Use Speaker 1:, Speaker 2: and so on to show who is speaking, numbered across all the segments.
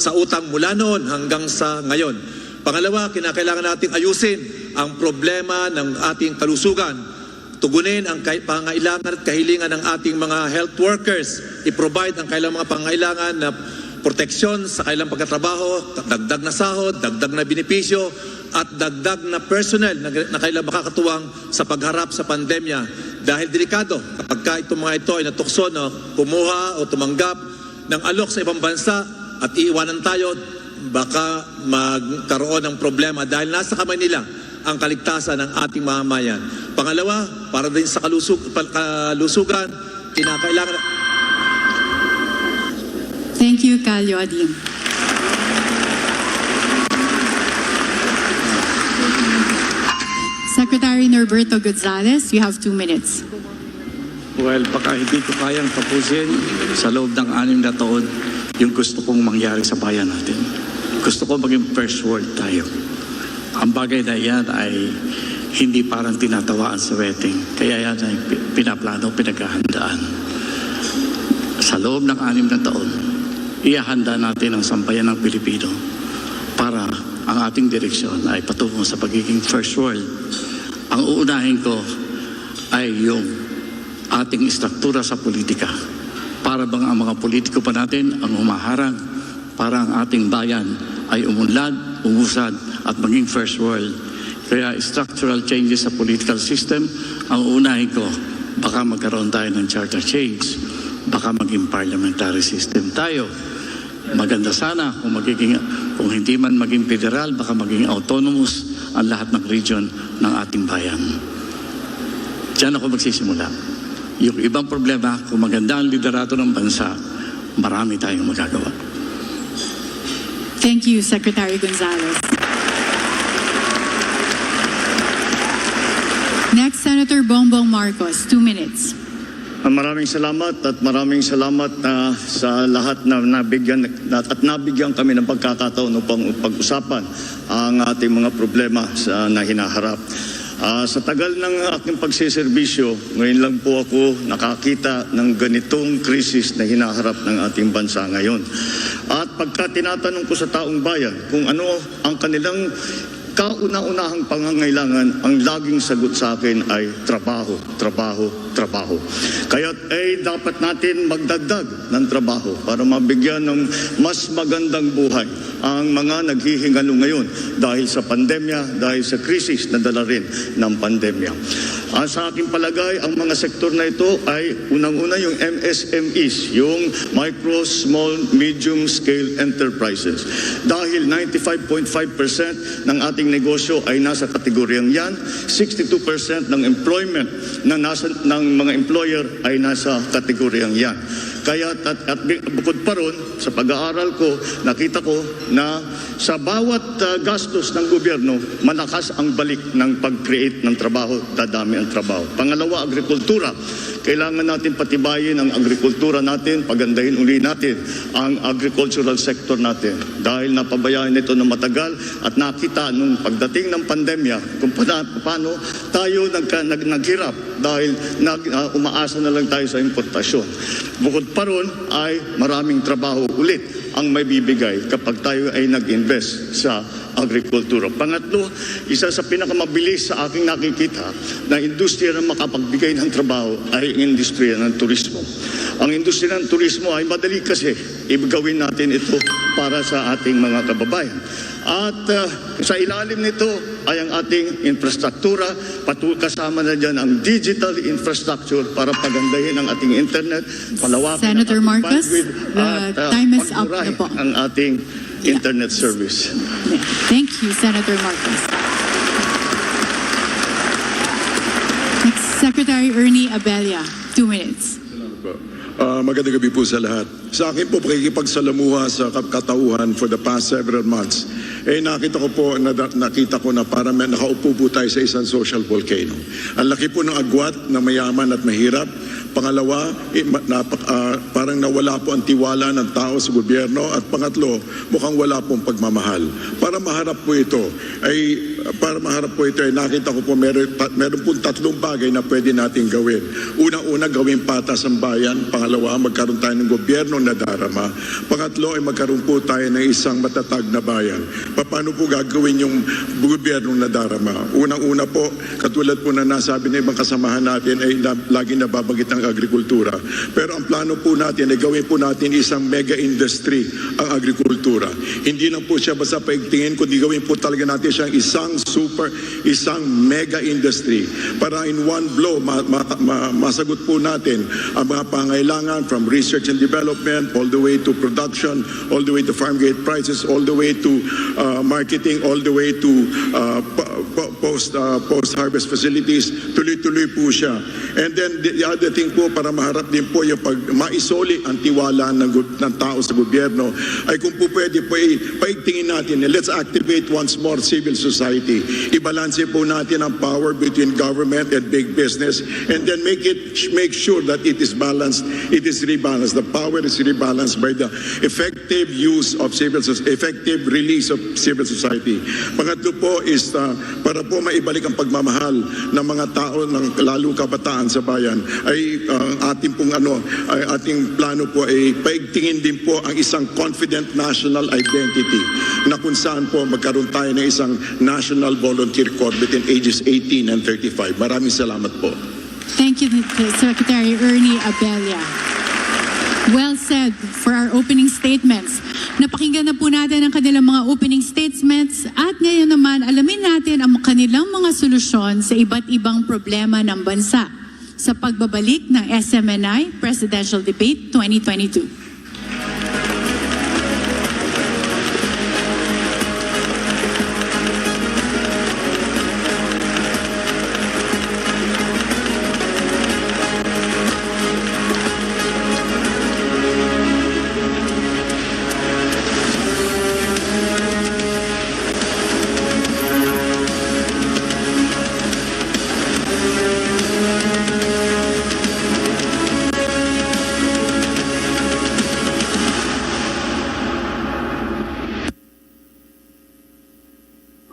Speaker 1: sa utang mula noon hanggang sa ngayon. Pangalawa, kinakailangan nating ayusin ang problema ng ating kalusugan. Tugunin ang pangailangan at kahilingan ng ating mga health workers. I-provide ang kailang mga pangailangan na proteksyon sa kailang pagkatrabaho, dagdag na sahod, dagdag na benepisyo, at dagdag na personnel na kailang makakatuwang sa pagharap sa pandemya. Dahil delikado kapag itong mga ito ay natukso na kumuha o tumanggap ng alok sa ibang bansa at iiwanan tayo, baka magkaroon ng problema dahil nasa kamay nila ang kaligtasan ng ating mamamayan. Pangalawa, para din sa kalusugan, kinakailangan...
Speaker 2: Thank you, Calio Adim. Secretary Norberto Gonzales, you have 2 minutes.
Speaker 3: Well, baka hindi ko kayang tapusin sa loob ng 6 na taon yung gusto kong mangyari sa bayan natin. Gusto ko maging first world tayo. Ang bagay na yan ay hindi parang tinatawaan sa wedding. Kaya yan ay pinaplano, pinaghahandaan. Sa loob ng 6 na taon, ihahanda natin ang sambayan ng Pilipino para ang ating direksyon ay patungo sa pagiging first world. Ang uunahin ko ay yung ating istruktura sa politika. Para bang ang mga politiko pa natin ang humaharang para ang ating bayan ay umunlad, umusad at maging first world. Kaya structural changes sa political system, ang uunahin ko, baka magkaroon tayo ng charter change, baka maging parliamentary system tayo. Maganda sana kung hindi man maging federal, baka maging autonomous ang lahat ng region ng ating bayan. Diyan ako magsisimula. Yung ibang problema, kung maganda ang liderato ng bansa, marami tayong magagawa.
Speaker 2: Thank you, Secretary Gonzales. Next, Senator Bongbong Marcos, 2 minutes.
Speaker 4: Maraming salamat sa lahat na nabigyan kami ng pagkakataon upang pag-usapan ang ating mga problema na hinaharap. Sa tagal ng aking pagsiservisyo, ngayon lang po ako nakakita ng ganitong krisis na hinaharap ng ating bansa ngayon. At pagka tinatanong ko sa taong bayan kung ano ang kanilang kauna-unahang pangangailangan, ang laging sagot sa akin ay trabaho, trabaho, trabaho. Kaya dapat natin magdagdag ng trabaho para mabigyan ng mas magandang buhay ang mga naghihingalo ngayon dahil sa pandemya, dahil sa krisis na dala rin ng pandemya. Sa aking palagay, ang mga sektor na ito ay unang-una yung MSMEs, yung Micro, Small, Medium Scale Enterprises. Dahil 95.5% ng ating negosyo ay nasa kategoryang yan, 62% ng employment ng mga employer ay nasa kategoryang yan. Kaya at bukod pa ron, sa pag-aaral ko, nakita ko na sa bawat gastos ng gobyerno, malakas ang balik ng pag-create ng trabaho, dadami ang trabaho. Pangalawa, agrikultura. Kailangan natin patibayin ang agrikultura natin, pagandahin uli natin ang agricultural sector natin. Dahil napabayaan ito na matagal at nakita nung pagdating ng pandemya kung paano tayo naghirap dahil umaasa na lang tayo sa importasyon. Bukod pa ron ay maraming trabaho ulit ang may bibigay kapag tayo ay nag-invest sa agrikultura. Pangatlo, isa sa pinakamabilis sa aking nakikita na industriya na makapagbigay ng trabaho ay ang industriya ng turismo. Ang industriya ng turismo ay madali kasi ibigawin natin ito para sa ating mga kababayan. At sa ilalim nito ay ang ating infrastruktura, kasama na dyan ang digital infrastructure para pagandahin ang ating internet, palawakin
Speaker 2: Senator
Speaker 4: ang ating
Speaker 2: Marcos,
Speaker 4: bandwidth,
Speaker 2: the time is up na po.
Speaker 4: ang ating internet service.
Speaker 2: Thank you, Senator Marcos. Next, Secretary Ernie Abella, 2 minutes.
Speaker 5: Magandang gabi po sa lahat. Sa akin po, pakikipagsalamuha sa katauhan for the past several months. Nakita ko na parang nakaupo po tayo sa isang social volcano. Ang laki po ng agwat na mayaman at mahirap. Pangalawa, parang nawala po ang tiwala ng tao sa gobyerno. At pangatlo, mukhang wala pong pagmamahal. Para maharap po ito ay nakita ko po meron pong tatlong bagay na pwede natin gawin. Una-una, gawing patas ang bayan. Pangalawa, magkaroon tayo ng gobyerno na darama. Pangatlo ay magkaroon po tayo ng isang matatag na bayan. Paano po gagawin yung gobyerno na darama? Unang-una po, katulad po na nasabi ng ibang kasamahan natin ay lagi nababanggit ang agrikultura. Pero ang plano po natin ay gawin po natin isang mega industry ang agrikultura. Hindi lang po siya basta paigtingin, kundi gawin po talaga natin siyang isang mega industry para in one blow masagot po natin ang mga pangailangan from research and development all the way to production, all the way to farm gate prices, all the way to marketing, all the way to post-harvest facilities. Tuloy-tuloy po siya. And then the other thing po, para maharap din po yung pag maisoli ang tiwala ng tao sa gobyerno, ay kung po pwede po paigtingin natin, let's activate once more civil society. Ibalanse po natin ang power between government and big business, and then make sure that it is balanced, it is rebalanced. The power is rebalanced by the effective use of effective release of civil society. Pangatlo po is para po maibalik ang pagmamahal ng mga tao, ng lalo kabataan sa bayan, ay ating plano po ay paigtingin din po ang isang confident national identity na kung saan po magkaroon tayo ng isang national volunteer corps between ages 18 and 35. Maraming salamat po.
Speaker 2: Thank you, Secretary Ernie Abella. Well said for our opening statements. Napakinggan na po natin ang kanilang mga opening statements at ngayon naman alamin natin ang kanilang mga solusyon sa iba't ibang problema ng bansa sa pagbabalik ng SMNI Presidential Debate 2022.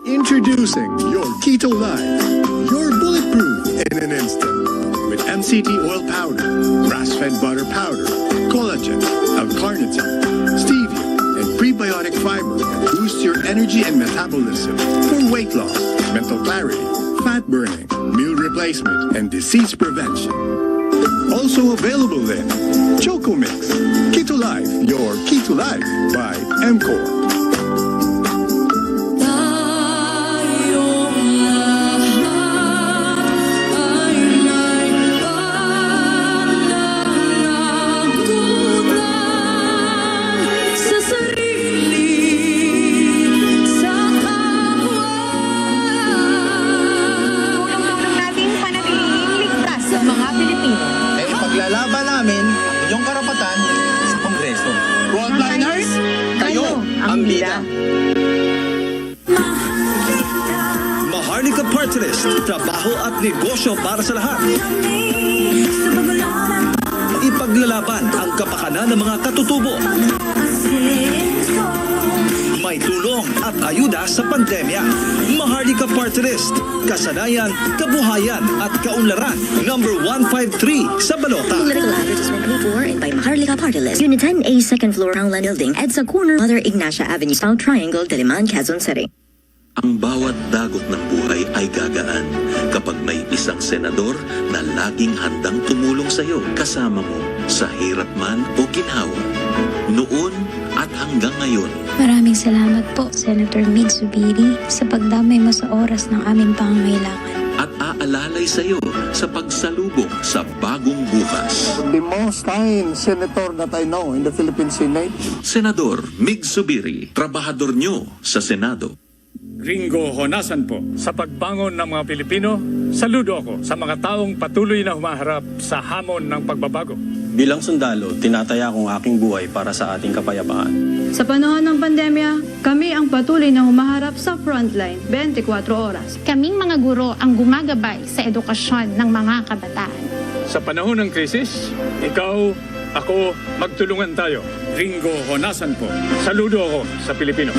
Speaker 6: Introducing your Keto Life. You're bulletproof in an instant. With MCT oil powder, grass-fed butter powder, collagen, L-carnitine, stevia, and prebiotic fiber that boosts your energy and metabolism for weight loss, mental clarity, fat burning, meal replacement, and disease prevention. Also available in Choco Mix. Keto Life, your Keto Life by MCOR.
Speaker 7: Ipaglalaban namin yung karapatan sa Kongreso. Frontliners, kayo ang bida.
Speaker 8: Maharlika Party List, trabaho at negosyo para sa lahat. Ipaglalaban ang kapakanan ng mga katutubo. May tulong at ayuda sa pandemya. Maharlika Party List, kasanayan, kabuhayan at kaunlaran. Number 153 sa Balota.
Speaker 9: Political advertisement paid for and by Maharlika Party List. UNITEAM A second floor Homeland Building, EDSA Corner, Mother Ignacia Avenue, South Triangle, Diliman, Quezon City.
Speaker 10: Ang bawat dagok ng buhay ay gagaan kapag may isang senador na laging handang tumulong sa iyo, kasama mo sa hirap man o ginhawa. Noon at hanggang ngayon.
Speaker 11: Maraming salamat po, Senator Mig Zubiri, sa pagdamay mo sa oras ng aming pangangailangan.
Speaker 10: At aalalay sa iyo sa pagsalubong sa bagong bukas.
Speaker 12: The most kind senator that I know in the Philippine Senate.
Speaker 10: Senador Mig Zubiri, trabahador nyo sa Senado.
Speaker 3: Ringo Honasan po. Sa pagbangon ng mga Pilipino, saludo ako sa mga taong patuloy na humaharap sa hamon ng pagbabago.
Speaker 13: Bilang sundalo, tinataya kong aking buhay para sa ating kapayapaan.
Speaker 14: Sa panahon ng pandemya, kami ang patuloy na humaharap sa frontline 24 oras.
Speaker 15: Kaming mga guro ang gumagabay sa edukasyon ng mga kabataan.
Speaker 3: Sa panahon ng krisis, ikaw, ako, magtulungan tayo. Ringo Honasan po. Saludo ako sa Pilipino.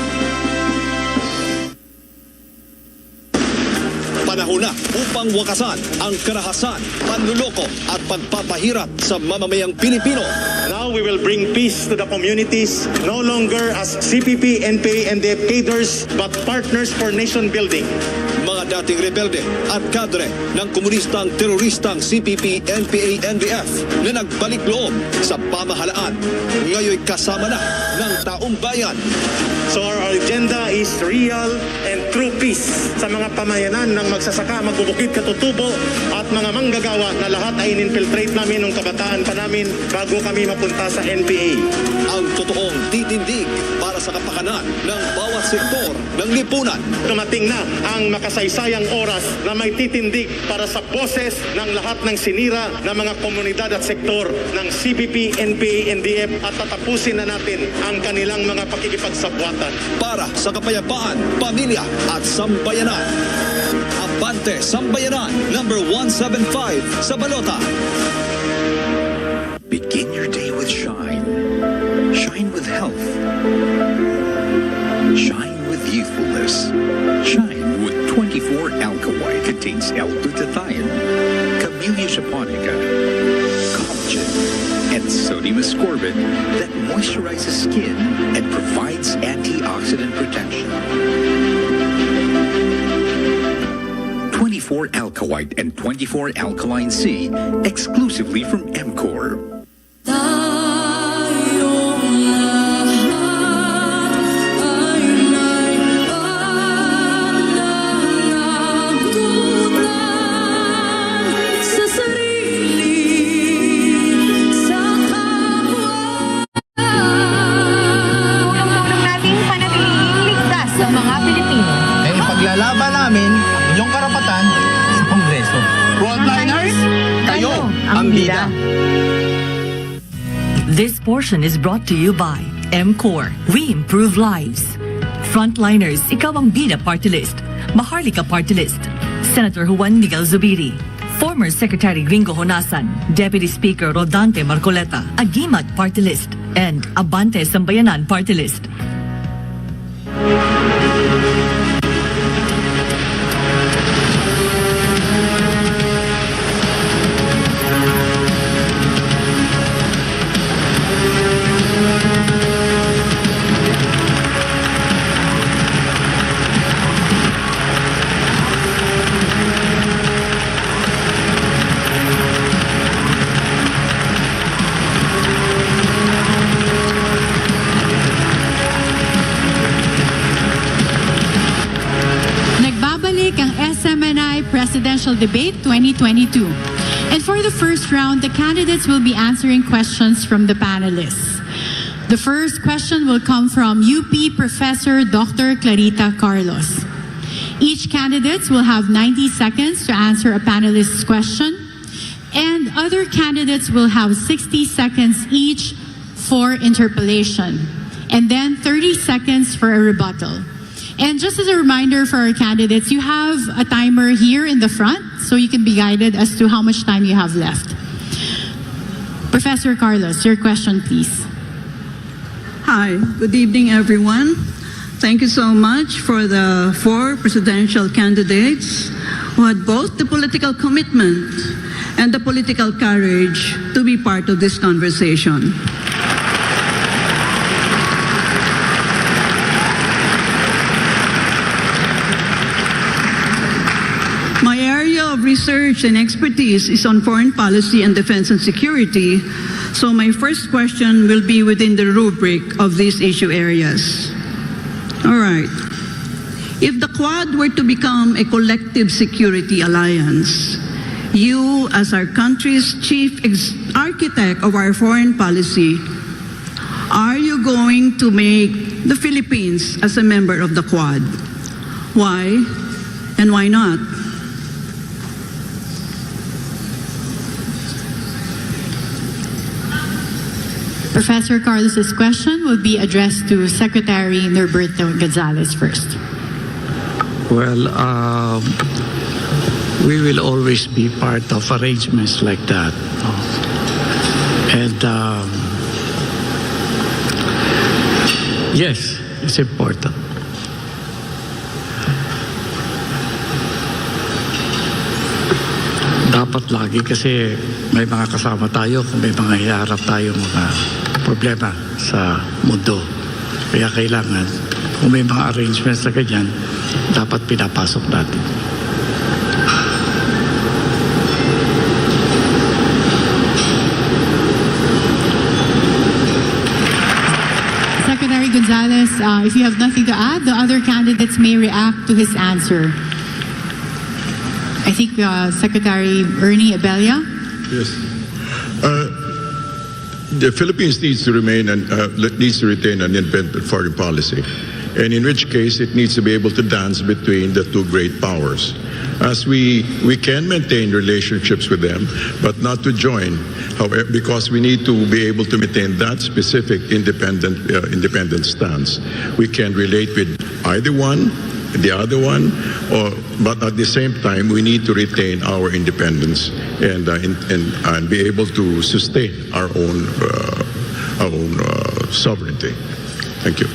Speaker 8: Panahon na upang wakasan ang karahasan, panluloko at pagpapahirap sa mamamayang Pilipino.
Speaker 15: Now we will bring peace to the communities, no longer as CPP, NPA, and NDF cadres, but partners for nation building.
Speaker 8: Mga dating rebelde at kadre ng komunistang teroristang CPP, NPA, NDF na nagbalik loob sa pamahalaan, ngayon kasama na ng taong bayan.
Speaker 15: So our agenda is real and true peace sa mga pamayanan ng magsasaka, magbubukid, katutubo at mga manggagawa na lahat ay in-infiltrate namin nung kabataan pa namin bago kami mapunta sa NPA.
Speaker 8: Ang totoong titindig para sa kapakanan ng bawat sektor ng lipunan.
Speaker 15: Dumating na ang makasaysayang oras na may titindig para sa boses ng lahat ng sinira ng mga komunidad at sektor ng CPP, NPA, NDF at tatapusin na natin ang kanilang mga pakikipagsabwatan.
Speaker 8: Para sa kapayapaan, pamilya at sambayanan. Abante Sambayanan, number 175 sa Balota.
Speaker 10: Begin your day with shine. Shine with health. Shine with youthfulness. Shine with 24 Alka White. Contains L-glutathione, Camellia japonica, collagen, and sodium ascorbate that moisturizes skin and provides antioxidant protection. 24 Alka White and 24 Alkaline C exclusively from MCOR.
Speaker 7: Ipaglalaban namin inyong karapatan sa Kongreso. Frontliners, kayo ang bida.
Speaker 16: This portion is brought to you by MCOR. We improve lives. Frontliners, ikaw ang bida party list. Maharlika party list. Senator Juan Miguel Zubiri. Former Secretary Gringo Honasan. Deputy Speaker Rodante Marcoleta. Agimat party list. And Abante Sambayanan party list.
Speaker 2: ang SMNI Presidential Debate 2022. And for the first round, the candidates will be answering questions from the panelists. The first question will come from UP Professor Dr. Clarita Carlos. Each candidate will have 90 seconds to answer a panelist's question, and other candidates will have 60 seconds each for interpellation, and then 30 seconds for a rebuttal. And just as a reminder for our candidates, you have a timer here in the front, so you can be guided as to how much time you have left. Professor Carlos, your question, please.
Speaker 17: Hi, good evening, everyone. Thank you so much for the 4 presidential candidates who had both the political commitment and the political courage to be part of this conversation. My area of research and expertise is on foreign policy and defense and security, so my first question will be within the rubric of these issue areas. All right. If the Quad were to become a collective security alliance, you, as our country's chief architect of our foreign policy, are you going to make the Philippines as a member of the Quad? Why and why not?
Speaker 2: Professor Carlos's question will be addressed to Secretary Norberto Gonzales first.
Speaker 3: Well, we will always be part of arrangements like that. No? And yes, it's important. Dapat lagi kasi may mga kasama tayo kung may mga hiharap tayo mga problema sa mundo. Kaya kailangan, kung may mga arrangements na ganyan, dapat pinapasok natin.
Speaker 2: Secretary Gonzales, if you have nothing to add, the other candidates may react to his answer. I think Secretary Ernie Abella.
Speaker 5: Yes. The Philippines needs to retain an independent foreign policy, and in which case it needs to be able to dance between the two great powers. As we can maintain relationships with them, but not to join, however, because we need to be able to maintain that specific independent stance. We can relate with either one, the other one, but at the same time we need to retain our independence and be able to sustain our own sovereignty. Thank you.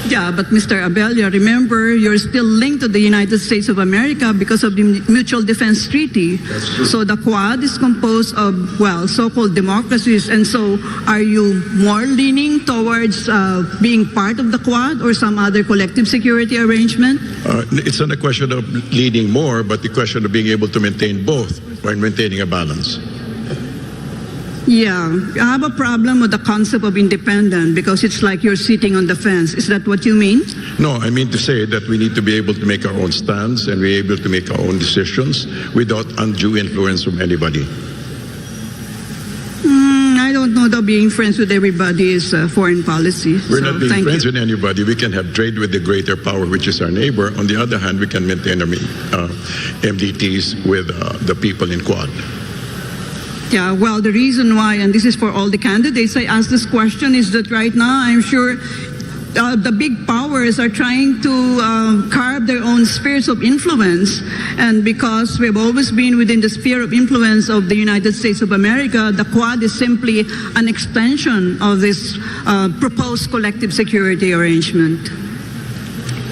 Speaker 17: Yeah, but Mr. Abella, remember, you're still linked to the United States of America because of the Mutual Defense Treaty.
Speaker 5: That's true.
Speaker 17: So the Quad is composed of, well, so-called democracies. And so are you more leaning towards being part of the Quad or some other collective security arrangement?
Speaker 5: It's not a question of leading more, but the question of being able to maintain both while maintaining a balance.
Speaker 17: Yeah, I have a problem with the concept of independent because it's like you're sitting on the fence. Is that what you mean?
Speaker 5: No, I mean to say that we need to be able to make our own stands and be able to make our own decisions without undue influence from anybody.
Speaker 17: I don't know that being friends with everybody is foreign policy.
Speaker 5: We're not being friends
Speaker 17: you.
Speaker 5: with anybody. We can have trade with the greater power, which is our neighbor. On the other hand, we can maintain MDTs with the people in Quad.
Speaker 17: Yeah, well, the reason why, and this is for all the candidates, I asked this question is that right now I'm sure the big powers are trying to carve their own spheres of influence. And because we've always been within the sphere of influence of the United States of America, the Quad is simply an extension of this proposed collective security arrangement.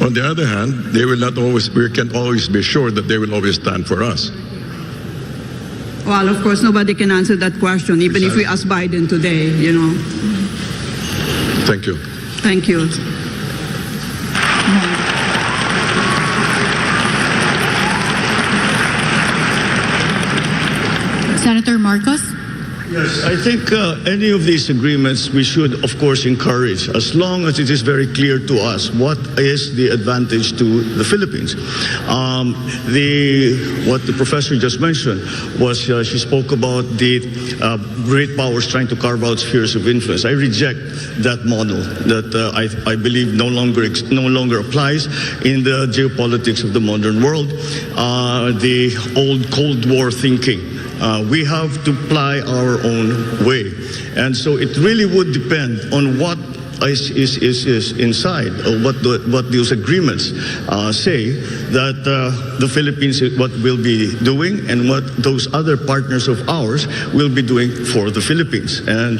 Speaker 5: On the other hand, they will not always, we can't always be sure that they will always stand for us.
Speaker 17: Well, of course, nobody can answer that question, even if we ask Biden today, you know.
Speaker 5: Thank you.
Speaker 17: Thank you.
Speaker 2: Senator Marcos?
Speaker 4: Yes, I think any of these agreements we should, of course, encourage as long as it is very clear to us what is the advantage to the Philippines. What the professor just mentioned was she spoke about the great powers trying to carve out spheres of influence. I reject that model that I believe no longer applies in the geopolitics of the modern world. The old Cold War thinking. We have to ply our own way. And so it really would depend on what is inside, or what those agreements say that the Philippines what will be doing and what those other partners of ours will be doing for the Philippines. And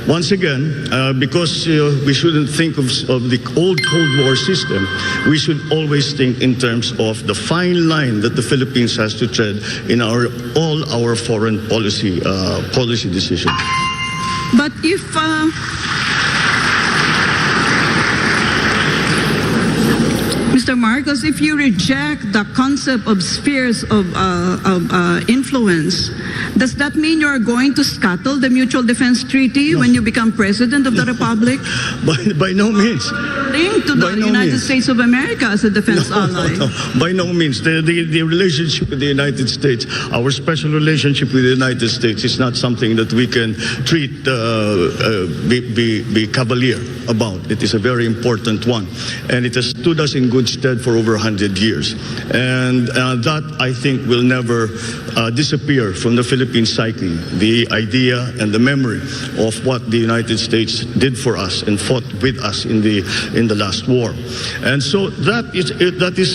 Speaker 4: once again, because we shouldn't think of the old Cold War system, we should always think in terms of the fine line that the Philippines has to tread in all our foreign policy decisions.
Speaker 17: But if Mr. Marcos, if you reject the concept of spheres of influence, does that mean you are going to scuttle the Mutual Defense Treaty when you become President of the Republic?
Speaker 4: By no means.
Speaker 17: Linked to the United States of America as a defense ally.
Speaker 4: No, by no means. The relationship with the United States, our special relationship with the United States is not something that we can treat, be cavalier about. It is a very important one. And it has stood us in good stead for over 100 years. And that, I think, will never disappear from the Philippine psyche, the idea and the memory of what the United States did for us and fought with us in the last war. And so that is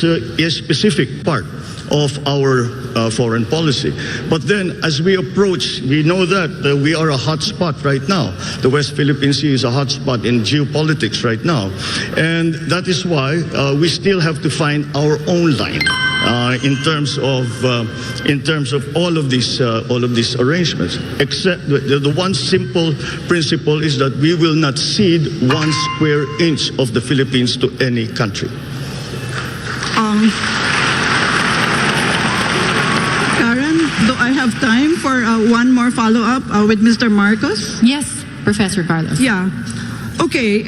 Speaker 4: a specific part of our foreign policy. But then, as we approach, we know that we are a hot spot right now. The West Philippine Sea is a hot spot in geopolitics right now. And that is why we still have to find our own line in terms of all of these arrangements. Except the one simple principle is that we will not cede 1 square inch of the Philippines to any country.
Speaker 17: Karen, do I have time for one more follow-up with Mr. Marcos?
Speaker 2: Yes, Professor Carlos.
Speaker 17: Yeah. Okay,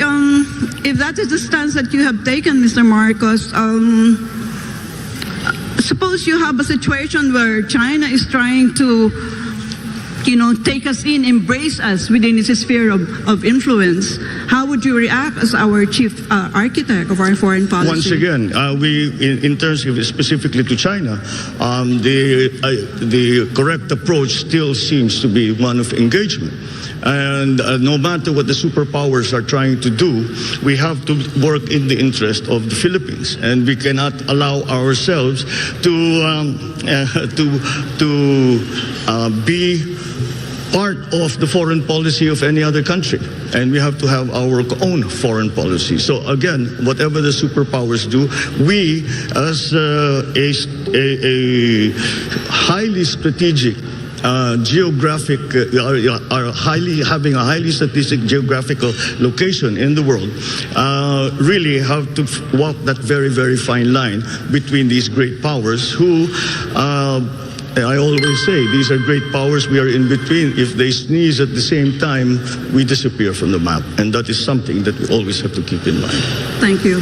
Speaker 17: if that is the stance that you have taken, Mr. Marcos, suppose you have a situation where China is trying to, take us in, embrace us within its sphere of influence. How would you react as our chief architect of our foreign policy?
Speaker 4: Once again, in terms of specifically to China, the correct approach still seems to be one of engagement. And no matter what the superpowers are trying to do, we have to work in the interest of the Philippines, and we cannot allow ourselves to be part of the foreign policy of any other country, and we have to have our own foreign policy. So again, whatever the superpowers do, we as a highly strategic geographic are having a highly strategic geographical location in the world, really have to walk that very, very fine line between these great powers who I always say, these are great powers. We are in between. If they sneeze at the same time, we disappear from the map. And that is something that we always have to keep in mind.
Speaker 17: Thank you.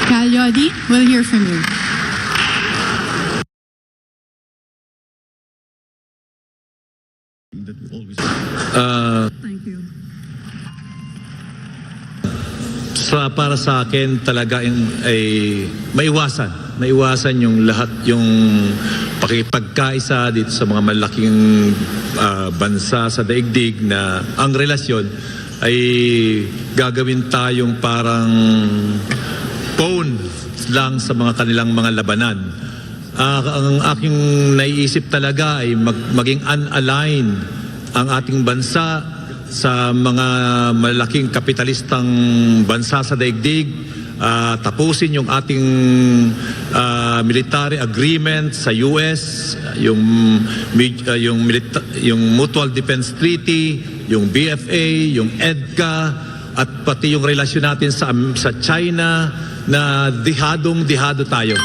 Speaker 2: Calyodi, we'll hear from you.
Speaker 17: Thank you.
Speaker 1: Para sa akin talaga ay maiwasan yung lahat yung pakipagkaisa dito sa mga malaking bansa sa daigdig na ang relasyon ay gagawin tayong parang pawn lang sa mga kanilang mga labanan. Ang aking naiisip talaga ay maging unaligned ang ating bansa sa mga malaking kapitalistang bansa sa daigdig, tapusin yung ating military agreement sa US, yung Mutual Defense Treaty, yung BFA, yung EDCA, at pati yung relasyon natin sa China na dihado tayo.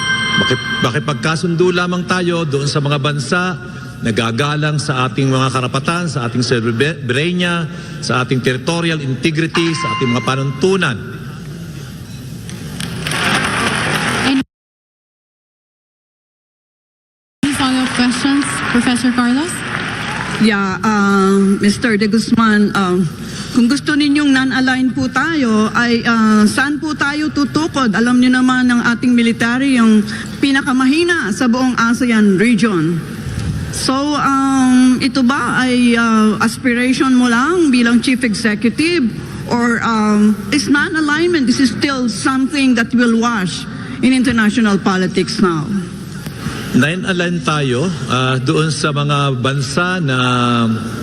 Speaker 1: Makipagkasundo lamang tayo doon sa mga bansa nagagalang sa ating mga karapatan, sa ating soberanya, sa ating territorial integrity, sa ating mga panuntunan.
Speaker 2: Any follow-up questions, Professor Carlos?
Speaker 17: Yeah, Mr. De Guzman, kung gusto ninyong non-aligned po tayo, ay saan po tayo tutukod? Alam niyo naman ng ating military yung pinakamahina sa buong ASEAN region. So, ito ba ay aspiration mo lang bilang chief executive? Or is non-alignment, this is still something that will wash in international politics now?
Speaker 1: Non-aligned tayo doon sa mga bansa na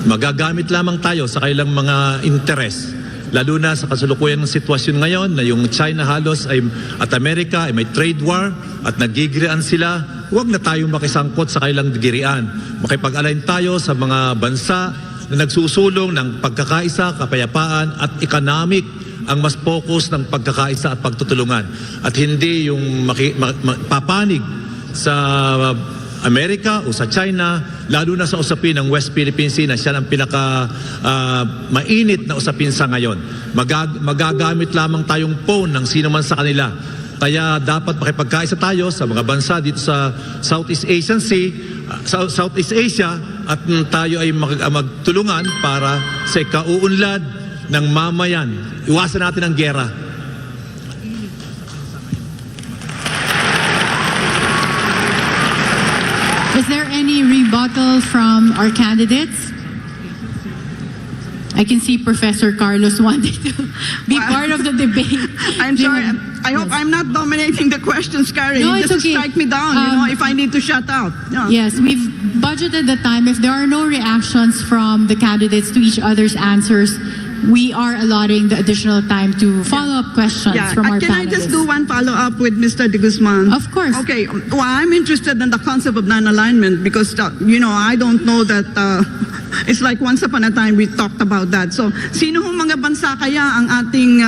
Speaker 1: magagamit lamang tayo sa kailang mga interes. Lalo na sa kasalukuyan ng sitwasyon ngayon na yung China halos at Amerika ay may trade war at nagigirian sila. Huwag na tayong makisangkot sa kailang girian. Makipag-align tayo sa mga bansa na nagsusulong ng pagkakaisa, kapayapaan at economic ang mas focus ng pagkakaisa at pagtutulungan. At hindi yung papanig sa Amerika o sa China, lalo na sa usapin ng West Philippine Sea na siya ang pinaka mainit na usapin sa ngayon. Magagamit lamang tayong phone ng sino man sa kanila. Kaya dapat makipagkaisa tayo sa mga bansa dito sa Southeast Asian Sea, Southeast Asia, at tayo ay magtulungan para sa ikauunlad ng mamayan. Iwasan natin ang giyera.
Speaker 2: Is there any rebuttal from our candidates? I can see Professor Carlos wanted to be part of the debate.
Speaker 17: I'm sorry. I hope I'm not dominating the questions, Karen.
Speaker 2: No,
Speaker 17: You
Speaker 2: it's
Speaker 17: just
Speaker 2: okay.
Speaker 17: strike me down, if I need to shut out. Yeah.
Speaker 2: Yes, we've budgeted the time. If there are no reactions from the candidates to each other's answers, we are allotting the additional time to follow-up questions from our
Speaker 17: Can I
Speaker 2: panelists.
Speaker 17: just do one follow-up with Mr. De Guzman?
Speaker 2: Of course.
Speaker 17: Okay, well, I'm interested in the concept of non-alignment because, I don't know that it's like once upon a time we talked about that. So, sino hong mga bansa kaya ang ating,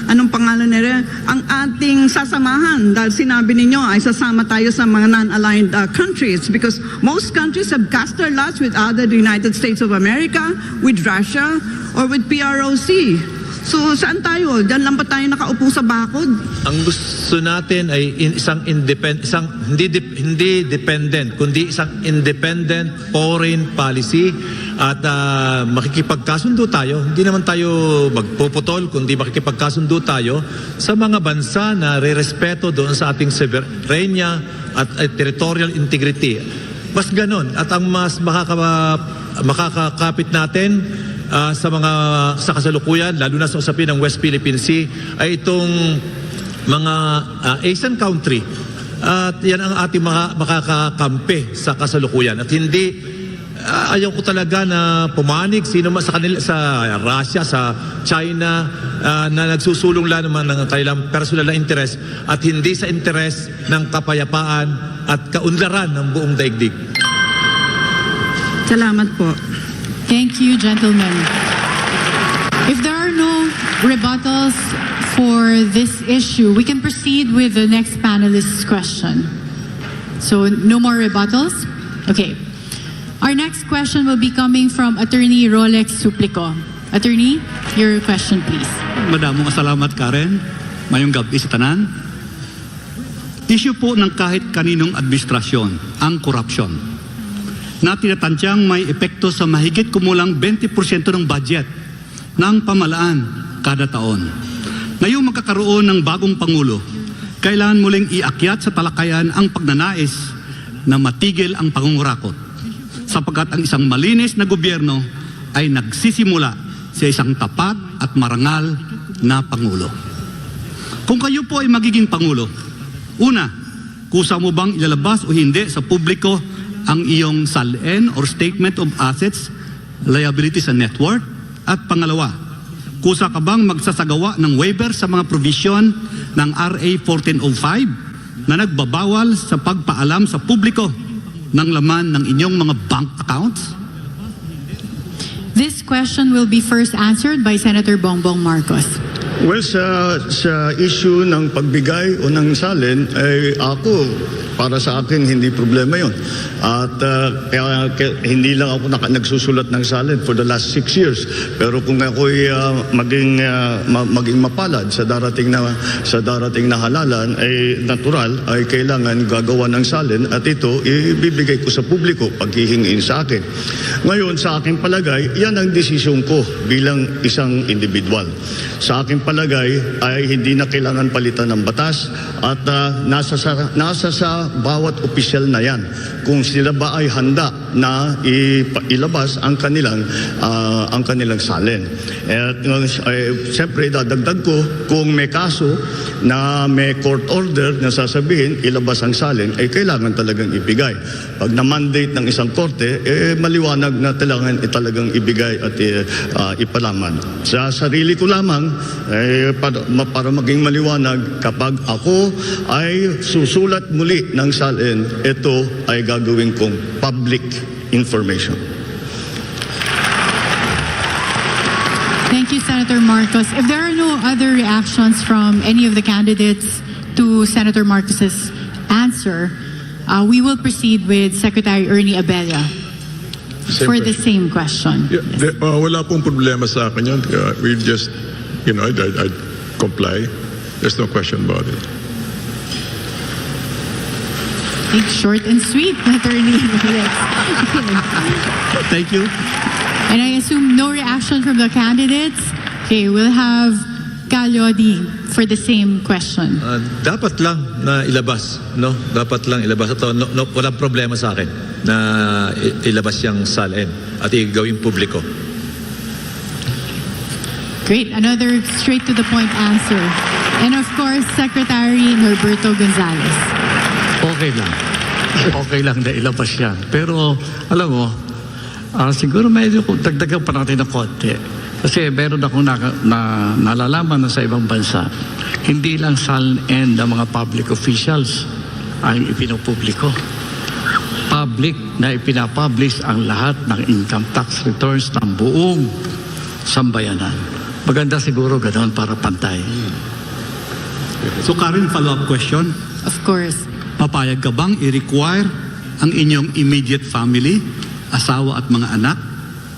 Speaker 17: anong pangalan nila? Ang ating sasamahan? Dahil sinabi ninyo ay sasama tayo sa mga non-aligned countries because most countries have cast their lots with either the United States of America, with Russia, or with PROC. So saan tayo? Diyan lang ba tayo nakaupo sa bakod?
Speaker 1: Ang gusto natin ay hindi dependent, kundi isang independent foreign policy at makikipagkasundo tayo. Hindi naman tayo magpuputol, kundi makikipagkasundo tayo sa mga bansa na re-respeto doon sa ating sovereignty at territorial integrity. Mas ganon. At ang mas makakakapit natin sa kasalukuyan, lalo na sa usapin ng West Philippine Sea, ay itong mga Asian country. At yan ang ating makakakampi sa kasalukuyan. At hindi, ayaw ko talaga na pumanig sino man sa kanila, sa Russia, sa China, na nagsusulong lang naman ng kanilang personal na interes at hindi sa interes ng kapayapaan at kaunlaran ng buong daigdig.
Speaker 17: Salamat po.
Speaker 2: Thank you, gentlemen. If there are no rebuttals for this issue, we can proceed with the next panelist's question. So, no more rebuttals? Okay. Our next question will be coming from Attorney Rolex Suplico. Attorney, your question, please.
Speaker 3: Madamong salamat, Karen. Mayong gabi sa tanan. Issue po ng kahit kaninong administrasyon, ang korupsyon, na tinatansyang may epekto sa mahigit kumulang 20% ng budget ng pamalaan kada taon. Ngayong magkakaroon ng bagong Pangulo, kailangan muling iakyat sa talakayan ang pagnanais na matigil ang pangungurakot, sapagkat ang isang malinis na gobyerno ay nagsisimula sa isang tapat at marangal na Pangulo. Kung kayo po ay magiging Pangulo, una, kusa mo bang ilalabas o hindi sa publiko ang iyong SALN or Statement of Assets, Liabilities and Net Worth? At pangalawa, kusa ka bang magsasagawa ng waiver sa mga provision ng RA 1405 na nagbabawal sa pagpaalam sa publiko ng laman ng inyong mga bank accounts?
Speaker 2: This question will be first answered by Senator Bongbong Marcos.
Speaker 4: Well, sa issue ng pagbigay o ng salin, ay para sa akin, hindi problema yon. At kaya hindi lang ako nagsusulat ng salin for the last 6 years. Pero kung ako'y maging mapalad sa darating na halalan, ay natural, ay kailangan gagawa ng salin at ito ibibigay ko sa publiko pag hihingin sa akin. Ngayon, sa aking palagay, yan ang desisyon ko bilang isang individual. Sa aking palagay ay hindi na kailangan palitan ng batas at nasa sa bawat opisyal na yan kung sila ba ay handa na ilabas ang kanilang salin. At siyempre dadagdag ko kung may kaso na may court order na sasabihin ilabas ang salin ay kailangan talagang ibigay. Pag na-mandate ng isang korte, maliwanag na talagang ibigay at ipalaman. Sa sarili ko lamang, para maging maliwanag, kapag ako ay susulat muli ng salin, ito ay gagawin kong public information.
Speaker 2: Thank you, Senator Marcos. If there are no other reactions from any of the candidates to Senator Marcos's answer, we will proceed with Secretary Ernie Abella for the same question.
Speaker 5: Yeah, wala pong problema sa akin yun. We just, I'd comply. There's no question about it.
Speaker 2: Short and sweet, Attorney.
Speaker 3: Thank you.
Speaker 2: And I assume no reaction from the candidates. Okay, we'll have Calyodi for the same question.
Speaker 1: Dapat lang na ilabas, no? Dapat lang ilabas ito. Walang problema sa akin na ilabas yung SALN at igawing publiko.
Speaker 2: Great, another straight to the point answer. And of course, Secretary Norberto Gonzales.
Speaker 3: Okay lang. Okay lang na ilabas yan. Pero, alam mo, siguro medyo dagdagan pa natin ng konti. Kasi meron akong nalalaman na sa ibang bansa, hindi lang SALN ng mga public officials ang ipinopubliko. Public na ipinapublish ang lahat ng income tax returns ng buong sambayanan. Maganda siguro ganoon para pantay.
Speaker 18: So Karen, follow-up question.
Speaker 2: Of course.
Speaker 18: Papayag ka bang i-require ang inyong immediate family, asawa at mga anak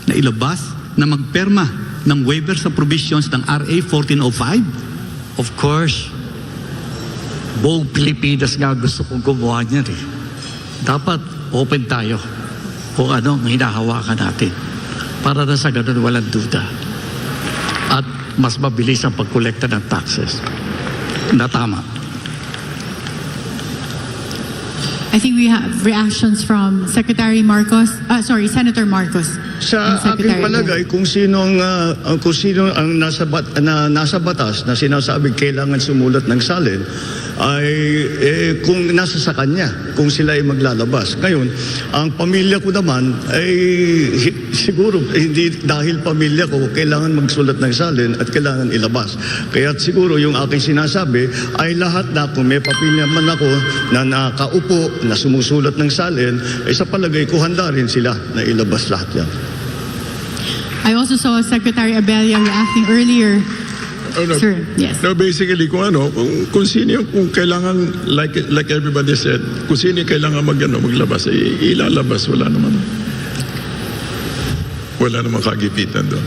Speaker 18: na ilabas na magperma ng waiver sa provisions ng RA 1405?
Speaker 3: Of course. Buong Pilipinas nga gusto kong gumawa niyan eh. Dapat open tayo kung ano ang hinahawakan natin. Para na sa ganun walang duda. At mas mabilis ang pagkolekta ng taxes. Na tama.
Speaker 2: I think we have reactions from Secretary Marcos, Senator Marcos.
Speaker 4: Sa aking palagay, kung sino ang nasa batas na sinasabing kailangan sumulat ng salin, ay kung nasa sa kanya, kung sila ay maglalabas. Ngayon, ang pamilya ko naman ay siguro hindi dahil pamilya ko kailangan magsulat ng salin at kailangan ilabas. Kaya siguro yung aking sinasabi ay lahat na kung may pamilya man ako na nakaupo na sumusulat ng salin, ay sa palagay ko handa rin sila na ilabas lahat yan.
Speaker 2: I also saw Secretary Abella reacting earlier.
Speaker 5: Oh, no.
Speaker 2: Sir, yes.
Speaker 5: No, basically, kung sino yung, kung kailangan, like everybody said, kung sino yung kailangan maglabas, ilalabas, wala naman kagipitan doon.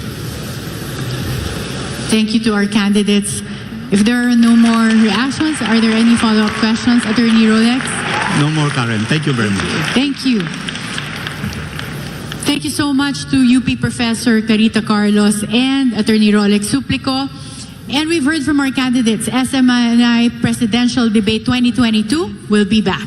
Speaker 2: Thank you to our candidates. If there are no more reactions, are there any follow-up questions, Attorney Rolex?
Speaker 18: No more, Karen. Thank you very much.
Speaker 2: Thank you. Thank you so much to UP Professor Carita Carlos and Attorney Rolex Suplico. And we've heard from our candidates. SMNI Presidential Debate 2022 will be back.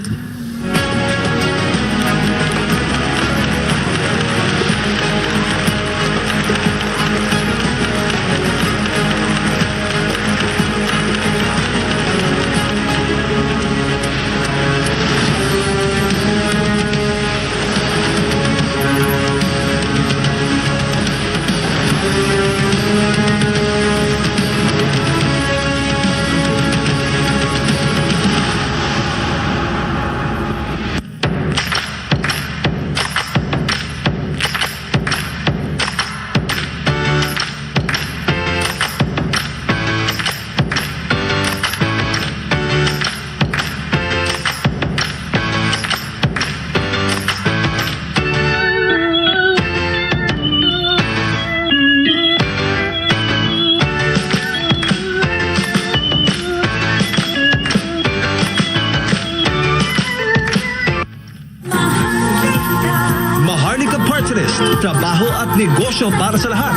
Speaker 8: Trabaho at negosyo para sa lahat.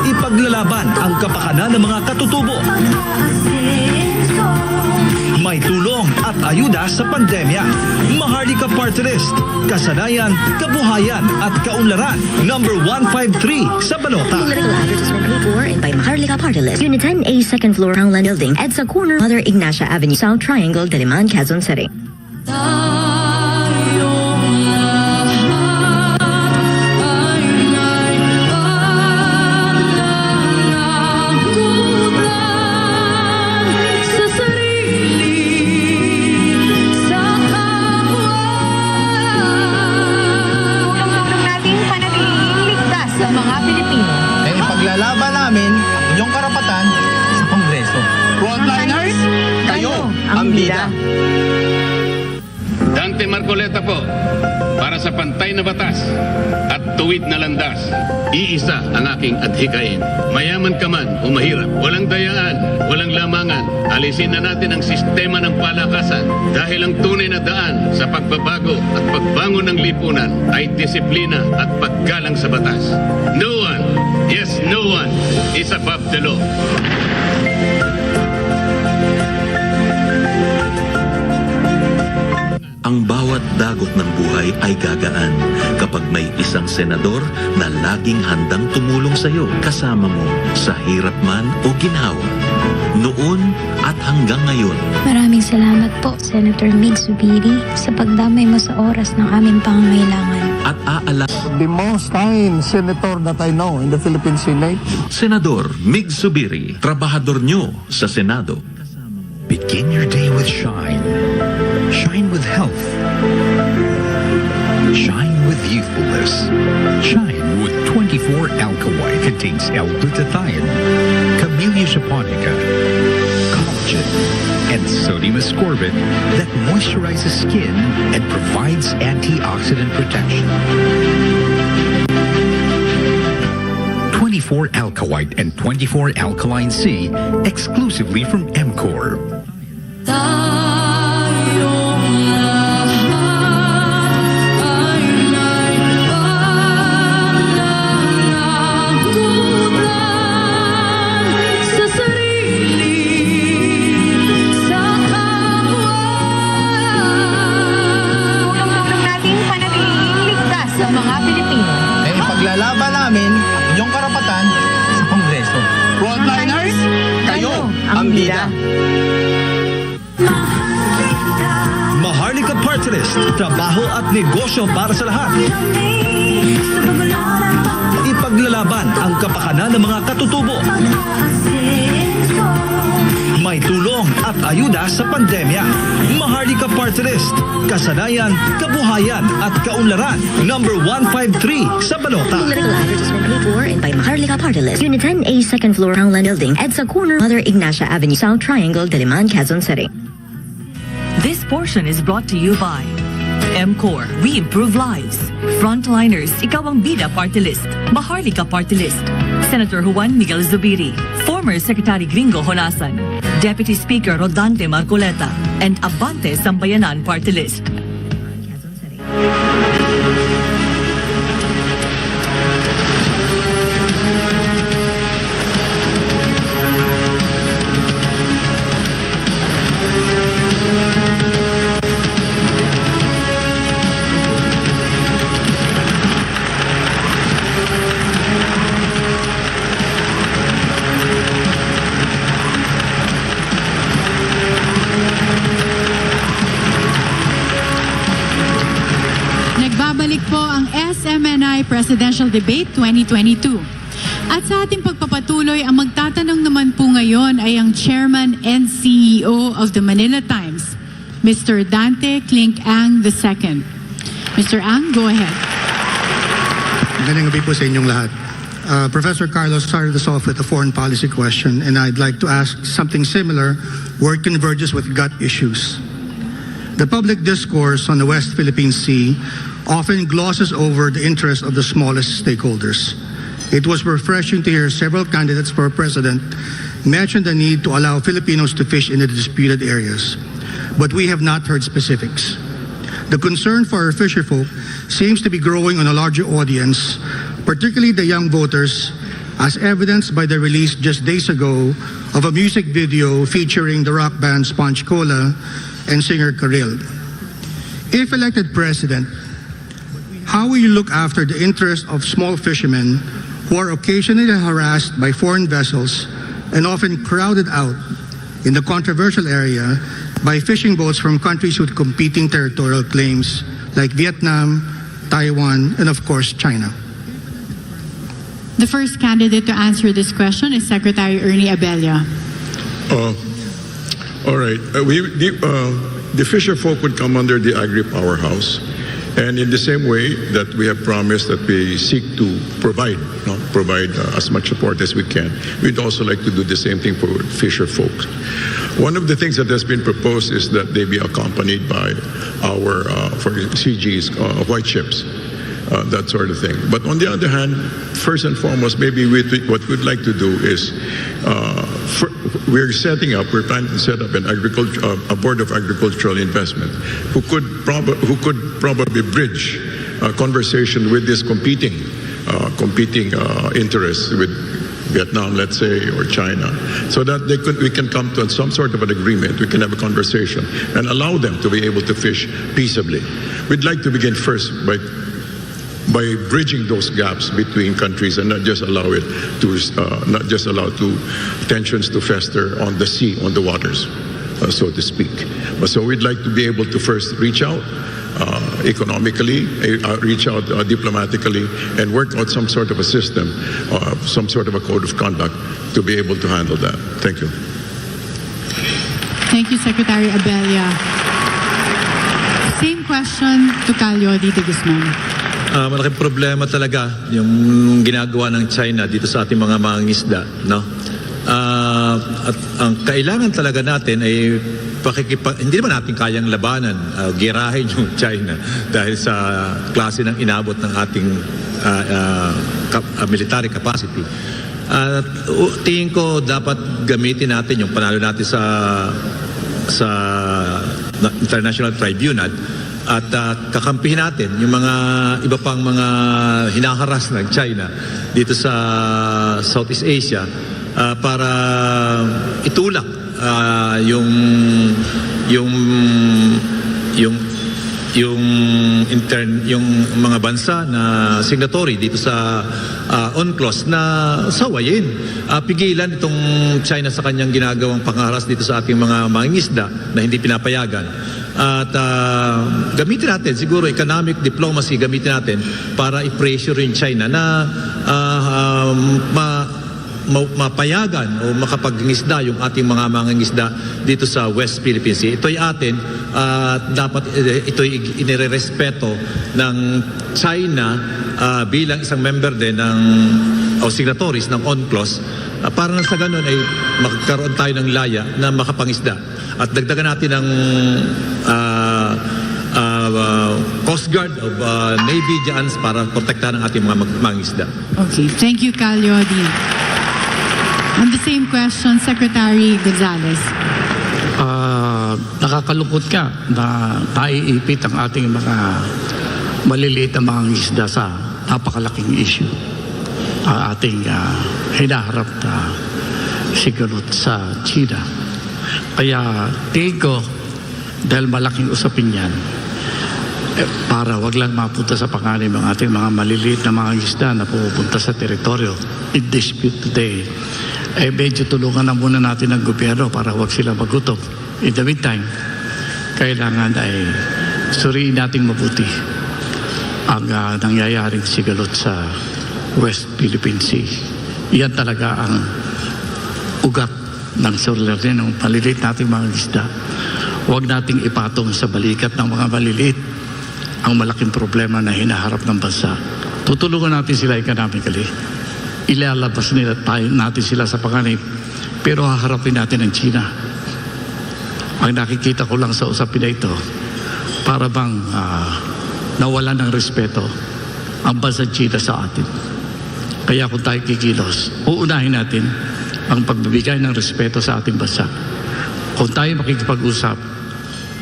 Speaker 8: Ipaglalaban ang kapakanan ng mga katutubo. May tulong at ayuda sa pandemya. Maharlika Party List. Kasanayan, kabuhayan at kaunlaran. Number 153 sa balota.
Speaker 9: Political advertisement paid for and by Maharlika Party List. UNITEAM A second floor Crownland Building at sa corner Mother Ignacia Avenue, South Triangle, Diliman, Quezon City.
Speaker 7: Ipaglalaban namin inyong karapatan sa Kongreso. Frontliners, kayo ang bida.
Speaker 19: Dante Marcoleta po, para sa pantay na batas at tuwid na landas. Iisa ang aking adhikain. Mayaman ka man o mahirap, walang dayaan, walang lamangan. Alisin na natin ang sistema ng palakasan dahil ang tunay na daan sa pagbabago at pagbangon ng lipunan ay disiplina at paggalang sa batas. No one, yes, no one is above the law.
Speaker 10: Ang bawat dagok ng buhay ay gagaan kapag may isang senador na laging handang tumulong sa iyo, kasama mo sa hirap man o ginhawa. Noon at hanggang ngayon.
Speaker 11: Maraming salamat po, Senator Mig Zubiri, sa pagdamay mo sa oras ng aming pangangailangan.
Speaker 10: At
Speaker 12: The most kind senator that I know in the Philippine Senate.
Speaker 10: Senador Mig Zubiri, trabahador nyo sa Senado.
Speaker 20: Begin your day with shine. Shine with health. Shine with youthfulness. Shine with 24 alkali. Contains L-glutathione, Camellia japonica, collagen, and sodium ascorbate that moisturizes skin and provides antioxidant protection. 24 alkali and 24 alkaline C exclusively from MCOR.
Speaker 7: Ipaglalaban namin yung karapatan sa Kongreso. Frontliners, kayo ang bida.
Speaker 8: Maharlika Party List, trabaho at negosyo para sa lahat. Ipaglalaban ang kapakanan ng mga katutubo. May tulong at ayuda sa pandemya. Maharlika Party List, kasanayan, kabuhayan at kaunlaran. Number 153 sa balota.
Speaker 9: Political advertisement paid for and by Maharlika Party List. UNITEAM A second floor Roundland Building at sa corner Mother Ignacia Avenue, South Triangle, Diliman, Quezon City.
Speaker 16: This portion is brought to you by MCOR, we improve lives. Frontliners, ikaw ang bida party list. Maharlika Party List. Senator Juan Miguel Zubiri, former Secretary Gringo Honasan, Deputy Speaker Rodante Marcoleta, and Abante Sambayanan Party List.
Speaker 2: Nagbabalik po ang SMNI Presidential Debate 2022. At sa ating pagpapatuloy, ang magtatanong naman po ngayon ay ang Chairman and CEO of the Manila Times, Mr. Dante Clink Ang II. Mr. Ang, go ahead.
Speaker 21: Magandang gabi po sa inyong lahat. Professor Carlos started us off with a foreign policy question, and I'd like to ask something similar where it converges with gut issues. The public discourse on the West Philippine Sea often glosses over the interests of the smallest stakeholders. It was refreshing to hear several candidates for president mention the need to allow Filipinos to fish in the disputed areas. But we have not heard specifics. The concern for our fisherfolk seems to be growing on a larger audience, particularly the young voters, as evidenced by the release just days ago of a music video featuring the rock band Sponge Cola and singer Karil. If elected president, how will you look after the interests of small fishermen who are occasionally harassed by foreign vessels and often crowded out in the controversial area by fishing boats from countries with competing territorial claims like Vietnam, Taiwan, and of course, China?
Speaker 2: The first candidate to answer this question is Secretary Ernie Abella.
Speaker 5: All right. The fisher folk would come under the agri-powerhouse. And in the same way that we have promised that we seek to provide as much support as we can, we'd also like to do the same thing for fisher folk. One of the things that has been proposed is that they be accompanied by our for CGs, white ships, that sort of thing. But on the other hand, first and foremost, maybe what we'd like to do is we're planning to set up a board of agricultural investment who could probably bridge a conversation with this competing interests with Vietnam, let's say, or China, so that we can come to some sort of an agreement. We can have a conversation and allow them to be able to fish peaceably. We'd like to begin first by bridging those gaps between countries and not just allow tensions to fester on the sea, on the waters, so to speak. So we'd like to be able to first reach out economically, reach out diplomatically, and work out some sort of a system, some sort of a code of conduct to be able to handle that. Thank you.
Speaker 2: Thank you, Secretary Abella. Same question to Calio de Guzman.
Speaker 1: Malaking problema talaga yung ginagawa ng China dito sa ating mga mangingisda, no? At ang kailangan talaga natin ay hindi naman natin kayang labanan, girahin yung China dahil sa klase ng inabot ng ating military capacity. Tingin ko dapat gamitin natin yung panalo natin sa International Tribunal at kakampihin natin yung mga iba pang mga hinaharas ng China dito sa Southeast Asia para itulak yung mga bansa na signatory dito sa UNCLOS na sawayin, pigilan itong China sa kanyang ginagawang pangharas dito sa ating mga mangingisda na hindi pinapayagan. At gamitin natin, siguro economic diplomacy gamitin natin para i-pressure yung China na mapayagan o makapangisda yung ating mga mangingisda dito sa West Philippine Sea. Ito'y atin, dapat ito'y inirerespeto ng China bilang isang member din o signatories ng UNCLOS para na sa ganun ay magkaroon tayo ng laya na makapangisda. At dagdagan natin ng Coast Guard of Navy dyan para protektahan ang ating mga mangingisda.
Speaker 2: Okay, thank you, Calyodi. On the same question, Secretary Gonzales.
Speaker 3: Nakakalungkot ka na naiipit ang ating mga maliliit na mga isda sa napakalaking issue. Ating hinaharap na sigalot sa China. Kaya tingin ko, dahil malaking usapin yan, para wag lang mapunta sa panganib ang ating mga maliliit na mga isda na pupunta sa teritoryo in dispute today, medyo tulungan na muna natin ang gobyerno para wag sila magutom. In the meantime, kailangan ay suriin nating mabuti ang nangyayaring sigalot sa West Philippine Sea. Iyan talaga ang ugat ng suliranin ng maliliit nating mga isda. Huwag nating ipatong sa balikat ng mga maliliit ang malaking problema na hinaharap ng bansa. Tutulungan natin sila economically. Ilalabas natin sila sa panganib. Pero haharapin natin ang China. Ang nakikita ko lang sa usapin na ito, para bang nawala ng respeto ang bansa China sa atin. Kaya kung tayo kikilos, uunahin natin ang pagbibigay ng respeto sa ating bansa. Kung tayo makikipag-usap,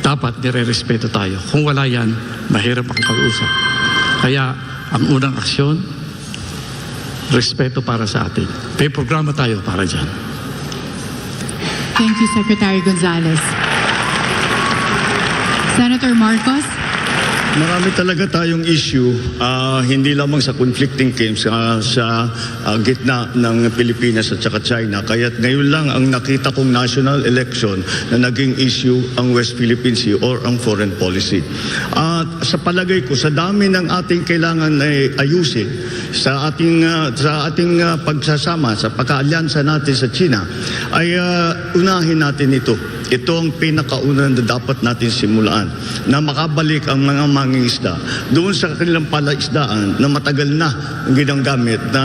Speaker 3: dapat nire-respeto tayo. Kung wala yan, mahirap makipag-usap. Kaya ang unang aksyon, respeto para sa atin. May programa tayo para dyan.
Speaker 2: Thank you, Secretary Gonzales. Senator Marcos.
Speaker 4: Marami talaga tayong issue, hindi lamang sa conflicting camps sa gitna ng Pilipinas at saka China. Kaya't ngayon lang ang nakita kong national election na naging issue ang West Philippine Sea or ang foreign policy. At sa palagay ko, sa dami ng ating kailangan ayusin sa ating pagsasama, sa pagkaalyansa natin sa China, ay unahin natin ito. Ito ang pinakauna na dapat natin simulaan, na makabalik ang mga mangingisda doon sa kanilang palaisdaan na matagal na ginagamit, na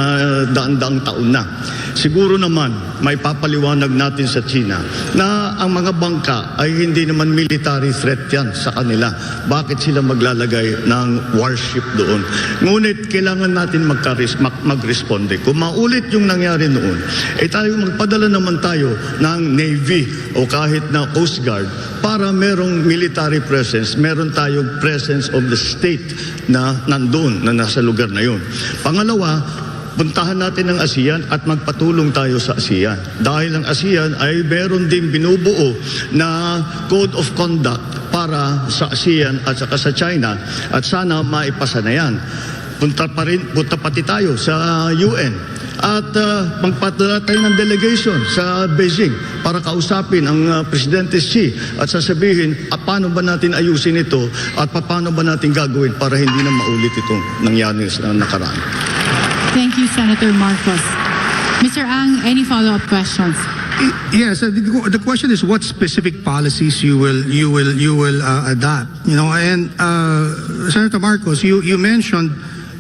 Speaker 4: daan-daang taon na. Siguro naman may papaliwanag natin sa China na ang mga bangka ay hindi naman military threat yan sa kanila. Bakit sila maglalagay ng warship doon? Ngunit kailangan natin mag-responde. Kung maulit yung nangyari noon, tayo magpadala naman tayo ng Navy o kahit na Coast Guard para merong military presence, meron tayong presence of the state na nandun, na nasa lugar na yun. Pangalawa, puntahan natin ang ASEAN at magpatulong tayo sa ASEAN. Dahil ang ASEAN ay meron din binubuo na code of conduct para sa ASEAN at saka sa China, at sana maipasa na yan. Punta pati tayo sa UN. At magpadala tayo ng delegation sa Beijing para kausapin ang Presidente Xi at sasabihin paano ba natin ayusin ito at paano ba natin gagawin para hindi na maulit itong nangyari sa nakaraan.
Speaker 2: Thank you, Senator Marcos. Mr. Ang, any follow-up questions?
Speaker 21: Yes, the question is what specific policies you will adopt. You know, and Senator Marcos, you mentioned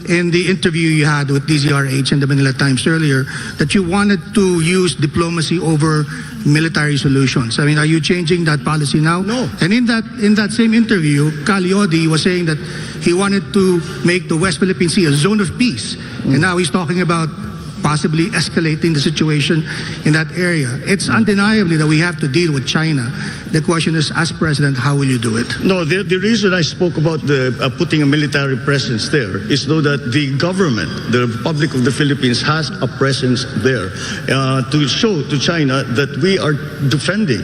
Speaker 21: in the interview you had with DZRH and the Manila Times earlier that you wanted to use diplomacy over military solutions. I mean, are you changing that policy now?
Speaker 4: No.
Speaker 21: And in that same interview, Calyodi was saying that he wanted to make the West Philippine Sea a zone of peace. And now he's talking about possibly escalating the situation in that area. It's undeniably that we have to deal with China. The question is, as president, how will you do it?
Speaker 4: No, the reason I spoke about the putting a military presence there is so that the government, the Republic of the Philippines, has a presence there to show to China that we are defending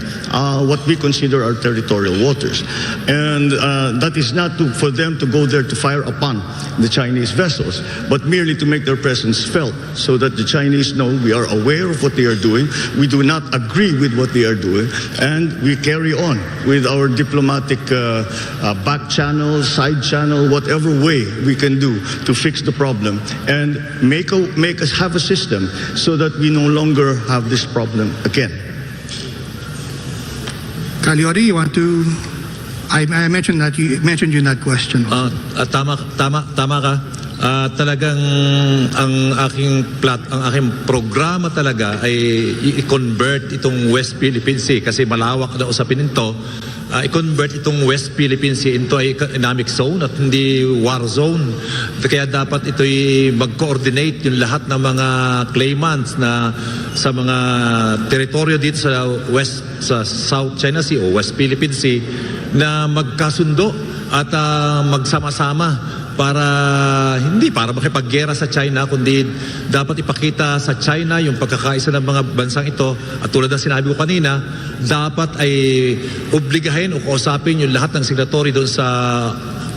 Speaker 4: what we consider our territorial waters. And that is not for them to go there to fire upon the Chinese vessels, but merely to make their presence felt so that the Chinese know we are aware of what they are doing, we do not agree with what they are doing, and we carry on with our diplomatic back channel, side channel, whatever way we can do to fix the problem and make us have a system so that we no longer have this problem again.
Speaker 21: Calyodi, you want to... I mentioned that you mentioned in that question.
Speaker 1: Tama ka. Talagang ang aking programa talaga ay i-convert itong West Philippine Sea kasi malawak na usapin nito. I-convert itong West Philippine Sea into ay economic zone at hindi war zone. Kaya dapat ito'y mag-coordinate yung lahat ng mga claimants na sa mga teritoryo dito sa South China Sea o West Philippine Sea na magkasundo at magsama-sama para hindi para makipaggera sa China, kundi dapat ipakita sa China yung pagkakaisa ng mga bansang ito. At tulad ng sinabi ko kanina, dapat ay obligahin o kausapin yung lahat ng signatory doon sa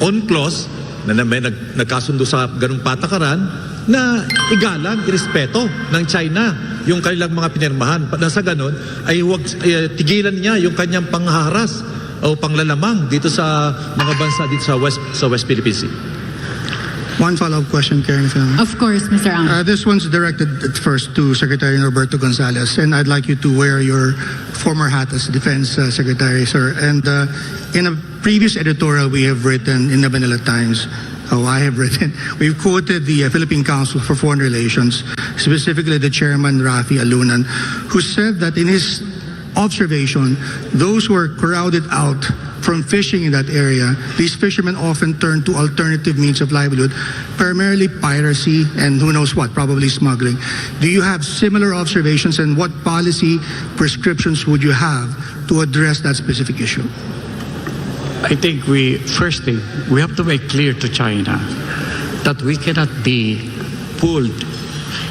Speaker 1: UNCLOS na may nagkasundo sa ganung patakaran na igalang, irespeto ng China yung kanilang mga pinirmahan. Na sa ganun ay huwag tigilan niya yung kanyang panghaharas o panglalamang dito sa mga bansa dito sa West Philippine Sea.
Speaker 21: One follow-up question, Karen.
Speaker 2: Of course, Mr. Ang.
Speaker 21: This one's directed at first to Secretary Roberto Gonzales, and I'd like you to wear your former hat as Defense Secretary, sir. And in a previous editorial we have written in the Manila Times, I have written, we've quoted the Philippine Council for Foreign Relations, specifically the chairman, Rafi Alunan, who said that in his observation, those who are crowded out from fishing in that area, these fishermen often turn to alternative means of livelihood, primarily piracy and who knows what, probably smuggling. Do you have similar observations, and what policy prescriptions would you have to address that specific issue?
Speaker 3: I think first thing, we have to make clear to China that we cannot be pulled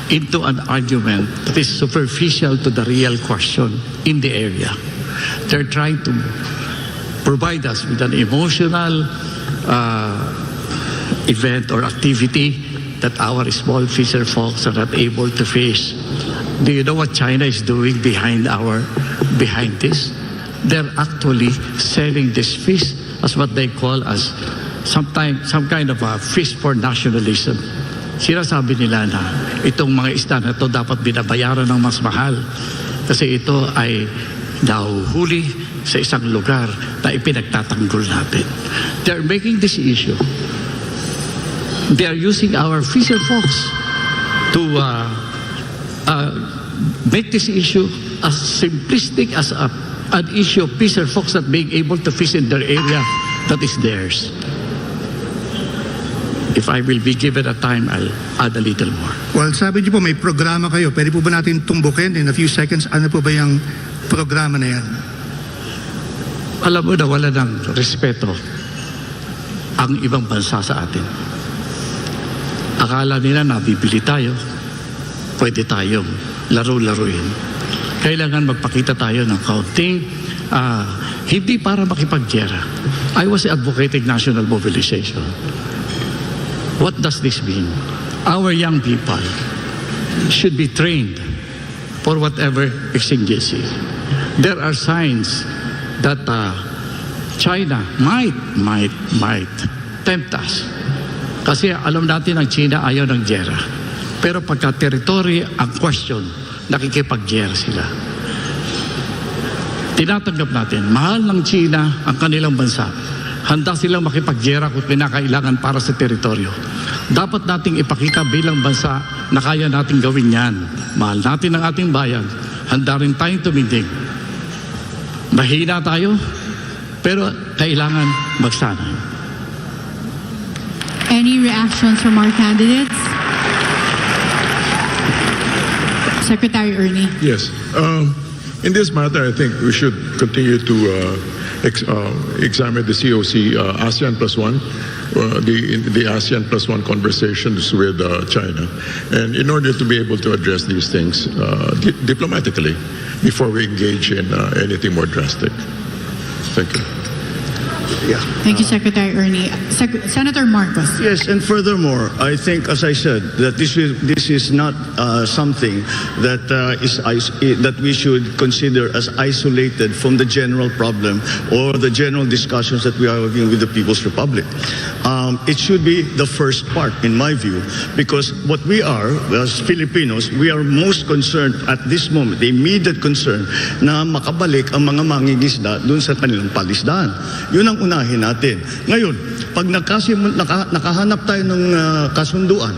Speaker 3: into an argument that is superficial to the real question in the area. They're trying to provide us with an emotional event or activity that our small fisher folks are not able to fish. Do you know what China is doing behind this? They're actually selling this fish as what they call as some kind of a fish for nationalism. Sinasabi nila na itong mga isda na ito dapat binabayaran ng mas mahal kasi ito ay nahuhuli sa isang lugar na ipinagtatanggol natin. They are making this issue. They are using our fisher folks to make this issue as simplistic as an issue of fisher folks not being able to fish in their area that is theirs. If I will be given a time, I'll add a little more.
Speaker 21: Well, sabi niyo po may programa kayo. Pwede po ba natin tumbukin in a few seconds? Ano po ba yung programa na yan?
Speaker 3: Alam mo na wala ng respeto ang ibang bansa sa atin. Akala nila nabibili tayo pwede tayong laro-laruin. Kailangan magpakita tayo ng kaunting hindi para makipaggera. I was advocating national mobilization. What does this mean? Our young people should be trained for whatever exigency. There are signs that China might tempt us. Kasi alam natin ang China ayaw ng gera. Pero pagka territory ang question, nakikipag-gera sila. Tinatanggap natin, mahal ng China ang kanilang bansa. Handa silang makipag-gera kung pinakailangan para sa teritoryo. Dapat nating ipakita bilang bansa na kaya nating gawin yan. Mahal natin ang ating bayan. Handa rin tayong tumindig. Mahina tayo, pero kailangan magsanay.
Speaker 2: Any reactions from our candidates? Secretary Ernie.
Speaker 5: Yes. In this matter, I think we should continue to examine the COC ASEAN plus one, the ASEAN plus one conversations with China, and in order to be able to address these things diplomatically before we engage in anything more drastic. Thank you.
Speaker 21: Yeah.
Speaker 2: Thank you, Secretary Ernie. Senator Marcos.
Speaker 4: Yes, and furthermore, I think, as I said, that this is not something that that we should consider as isolated from the general problem or the general discussions that we are having with the People's Republic. It should be the first part, in my view, because what we are, as Filipinos, we are most concerned at this moment, the immediate concern, na makabalik ang mga mangingisda dun sa kanilang palisdaan. Yun ang unahin natin. Ngayon, pag nakahanap tayo ng kasunduan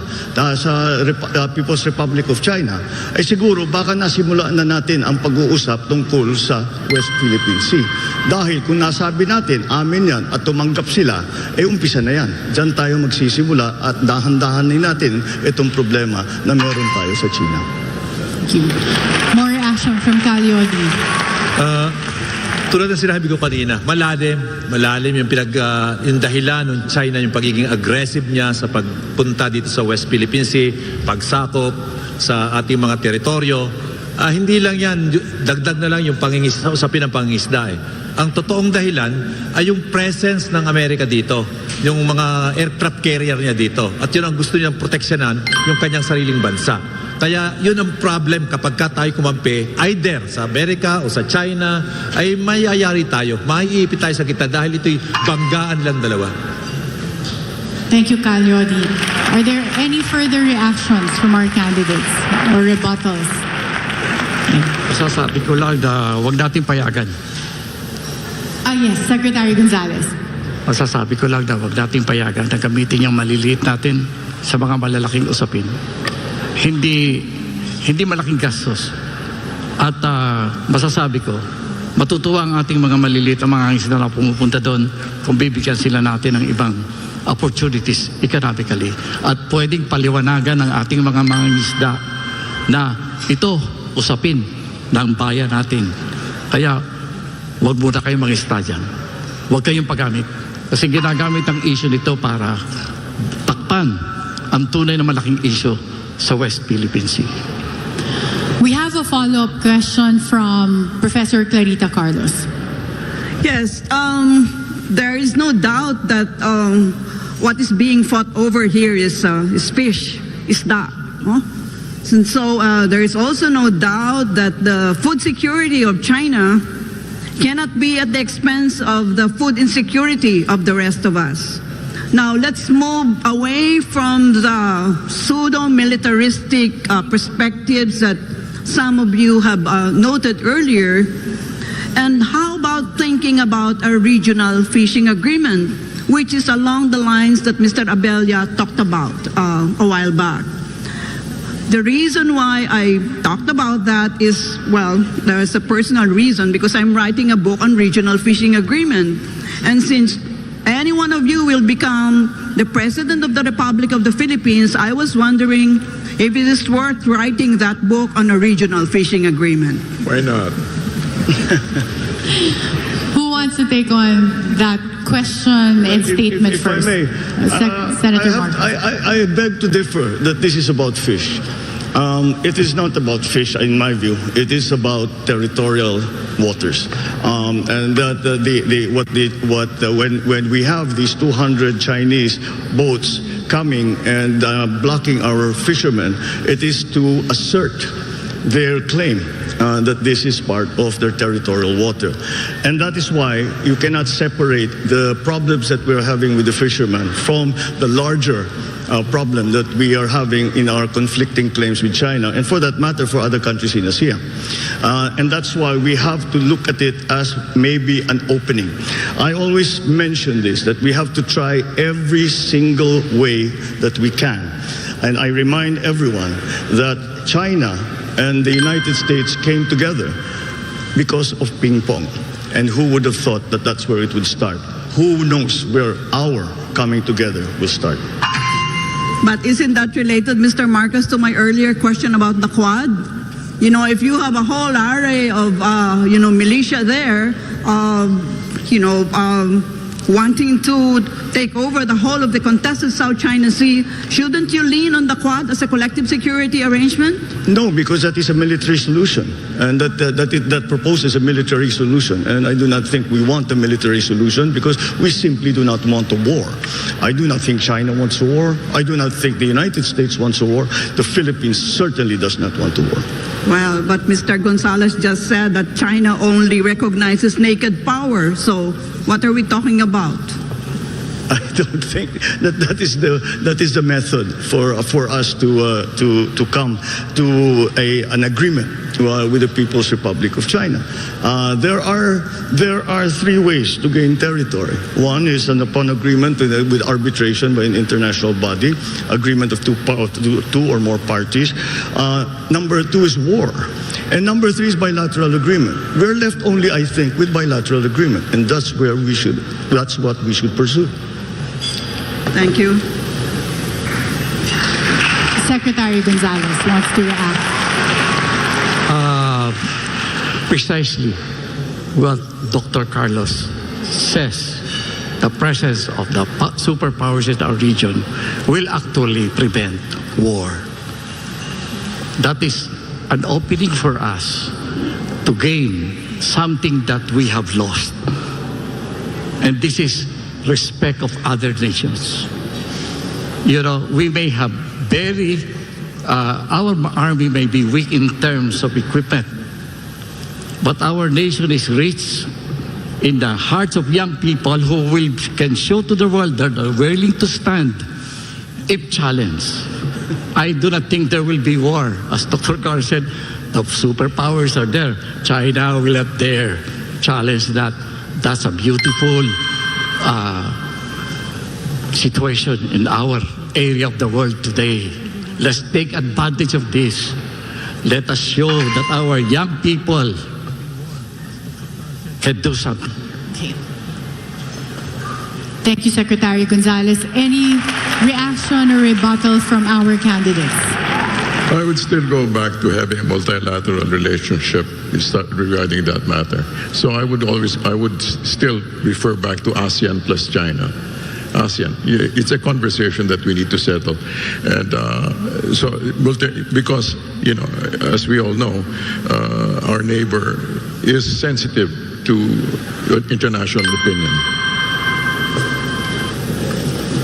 Speaker 4: sa People's Republic of China, ay siguro baka nasimulaan na natin ang pag-uusap tungkol sa West Philippine Sea. Dahil kung nasabi natin, amin yan, at tumanggap sila, umpisa na yan. Diyan tayo magsisimula at dahan-dahanin natin itong problema na meron tayo sa China.
Speaker 2: More reaction from Calyodi.
Speaker 1: Tulad ng sinabi ko kanina, malalim yung dahilan ng China, yung pagiging aggressive niya sa pagpunta dito sa West Philippine Sea, pagsakop sa ating mga teritoryo. Hindi lang yan, dagdag na lang yung usapin ng pangingisda Ang totoong dahilan ay yung presence ng Amerika dito, yung mga aircraft carrier niya dito. At yun ang gusto niyang proteksyonan, yung kanyang sariling bansa. Kaya yun ang problem kapag tayo kumampi, either sa Amerika o sa China, ay mayayari tayo, maiipit tayo sa kita dahil ito'y banggaan lang dalawa.
Speaker 2: Thank you, Calyodi. Are there any further reactions from our candidates or rebuttals?
Speaker 3: Masasabi ko lang na huwag natin payagan.
Speaker 2: Yes, Secretary Gonzales.
Speaker 3: Masasabi ko lang na huwag natin payagan na gamitin yung maliliit natin sa mga malalaking usapin. Hindi malaking gastos. At masasabi ko, matutuwa ang ating mga maliliit na mga isda na pumupunta doon kung bibigyan sila natin ng ibang opportunities economically. At pwedeng paliwanagan ng ating mga isda na ito usapin ng bayan natin. Kaya huwag muna kayong mag-isda dyan. Huwag kayong paggamit. Kasi ginagamit ang issue nito para takpan ang tunay na malaking issue sa West Philippine Sea.
Speaker 2: We have a follow-up question from Professor Clarita Carlos.
Speaker 17: Yes, there is no doubt that what is being fought over here is fish, isda. And so there is also no doubt that the food security of China cannot be at the expense of the food insecurity of the rest of us. Now, let's move away from the pseudo-militaristic perspectives that some of you have noted earlier. And how about thinking about a regional fishing agreement, which is along the lines that Mr. Abella talked about a while back? The reason why I talked about that is, well, there's a personal reason because I'm writing a book on regional fishing agreement. And since any one of you will become the President of the Republic of the Philippines, I was wondering if it is worth writing that book on a regional fishing agreement.
Speaker 5: Why not?
Speaker 2: Who wants to take on that question and statement first?
Speaker 4: If I may,
Speaker 2: Senator Marcos.
Speaker 4: I beg to differ that this is about fish. It is not about fish, in my view. It is about territorial waters, and that when we have these 200 Chinese boats coming and blocking our fishermen, it is to assert their claim that this is part of their territorial water. And that is why you cannot separate the problems that we're having with the fishermen from the larger problem that we are having in our conflicting claims with China, and for that matter, for other countries in Asia. And that's why we have to look at it as maybe an opening. I always mention this, that we have to try every single way that we can. And I remind everyone that China and the United States came together because of ping pong. And who would have thought that that's where it would start? Who knows where our coming together will start?
Speaker 17: But isn't that related, Mr. Marcos, to my earlier question about the Quad? You know, if you have a whole array of, militia there, wanting to take over the whole of the contested South China Sea, shouldn't you lean on the Quad as a collective security arrangement?
Speaker 4: No, because that is a military solution, and that proposes a military solution. And I do not think we want a military solution because we simply do not want a war. I do not think China wants a war. I do not think the United States wants a war. The Philippines certainly does not want a war.
Speaker 17: Well, but Mr. Gonzales just said that China only recognizes naked power. So what are we talking about?
Speaker 4: I don't think that is the method for us to come to an agreement with the People's Republic of China. There are three ways to gain territory. One is upon agreement with arbitration by an international body, agreement of two or more parties. Number two is war. And number three is bilateral agreement. We're left only, I think, with bilateral agreement, and that's what we should pursue.
Speaker 17: Thank you.
Speaker 2: Secretary Gonzales wants to react.
Speaker 3: Precisely what Dr. Carlos says. The presence of the superpowers in our region will actually prevent war. That is an opening for us to gain something that we have lost. And this is respect of other nations. You know, we may have our army may be weak in terms of equipment, but our nation is rich in the hearts of young people who can show to the world that they're willing to stand if challenged. I do not think there will be war. As Dr. Carr said, the superpowers are there. China will not dare challenge that. That's a beautiful situation in our area of the world today. Let's take advantage of this. Let us show that our young people can do something.
Speaker 2: Okay. Thank you, Secretary Gonzales. Any reaction or rebuttal from our candidates?
Speaker 5: I would still go back to having a multilateral relationship regarding that matter. So I would still refer back to ASEAN plus China. ASEAN, it's a conversation that we need to settle. And because, as we all know, our neighbor is sensitive to international opinion.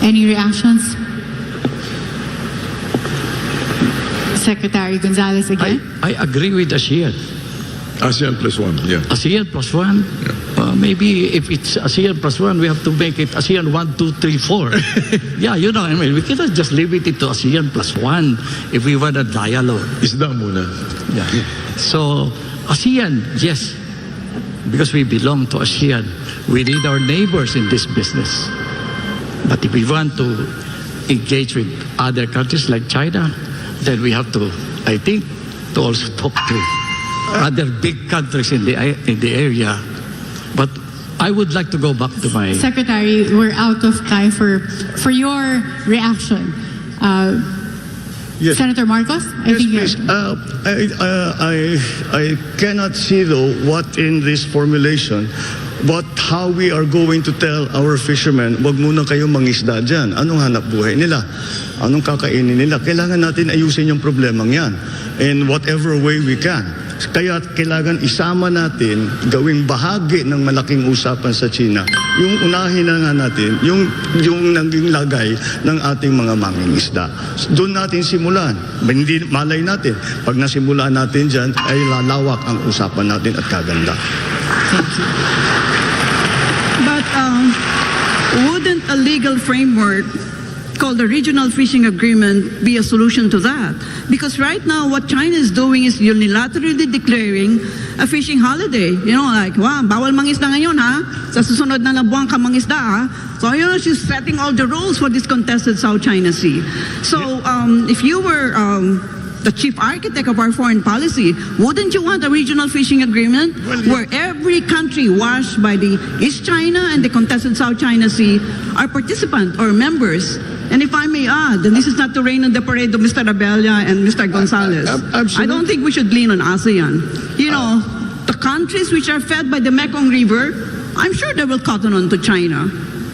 Speaker 2: Any reactions? Secretary Gonzales again?
Speaker 3: I agree with ASEAN.
Speaker 5: ASEAN plus one, yeah.
Speaker 3: ASEAN plus one? Yeah. Maybe if it's ASEAN plus one, we have to make it ASEAN 1, 2, 3, 4. Yeah, we cannot just limit it to ASEAN plus one if we want a dialogue.
Speaker 5: Isda muna.
Speaker 3: Yeah. So, ASEAN, yes, because we belong to ASEAN. We need our neighbors in this business. But if we want to engage with other countries like China, then we have to, I think, to also talk to other big countries in the area. But I would like to go back to my...
Speaker 2: Secretary, we're out of time for your reaction.
Speaker 4: Yes.
Speaker 2: Senator Marcos?
Speaker 4: Yes, please. I cannot see, though, what in this formulation But how we are going to tell our fishermen, wag muna kayo mangisda dyan. Anong hanap buhay nila? Anong kakainin nila? Kailangan natin ayusin yung problemang yan in whatever way we can. Kaya kailangan isama natin, gawing bahagi ng malaking usapan sa China, yung unahin na nga natin, yung naging lagay ng ating mga mangingisda. Doon natin simulan. Hindi malay natin, pag nasimulan natin dyan, ay lalawak ang usapan natin at kaganda.
Speaker 17: But wouldn't a legal framework called the Regional Fishing Agreement be a solution to that? Because right now, what China is doing is unilaterally declaring a fishing holiday. You know, like, wow, bawal mangisda ngayon, ha? Sa susunod na buwan ka mangisda, ha? So, you know, she's setting all the rules for this contested South China Sea. So, if you were the chief architect of our foreign policy, wouldn't you want a regional fishing agreement where every country washed by the East China and the contested South China Sea are participants or members? And if I may add, and this is not to rain on the parade of Mr. Abella and Mr. Gonzales, I don't think we should lean on ASEAN. You know, the countries which are fed by the Mekong River, I'm sure they will cotton on to China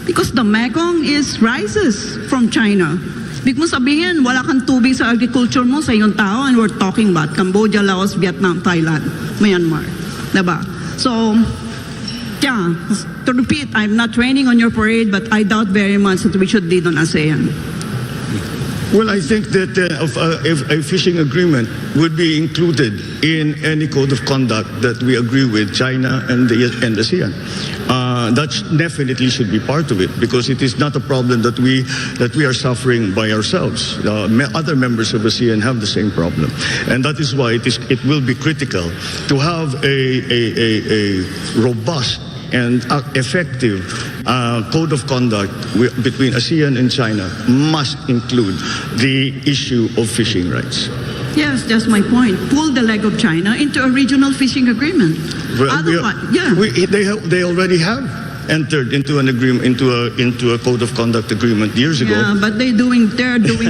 Speaker 17: because the Mekong rises from China. Big mo sabihin, wala kang tubig sa agriculture mo sa iyong tao, and we're talking about Cambodia, Laos, Vietnam, Thailand, Myanmar. Diba? So, yeah, to repeat, I'm not raining on your parade, but I doubt very much that we should lead on ASEAN.
Speaker 4: Well, I think that if a fishing agreement would be included in any code of conduct that we agree with China and ASEAN. That definitely should be part of it, because it is not a problem that we are suffering by ourselves. Other members of ASEAN have the same problem, and that is why it will be critical to have a robust and effective code of conduct between ASEAN and China must include the issue of fishing rights.
Speaker 17: Yes, that's my point. Pull the leg of China into a regional fishing agreement.
Speaker 4: Well,
Speaker 17: Otherwise,
Speaker 4: they already have entered into an agreement, into a code of conduct agreement years ago.
Speaker 17: Yeah, but they're doing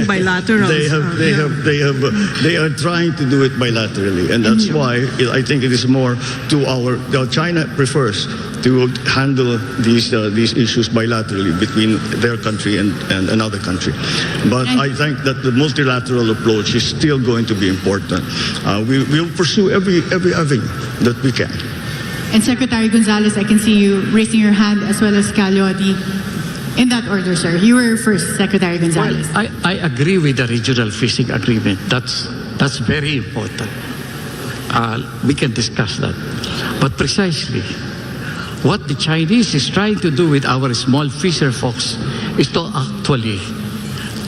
Speaker 17: bilateral.
Speaker 4: They are trying to do it bilaterally, and that's why I think it is more to China prefers to handle these issues bilaterally between their country and another country. But I think that the multilateral approach is still going to be important. We will pursue every avenue that we can.
Speaker 2: And Secretary Gonzales, I can see you raising your hand, as well as Calyodi. In that order, sir. You were first, Secretary Gonzales.
Speaker 3: Well, I agree with the regional fishing agreement. That's very important. We can discuss that. But precisely, what the Chinese is trying to do with our small fisher folks is to actually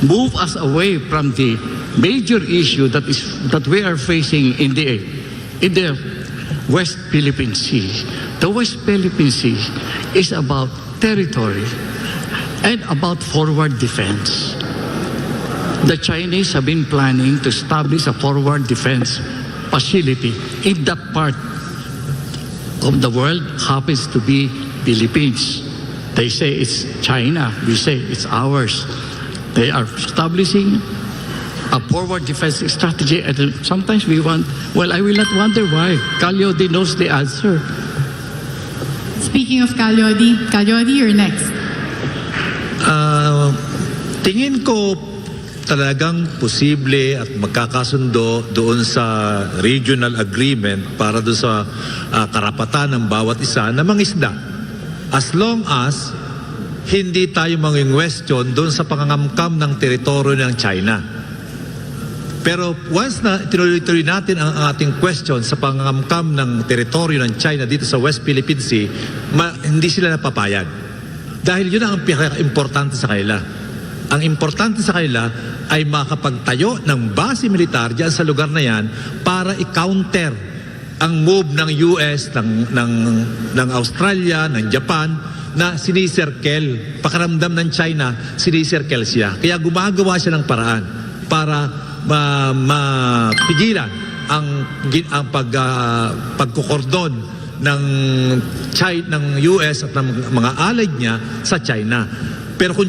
Speaker 3: move us away from the major issue that we are facing in the West Philippine Sea. The West Philippine Sea is about territory and about forward defense. The Chinese have been planning to establish a forward defense facility in that part of the world happens to be Philippines. They say it's China. We say it's ours. They are establishing a forward defense strategy, and sometimes we I will not wonder why. Calyodi knows the answer.
Speaker 2: Speaking of Calyodi, you're next.
Speaker 1: Tingin ko talagang posible at magkakasundo doon sa regional agreement para doon sa karapatan ng bawat isa na mangisda. As long as hindi tayo manging-question doon sa pangangamkam ng teritoryo ng China. Pero once na tinuloy-tuloy natin ang ating question sa pangangamkam ng teritoryo ng China dito sa West Philippine Sea, hindi sila napapayag. Dahil yun ang pinaka-importante sa kanila. Ang importante sa kanila ay makapagtayo ng base militar dyan sa lugar na yan para i-counter ang move ng US, ng Australia, ng Japan, na sinisirkel, pakaramdam ng China, sinisirkel siya. Kaya gumagawa siya ng paraan para mapigilan ang pagkukordon ng US at ng mga allied niya sa China. Pero kung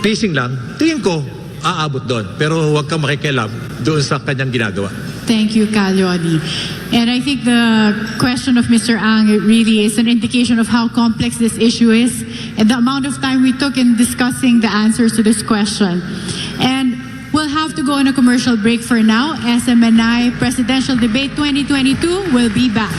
Speaker 1: fishing lang, tingin ko aabot doon. Pero huwag kang makikialam doon sa kanyang ginagawa.
Speaker 2: Thank you, Calyodi. And I think the question of Mr. Ang really is an indication of how complex this issue is and the amount of time we took in discussing the answers to this question. And we'll have to go on a commercial break for now. SMNI Presidential Debate 2022 will be back.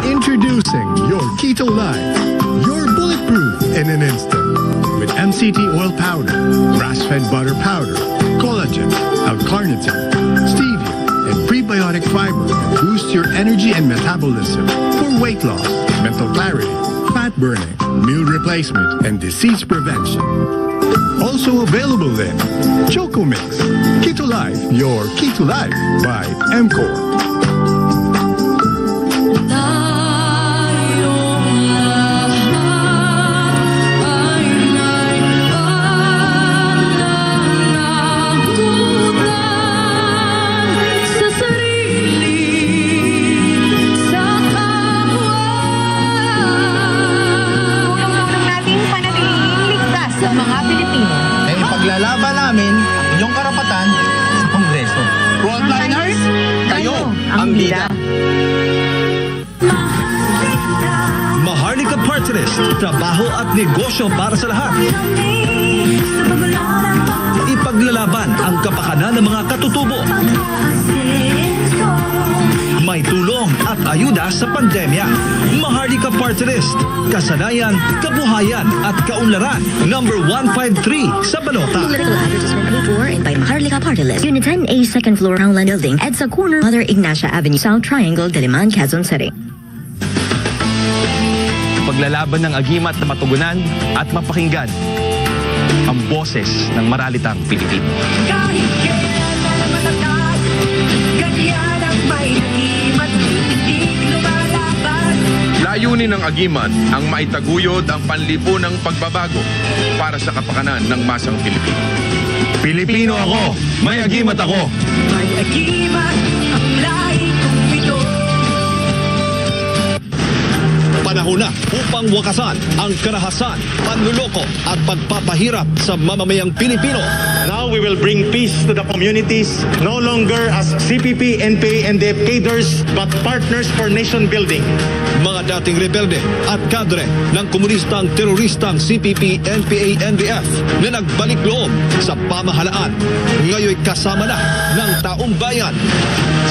Speaker 6: Introducing your Keto Life. You're bulletproof in an instant. With MCT oil powder, grass-fed butter powder, collagen, L-carnitine, stevia, and prebiotic fiber that boosts your energy and metabolism for weight loss, mental clarity, fat burning, meal replacement, and disease prevention. Also available in Choco Mix. Keto Life, your Keto Life by MCOR.
Speaker 7: Ipaglalaban namin inyong karapatan sa Kongreso. Frontliners, kayo ang bida.
Speaker 8: Maharlika Party List, trabaho at negosyo para sa lahat. Ipaglalaban ang kapakanan ng mga katutubo. May tulong at ayuda sa pandemya. Maharlika Party List, kasanayan, kabuhayan at kaunlaran. Number 153 sa Balota.
Speaker 9: Political advertisement paid for and by Maharlika Party List. UNITEAM A second floor Crownland Building at sa corner Mother Ignacia Avenue, South Triangle, Diliman, Quezon City.
Speaker 22: Paglalaban ng agimat na matugunan at mapakinggan ang boses ng maralitang Pilipino.
Speaker 23: Kahit kailan matatag, ganyan ang may agimat, hindi lumalaban.
Speaker 24: Layunin ng agimat ang maitaguyod ang panlipunang pagbabago para sa kapakanan ng masang Pilipino.
Speaker 22: Pilipino ako, may agimat ako.
Speaker 23: May agimat ang lahi kong ito.
Speaker 8: Panahon na upang wakasan ang karahasan, panluloko at pagpapahirap sa mamamayang Pilipino.
Speaker 15: Now we will bring peace to the communities, no longer as CPP, NPA, NDF cadres, but partners for nation building.
Speaker 8: Mga dating rebelde at kadre ng komunistang teroristang CPP, NPA, NDF na nagbalik loob sa pamahalaan, ngayon kasama na ng taong bayan.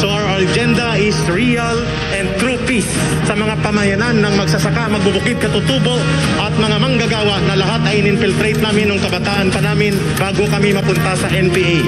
Speaker 15: So our agenda is real and true peace sa mga pamayanan ng magsasaka, magbubukid, katutubo at mga manggagawa na lahat ay in-infiltrate namin nung kabataan pa namin bago kami mapunta sa NPA.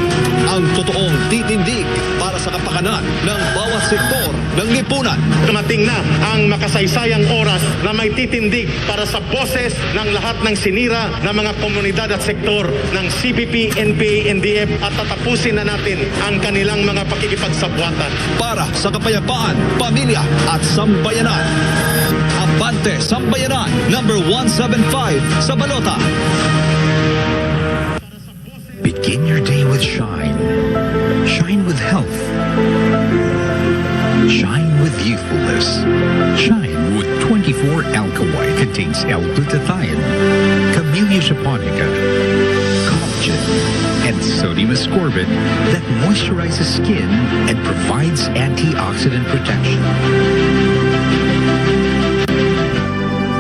Speaker 8: Ang totoong titindig para sa kapakanan ng bawat sektor ng lipunan.
Speaker 15: Dumating na ang makasaysayang oras na may titindig para sa boses ng lahat ng sinira na mga komunidad at sektor ng CPP, NPA, NDF at tatapusin na natin ang kanilang mga pakikipagsabwatan.
Speaker 8: Para sa kapayapaan, pamilya at sambayanan. Abante Sambayanan, number 175 sa Balota.
Speaker 20: Begin your day with shine. Shine with health. Shine with youthfulness. Shine with 24 Alka-White. Contains L-glutathione, Camellia japonica, collagen, and sodium ascorbate that moisturizes skin and provides antioxidant protection.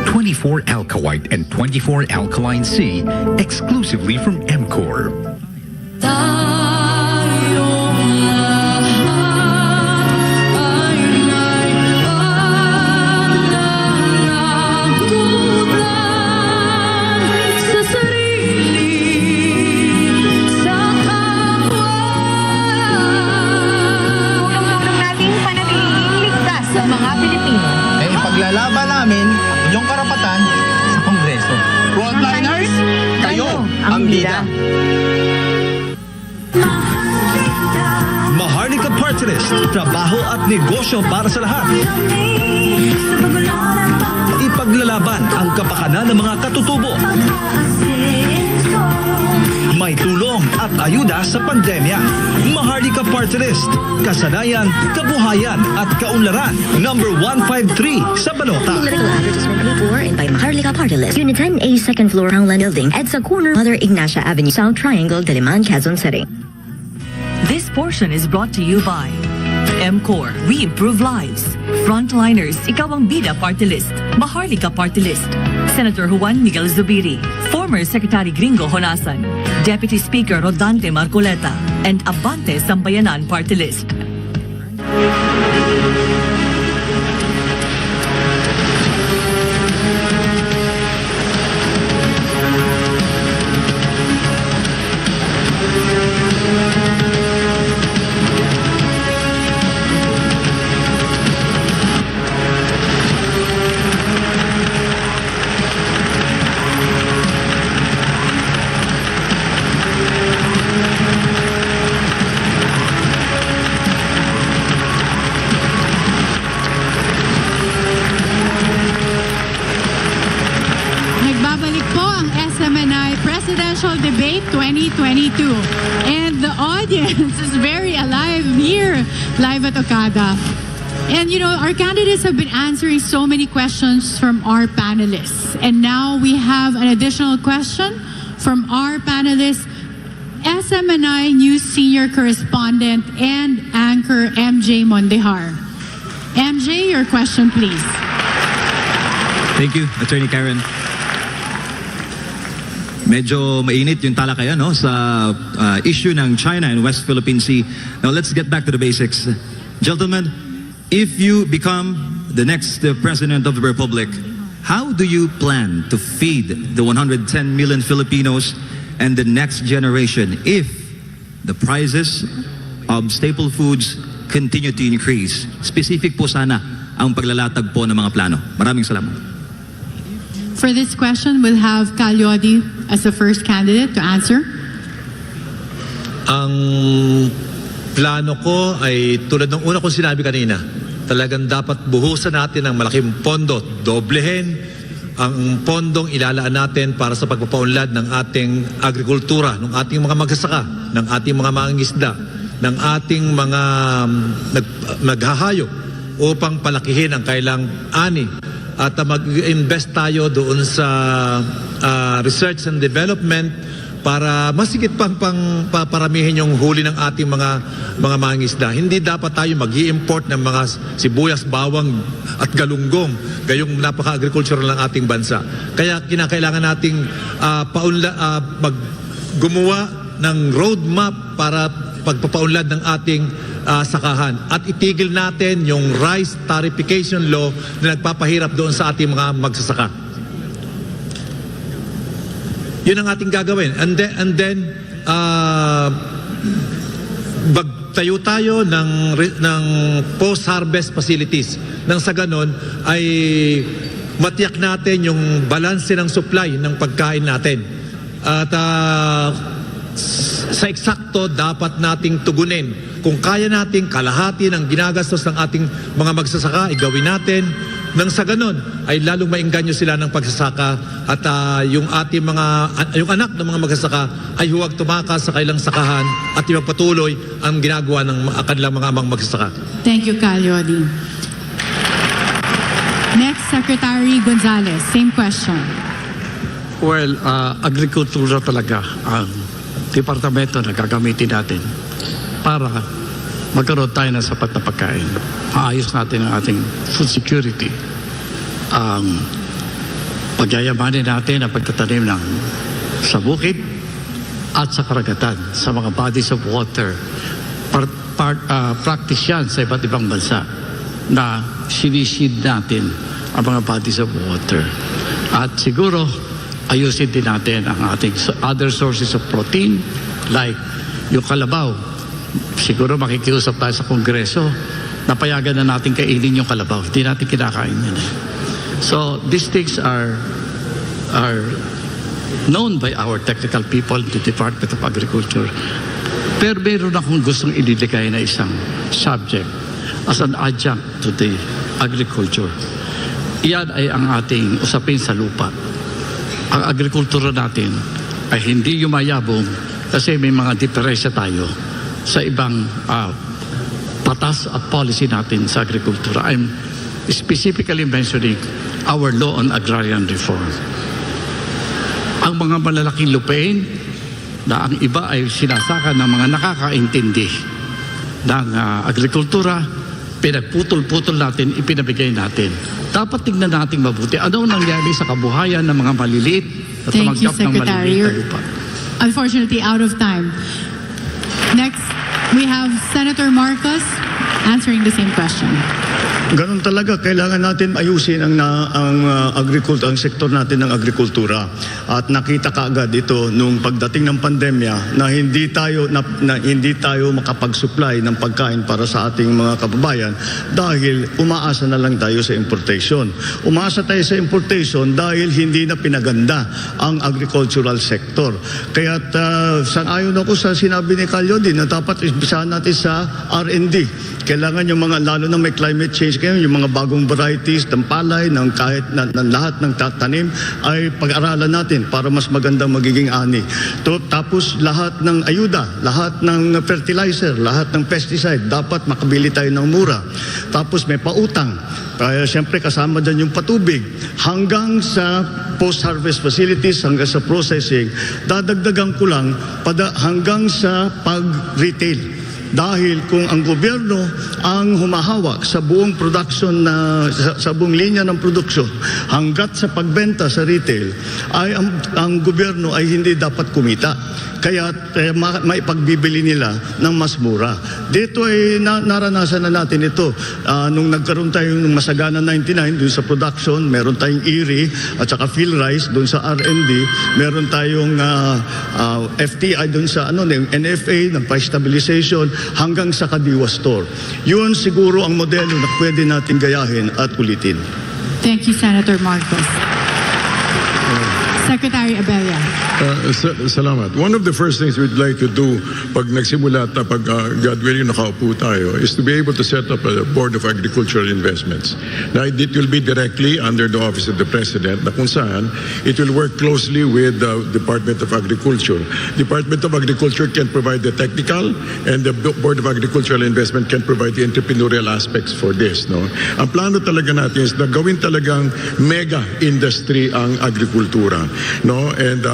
Speaker 20: 24 Alka-White and 24 Alkaline C exclusively from MCOR.
Speaker 7: Ipaglalaban namin inyong karapatan sa Kongreso. Frontliners, kayo ang bida.
Speaker 8: Mahal Maharlika Party List. Trabaho at negosyo para sa lahat. Ipaglalaban ang kapakanan ng mga katutubo. May tulong at ayuda sa pandemya. Maharlika Party List. Kasanayan, kabuhayan at kaunlaran. Number 153 sa balota.
Speaker 9: Political advertisement paid for and by Maharlika Party List. UNITEAM A second floor Homeland Building at sa corner Mother Ignacia Avenue, South Triangle, Diliman, Quezon City.
Speaker 16: This portion is brought to you by MCOR, We Improve Lives. Frontliners, ikaw ang bida party list. Maharlika Party List. Senator Juan Miguel Zubiri. Former Secretary Gringo Honasan. Deputy Speaker Rodante Marcoleta. And Abante Sambayanan Party List.
Speaker 2: Nagbabalik po ang SMNI Presidential Debate 2022. And the audience is very alive here, live at Okada. And you know, our candidates have been answering so many questions from our panelists. And now we have an additional question from our panelists, SMNI News Senior Correspondent and Anchor MJ Mondehar. MJ, your question please.
Speaker 13: Thank you, Attorney Karen. Medyo mainit yung talakayan sa issue ng China and West Philippine Sea. Now let's get back to the basics. Gentlemen, if you become the next President of the Republic, how do you plan to feed the 110 million Filipinos and the next generation if the prices of staple foods continue to increase? Specific po sana ang paglalatag po ng mga plano. Maraming salamat.
Speaker 2: For this question, we'll have Calyodi as the first candidate to answer.
Speaker 1: Ang plano ko ay tulad ng una kong sinabi kanina, talagang dapat buhusan natin ng malaking pondo, doblehin ang pondong ilalaan natin para sa pagpapaunlad ng ating agrikultura, ng ating mga magsasaka, ng ating mga mangingisda, ng ating mga naghahayop upang palakihin ang kailang ani. At mag-invest tayo doon sa research and development para masigit pang paramihin yung huli ng ating mga mangingisda. Hindi dapat tayo mag-i-import ng mga sibuyas, bawang at galunggong, gayong napaka-agricultural ng ating bansa. Kaya kinakailangan nating gumawa ng roadmap para pagpapaunlad ng ating sakahan at itigil natin yung rice tarification law na nagpapahirap doon sa ating mga magsasaka. Yun ang ating gagawin. And then magtayo tayo ng post-harvest facilities. Nang sa ganon ay matiyak natin yung balanse ng supply ng pagkain natin. At sa eksakto dapat nating tugunin. Kung kaya nating kalahati ng ginagastos ng ating mga magsasaka, gawin natin. Nang sa ganon ay lalong maingganyo sila ng pagsasaka at yung ating yung anak ng mga magsasaka ay huwag tumakas sa kailang sakahan at ipagpatuloy ang ginagawa ng kanilang mga amang magsasaka.
Speaker 2: Thank you, Calyodi. Next, Secretary Gonzales, same question.
Speaker 3: Well, agrikultura talaga ang departamento na gagamitin natin para magkaroon tayo ng sapat na pagkain. Maayos natin ang ating food security. Pagyayamanin natin ang pagtatanim sa bukid at sa karagatan, sa mga bodies of water. Practice yan sa iba't ibang bansa na sinisid natin ang mga bodies of water. At siguro, ayusin din natin ang ating other sources of protein like yung kalabaw. Siguro makikiusap tayo sa Kongreso na payagan na natin kainin yung kalabaw. Hindi natin kinakain yan. So these things are known by our technical people in the Department of Agriculture. Pero meron akong gustong iniligay na isang subject as an adjunct to the agriculture. Iyan ay ang ating usapin sa lupa. Ang agrikultura natin ay hindi yumayabong kasi may mga diferensya tayo sa ibang patas at policy natin sa agrikultura. I'm specifically mentioning our law on agrarian reform. Ang mga malalaking lupain na ang iba ay sinasaka ng mga nakakaintindi ng agrikultura, pinagputol-putol natin, ipinabigay natin. Dapat tignan natin mabuti ano nangyari sa kabuhayan ng mga maliliit at
Speaker 2: Thank you,
Speaker 3: tumanggap ng
Speaker 2: Secretary.
Speaker 3: maliliit na lupa.
Speaker 2: Unfortunately, out of time. Next, we have Senator Marcos answering the same question.
Speaker 4: Ganun talaga, kailangan natin ayusin ang sektor natin ng agrikultura. At nakita kaagad ito nung pagdating ng pandemya na hindi tayo makapag-supply ng pagkain para sa ating mga kababayan dahil umaasa na lang tayo sa importation. Umaasa tayo sa importation dahil hindi na pinaganda ang agricultural sector. Kaya sang-ayon ako sa sinabi ni Calyodi na dapat ibisahan natin sa R&D. Kailangan yung mga, lalo na may climate change ngayon, yung mga bagong varieties ng palay, ng kahit ng lahat ng tatanim ay pag-aralan natin para mas magandang magiging ani. Tapos lahat ng ayuda, lahat ng fertilizer, lahat ng pesticide, dapat makabili tayo ng mura. Tapos may pautang. Kaya siyempre kasama dyan yung patubig. Hanggang sa post-harvest facilities, hanggang sa processing, dadagdagan ko lang hanggang sa pag-retail. Dahil kung ang gobyerno ang humahawak sa buong production sa buong linya ng produksyon hanggat sa pagbenta sa retail ay ang gobyerno ay hindi dapat kumita. Kaya maipagbibili nila ng mas mura. Dito ay naranasan na natin ito. Nung nagkaroon tayo ng Masagana 99 dun sa production, meron tayong IRI at saka PhilRice dun sa R&D, meron tayong FTI dun sa NFA ng price stabilization hanggang sa Kadiwa store. Yun siguro ang modelo na pwede natin gayahin at ulitin.
Speaker 2: Thank you, Senator Marcos. Secretary Abella.
Speaker 5: Salamat. One of the first things we'd like to do pag nagsimula at pag God willing nakaupo tayo is to be able to set up a Board of Agricultural Investments. Now, it will be directly under the Office of the President na kung saan it will work closely with the Department of Agriculture. Department of Agriculture can provide the technical and the Board of Agricultural Investment can provide the entrepreneurial aspects for this. No? Ang plano talaga natin is na gawin talagang mega industry ang agrikultura. No? And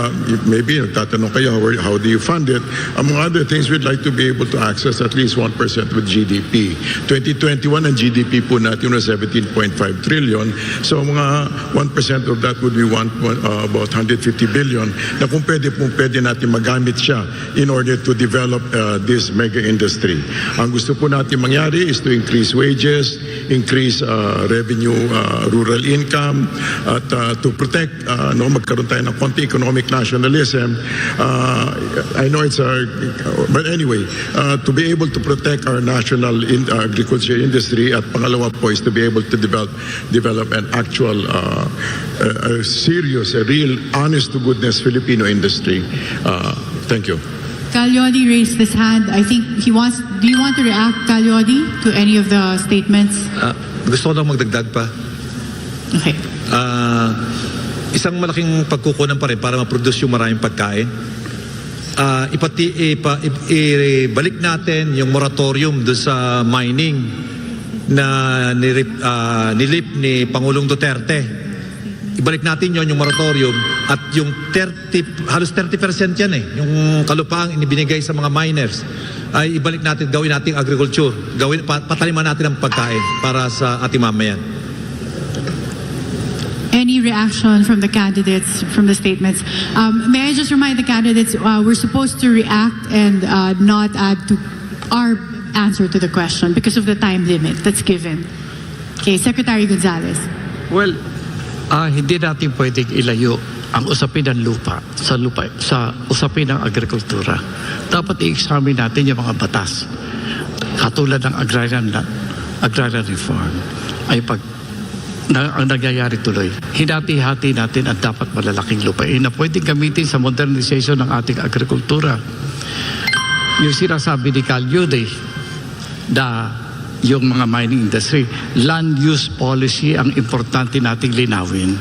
Speaker 5: maybe nagtatanong kayo, how do you fund it? Among other things, we'd like to be able to access at least 1% with GDP. 2021, ang GDP po natin was 17.5 trillion. So mga 1% of that would be about 150 billion na kung pwede natin magamit siya in order to develop this mega industry. Ang gusto po natin mangyari is to increase wages, increase revenue, rural income, at to protect, magkaroon tayo ng konti economic nationalism. I know it's but anyway, to be able to protect our national agriculture industry at pangalawa po is to be able to develop an actual a serious, a real, honest to goodness Filipino industry. Thank you.
Speaker 2: Calyodi raised his hand. I think he wants. Do you want to react, Calyodi, to any of the statements?
Speaker 1: Gusto ko lang magdagdag pa.
Speaker 2: Okay.
Speaker 1: Isang malaking pagkukunan pa rin para ma-produce yung maraming pagkain. Ibalik natin yung moratorium doon sa mining na nilip ni Pangulong Duterte. Ibalik natin yon yung moratorium at yung halos 30% yan yung kalupaang inibinigay sa mga miners ay ibalik natin, gawin natin agriculture, pataliman natin ang pagkain para sa ating mamayan.
Speaker 2: Any reaction from the candidates from the statements? May I just remind the candidates we're supposed to react and not add to our answer to the question because of the time limit that's given. Okay, Secretary Gonzales.
Speaker 3: Well, hindi natin pwedeng ilayo ang usapin ng lupa sa usapin ng agrikultura. Dapat i-examine natin yung mga batas. Katulad ng agrarian reform ay ang nangyayari tuloy. Hinati-hati natin ang dapat malalaking lupain na pwedeng gamitin sa modernization ng ating agrikultura. yung sinasabi ni Cal Yude na yung mga mining industry, land use policy ang importante nating linawin.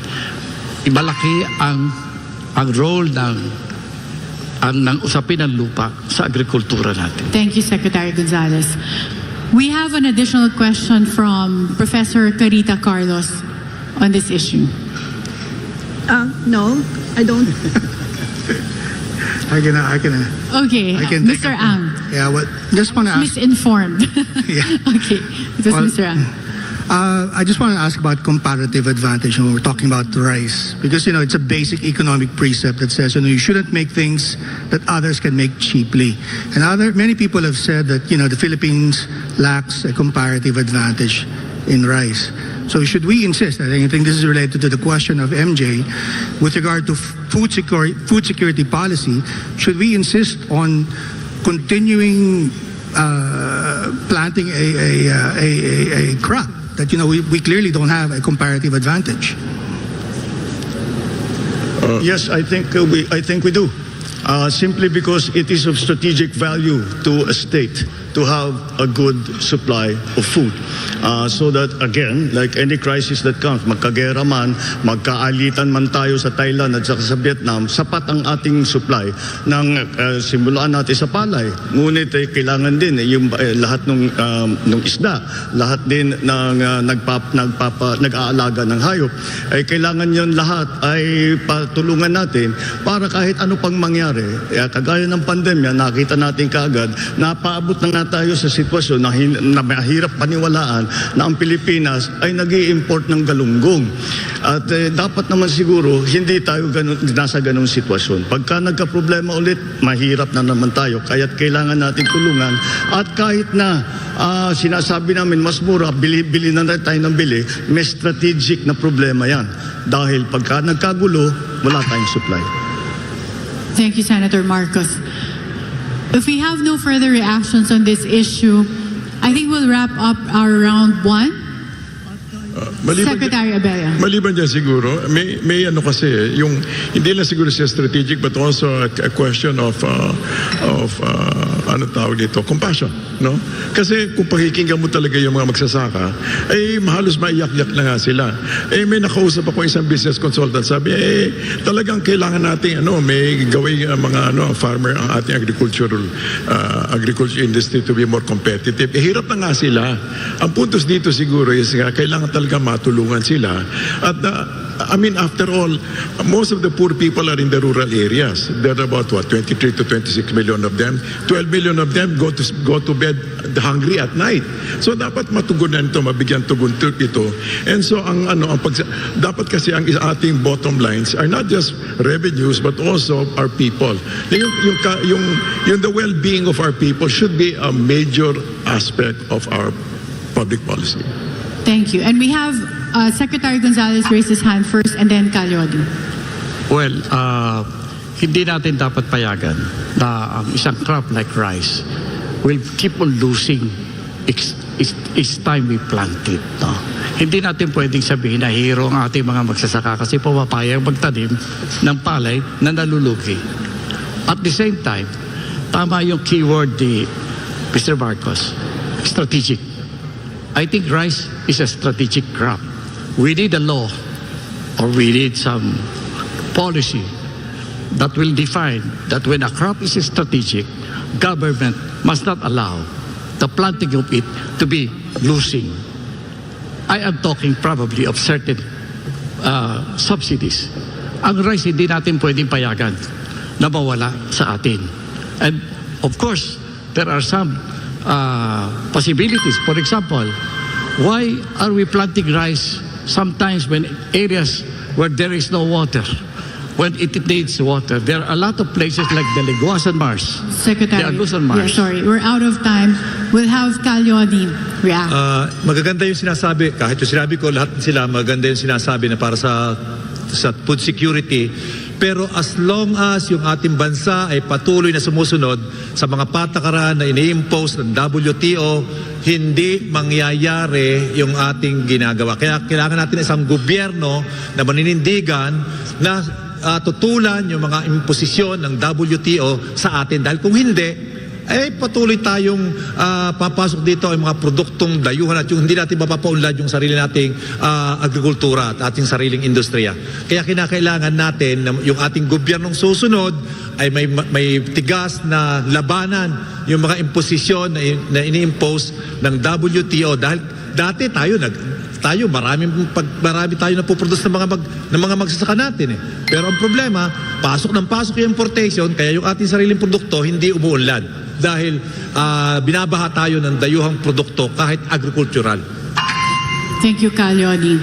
Speaker 3: Malaki ang role ng usapin ng lupa sa agrikultura natin.
Speaker 2: Thank you, Secretary Gonzales. We have an additional question from Professor Carita Carlos on this issue.
Speaker 17: No, I don't.
Speaker 21: I can.
Speaker 2: Okay,
Speaker 21: I can take
Speaker 2: Mr.
Speaker 21: it.
Speaker 2: Ang.
Speaker 21: Yeah, well, just want to ask.
Speaker 2: Misinformed.
Speaker 21: Yeah.
Speaker 2: Okay, it was
Speaker 21: Well,
Speaker 2: Mr. Ang.
Speaker 21: I just want to ask about comparative advantage when we're talking about rice, because it's a basic economic precept that says you shouldn't make things that others can make cheaply. And many people have said that the Philippines lacks a comparative advantage in rice. So should we insist? I think this is related to the question of MJ with regard to food security policy. Should we insist on continuing planting a crop that we clearly don't have a comparative advantage?
Speaker 4: Yes, I think we do. Simply because it is of strategic value to a state to have a good supply of food. So that, again, like any crisis that comes, magkagera man, magkaalitan man tayo sa Thailand at saka sa Vietnam, sapat ang ating supply ng simulaan natin sa palay. Ngunit kailangan din yung lahat ng isda, lahat din ng nag-aalaga ng hayop, ay kailangan yon lahat ay patulungan natin para kahit ano pang mangyari. Kagaya ng pandemya, nakita natin kaagad, napaabot na nga tayo sa sitwasyon na mahirap paniwalaan na ang Pilipinas ay nag-i-import ng galunggong. At dapat naman siguro hindi tayo nasa ganung sitwasyon. Pagka nagka-problema ulit, mahirap na naman tayo. Kaya't kailangan natin tulungan. At kahit na sinasabi namin mas mura, bili na tayo ng bili, may strategic na problema yan. Dahil pagka nagkagulo, wala tayong supply.
Speaker 2: Thank you, Senator Marcos. If we have no further reactions on this issue, I think we'll wrap up our round one. Secretary Abella.
Speaker 5: Maliban dyan siguro, may ano kasi, yung hindi lang siguro siya strategic but also a question of ano tawag dito, compassion, no? Kasi kung pakikinggan mo talaga yung mga magsasaka, ay halos maiyak-yak na nga sila. May nakausap ako isang business consultant, sabi, talagang kailangan natin may gawing mga farmer ang ating agriculture industry to be more competitive. Hirap na nga sila. Ang puntos dito siguro is kailangan talaga matulungan sila. At after all, most of the poor people are in the rural areas. There are about 23 to 26 million of them. 12 million of them go to bed hungry at night. So dapat matugunan ito, mabigyan tugon ito. And so dapat kasi ang ating bottom lines are not just revenues but also our people. Yung the well-being of our people should be a major aspect of our public policy.
Speaker 2: Thank you. And we have Secretary Gonzales raise his hand first and then Calyodi.
Speaker 3: Well, hindi natin dapat payagan na ang isang crop like rice will keep on losing each time we plant it. No? Hindi natin pwedeng sabihin na hero ang ating mga magsasaka kasi pumapayag magtanim ng palay na nalulugi. At the same time, tama yung keyword ni Mr. Marcos, strategic. I think rice is a strategic crop. We need a law or we need some policy that will define that when a crop is strategic, government must not allow the planting of it to be losing. I am talking probably of certain subsidies. Ang rice hindi natin pwedeng payagan na mawala sa atin. And of course, there are some possibilities. For example, why are we planting rice sometimes when areas where there is no water? When it needs water, there are a lot of places like the Leguasan Marsh.
Speaker 2: Secretary,
Speaker 3: the Agusan Marsh.
Speaker 2: Yeah, sorry, we're out of time. We'll have Calyodi react.
Speaker 1: Magaganda yung sinasabi, kahit yung sinabi ko, lahat sila maganda yung sinasabi na para sa food security. Pero as long as yung ating bansa ay patuloy na sumusunod sa mga patakaran na ini-impose ng WTO, hindi mangyayari yung ating ginagawa. Kaya kailangan natin isang gobyerno na maninindigan na tutulan yung mga imposisyon ng WTO sa atin. Dahil kung hindi, patuloy tayong papasok dito ay mga produktong dayuhan at yung hindi natin mapapaunlad yung sarili nating agrikultura at ating sariling industriya. Kaya kinakailangan natin na yung ating gobyernong susunod ay may tigas na labanan yung mga imposisyon na ini-impose ng WTO dahil dati marami tayo napuproduce ng mga magsasaka natin eh. Pero ang problema, pasok yung importation, kaya yung ating sariling produkto hindi umuunlad dahil binabaha tayo ng dayuhang produkto kahit agricultural.
Speaker 2: Thank you, Kalyoni.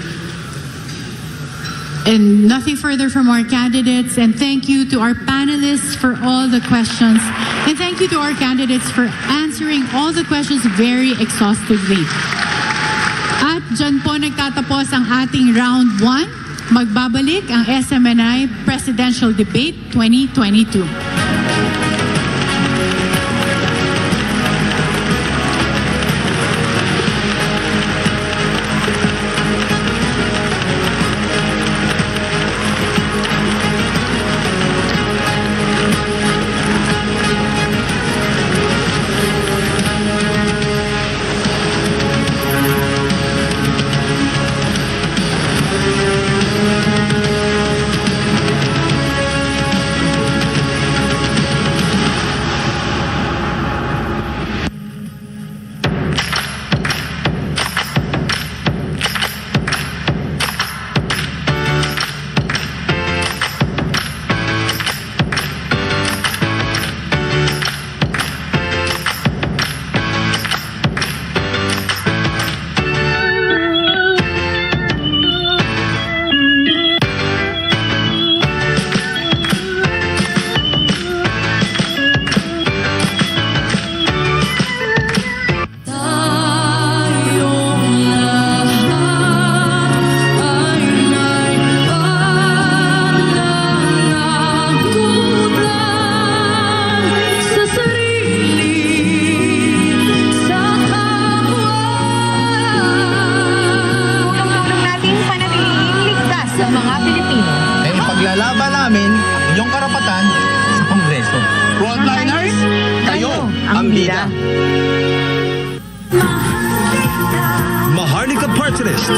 Speaker 2: And nothing further from our candidates. And thank you to our panelists for all the questions. And thank you to our candidates for answering all the questions very exhaustively. At dyan po nagtatapos ang ating round 1. Magbabalik ang SMNI Presidential Debate 2022.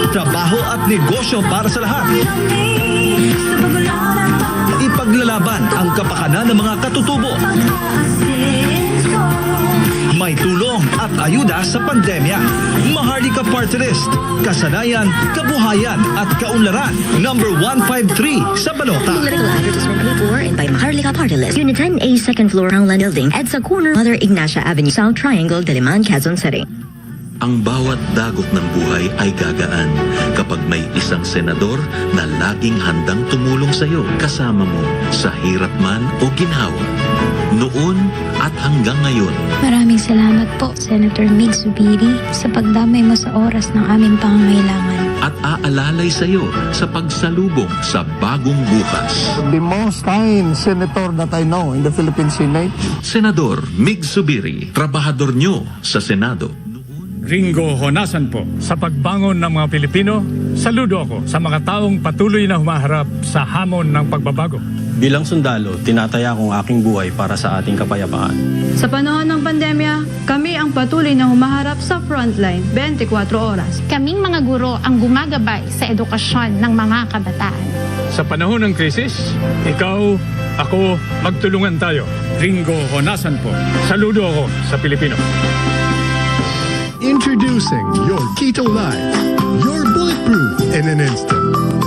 Speaker 8: Trabaho at negosyo para sa lahat. Ipaglalaban ang kapakanan ng mga katutubo. May tulong at ayuda sa pandemya. Maharlika Party List. Kasanayan, kabuhayan at kaunlaran. Number 153 sa balota.
Speaker 9: Political advertisement paid for and by Maharlika Party List. UNITEAM A second floor Homeland Building at sa corner Mother Ignacia Avenue, South Triangle, Diliman, Quezon City.
Speaker 10: Ang bawat dagok ng buhay ay gagaan kapag may isang senador na laging handang tumulong sa iyo, kasama mo sa hirap man o ginhawa. Noon at hanggang ngayon.
Speaker 11: Maraming salamat po, Senator Mig Zubiri, sa pagdamay mo sa oras ng aming pangangailangan.
Speaker 10: At aalalay sa iyo sa pagsalubong sa bagong bukas.
Speaker 12: The most kind senator that I know in the Philippine Senate.
Speaker 10: Senador Mig Zubiri, trabahador nyo sa Senado.
Speaker 14: Ringo Honasan po. Sa pagbangon ng mga Pilipino, saludo ako sa mga taong patuloy na humaharap sa hamon ng pagbabago.
Speaker 18: Bilang sundalo, tinataya kong aking buhay para sa ating kapayapaan.
Speaker 19: Sa panahon ng pandemya, kami ang patuloy na humaharap sa frontline 24 oras.
Speaker 25: Kaming mga guro ang gumagabay sa edukasyon ng mga kabataan.
Speaker 14: Sa panahon ng krisis, ikaw, ako, magtulungan tayo. Ringo Honasan po. Saludo ako sa Pilipino.
Speaker 6: Introducing your Keto Life, your bulletproof in an instant.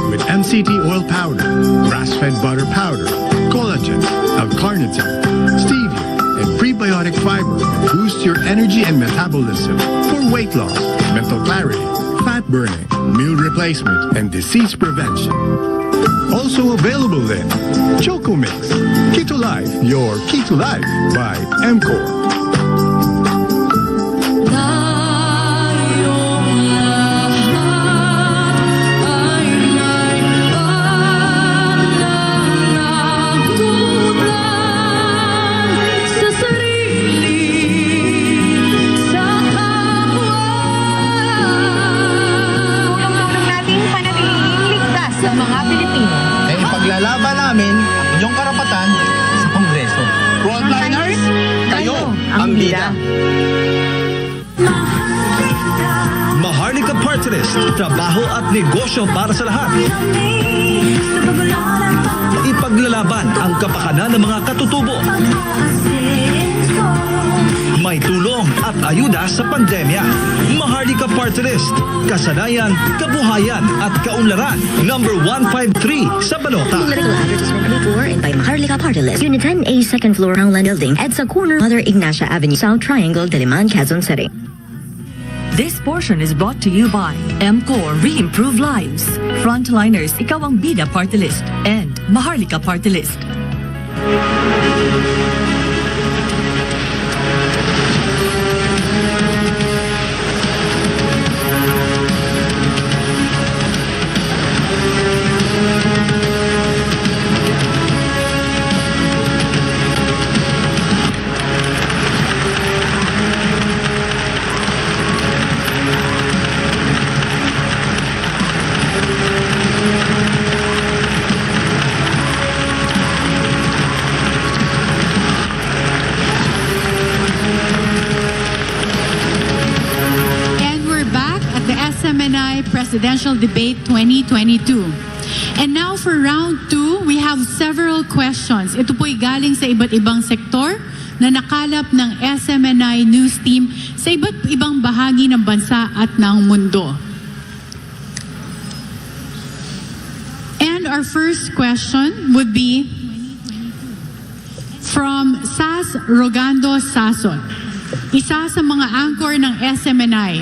Speaker 6: With MCT oil powder, grass-fed butter powder, collagen, L-carnitine, stevia, and prebiotic fiber that boosts your energy and metabolism for weight loss, mental clarity, fat burning, meal replacement, and disease prevention. Also available in Choco Mix, Keto Life, your Keto Life by MCOR.
Speaker 7: Ipaglalaban namin inyong karapatan sa Kongreso. Frontliners, kayo ang
Speaker 8: trabaho at negosyo para sa lahat. Ipaglalaban ang kapakanan ng mga katutubo. May tulong at ayuda sa pandemya. Maharlika Party List. Kasanayan, kabuhayan at kaunlaran. Number 153 sa balota.
Speaker 9: Political advertisement paid for and by Maharlika Party List. UNITEAM A second floor Roundland Building at sa corner Mother Ignacia Avenue, South Triangle, Diliman, Quezon City.
Speaker 16: This portion is brought to you by MCOR Re-Improve Lives. Frontliners, ikaw ang bida party list. And Maharlika Party List.
Speaker 2: Smni Presidential Debate 2022. And now for round 2, we have several questions. Ito po'y galing sa iba't ibang sektor na nakalap ng SMNI News Team sa iba't ibang bahagi ng bansa at ng mundo. And our first question would be from Sas Rogando Sason, isa sa mga anchor ng SMNI.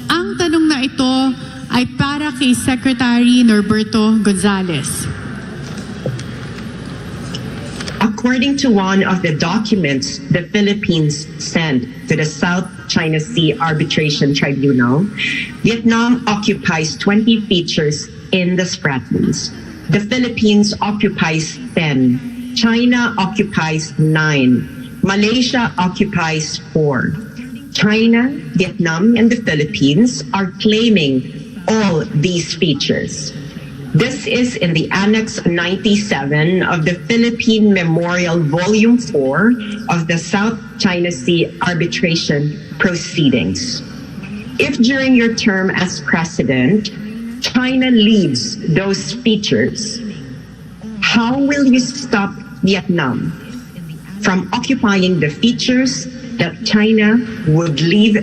Speaker 2: Ang tanong na ito ay para kay Secretary Norberto Gonzales.
Speaker 15: According to one of the documents the Philippines sent to the South China Sea Arbitration Tribunal, Vietnam occupies 20 features in the Spratlys. The Philippines occupies 10. China occupies 9. Malaysia occupies 4. China, Vietnam, and the Philippines are claiming all these features. This is in the Annex 97 of the Philippine Memorial Volume 4 of the South China Sea Arbitration Proceedings. If during your term as president, China leaves those features, how will you stop Vietnam from occupying the features that China would leave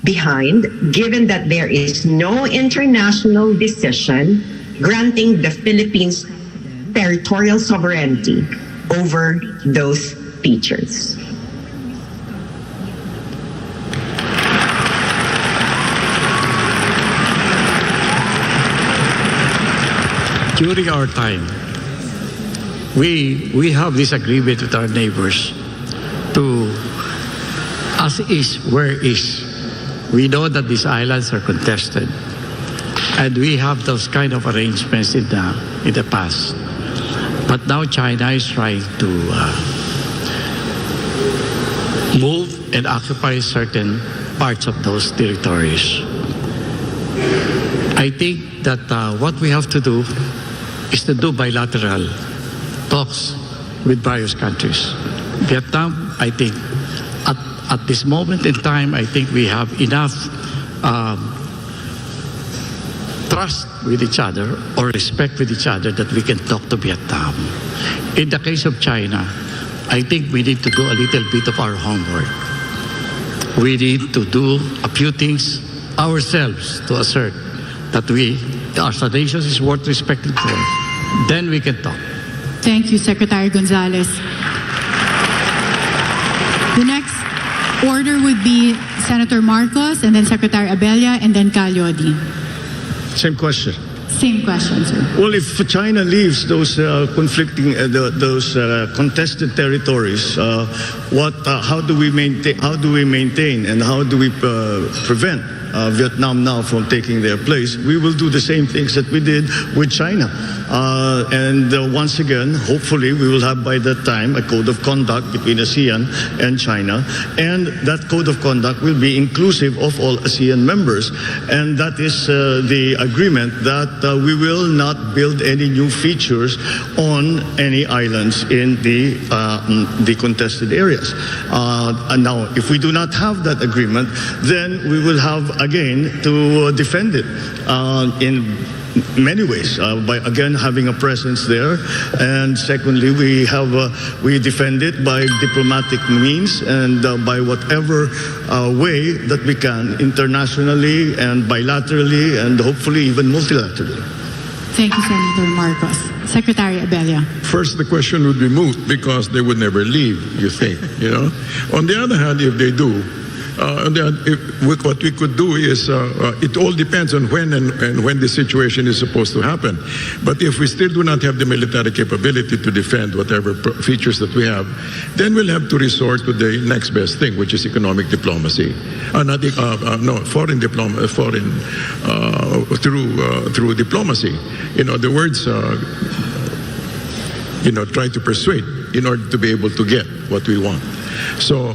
Speaker 15: behind, given that there is no international decision granting the Philippines territorial sovereignty over those features?
Speaker 3: During our time, we have this agreement with our neighbors to as is, where is. We know that these islands are contested, and we have those kind of arrangements in the past. But now China is trying to move and occupy certain parts of those territories. I think that what we have to do is to do bilateral talks with various countries. Vietnam, I think, at this moment in time, I think we have enough trust with each other or respect with each other that we can talk to Vietnam. In the case of China, I think we need to do a little bit of our homework. We need to do a few things ourselves to assert that our nation is worth respecting for. Then we can talk.
Speaker 2: Thank you, Secretary Gonzales. The next order would be Senator Marcos, and then Secretary Abella, and then Calyodi.
Speaker 4: Same question.
Speaker 2: Same question, sir.
Speaker 4: Well, if China leaves those contested territories, how do we maintain and how do we prevent Vietnam now from taking their place? We will do the same things that we did with China. Once again, hopefully, we will have by that time a code of conduct between ASEAN and China. And that code of conduct will be inclusive of all ASEAN members. And that is the agreement that we will not build any new features on any islands in the contested areas. And now, if we do not have that agreement, then we will have again, to defend it in many ways, by again having a presence there, and secondly, we defend it by diplomatic means and by whatever way that we can, internationally and bilaterally and hopefully even multilaterally.
Speaker 2: Thank you, Senator Marcos. Secretary Abella.
Speaker 5: First, the question would be moot because they would never leave, you think, you know. On the other hand, if they do, what we could do is, it all depends on when and when the situation is supposed to happen. But if we still do not have the military capability to defend whatever features that we have, then we'll have to resort to the next best thing, which is economic diplomacy. Foreign diplomacy, through diplomacy. In other words, try to persuade in order to be able to get what we want. So,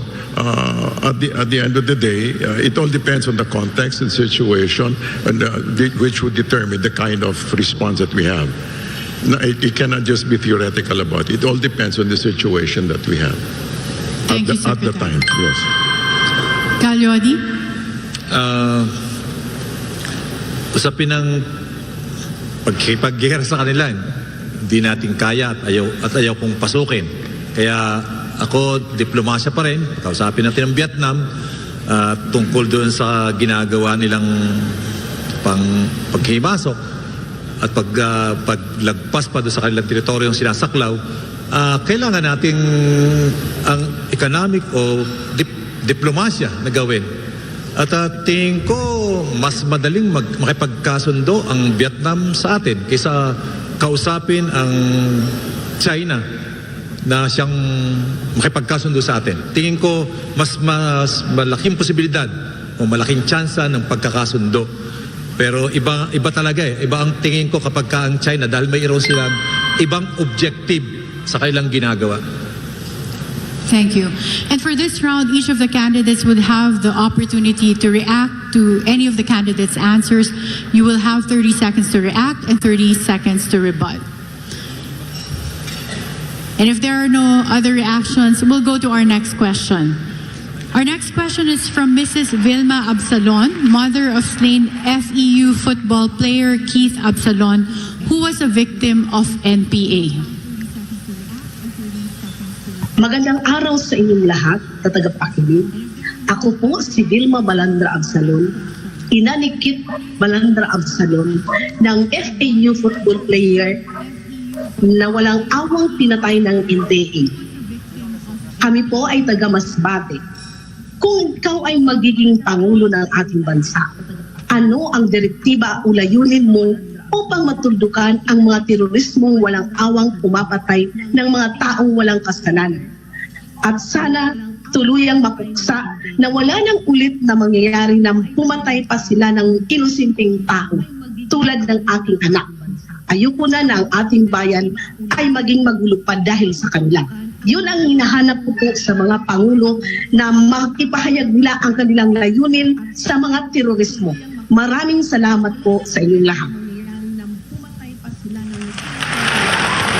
Speaker 5: at the end of the day, it all depends on the context and situation, and which would determine the kind of response that we have. It cannot just be theoretical about it. It all depends on the situation that we have at the time. Yes.
Speaker 2: Calyodi?
Speaker 1: Usapin ng pagkipag-gihira sa kanila, hindi natin kaya at ayaw kong pasukin. Kaya ako, diplomasya pa rin. Kausapin natin ang Vietnam tungkol doon sa ginagawa nilang paghimasok at paglagpas pa doon sa kanilang teritoryong sinasaklaw. Kailangan nating ang economic o diplomasya na gawin. At tingin ko, mas madaling makipagkasundo ang Vietnam sa atin kaysa kausapin ang China na siyang makipagkasundo sa atin. Tingin ko, mas malaking posibilidad o malaking tsansa ng pagkakasundo. Pero iba talaga eh. Iba ang tingin ko kapag ang China dahil mayroon silang ibang objective sa kanilang ginagawa.
Speaker 2: Thank you. And for this round, each of the candidates would have the opportunity to react to any of the candidates' answers. You will have 30 seconds to react and 30 seconds to rebut. And if there are no other reactions, we'll go to our next question. Our next question is from Mrs. Vilma Absalon, mother of slain FEU football player Keith Absalon, who was a victim of NPA.
Speaker 13: Magandang araw sa inyong lahat, tatagapakinig. Ako po si Vilma Balandra Absalon, ina ni Keith Balandra Absalon, ng FEU football player na walang awang pinatay ng NPA. Kami po ay taga Masbate. Kung ikaw ay magiging pangulo ng ating bansa, ano ang direktiba o layunin mo upang matuldukan ang mga terorismong walang awang pumapatay ng mga taong walang kasalanan? At sana tuluyang mapuksa na wala nang ulit na mangyayari na pumatay pa sila ng inosenteng tao tulad ng aking anak. Ayoko na ang ating bayan ay maging magulo pa dahil sa kanila. Yun ang hinahanap ko po sa mga pangulo na makipahayag nila ang kanilang layunin sa mga terorismo. Maraming salamat po sa inyong lahat.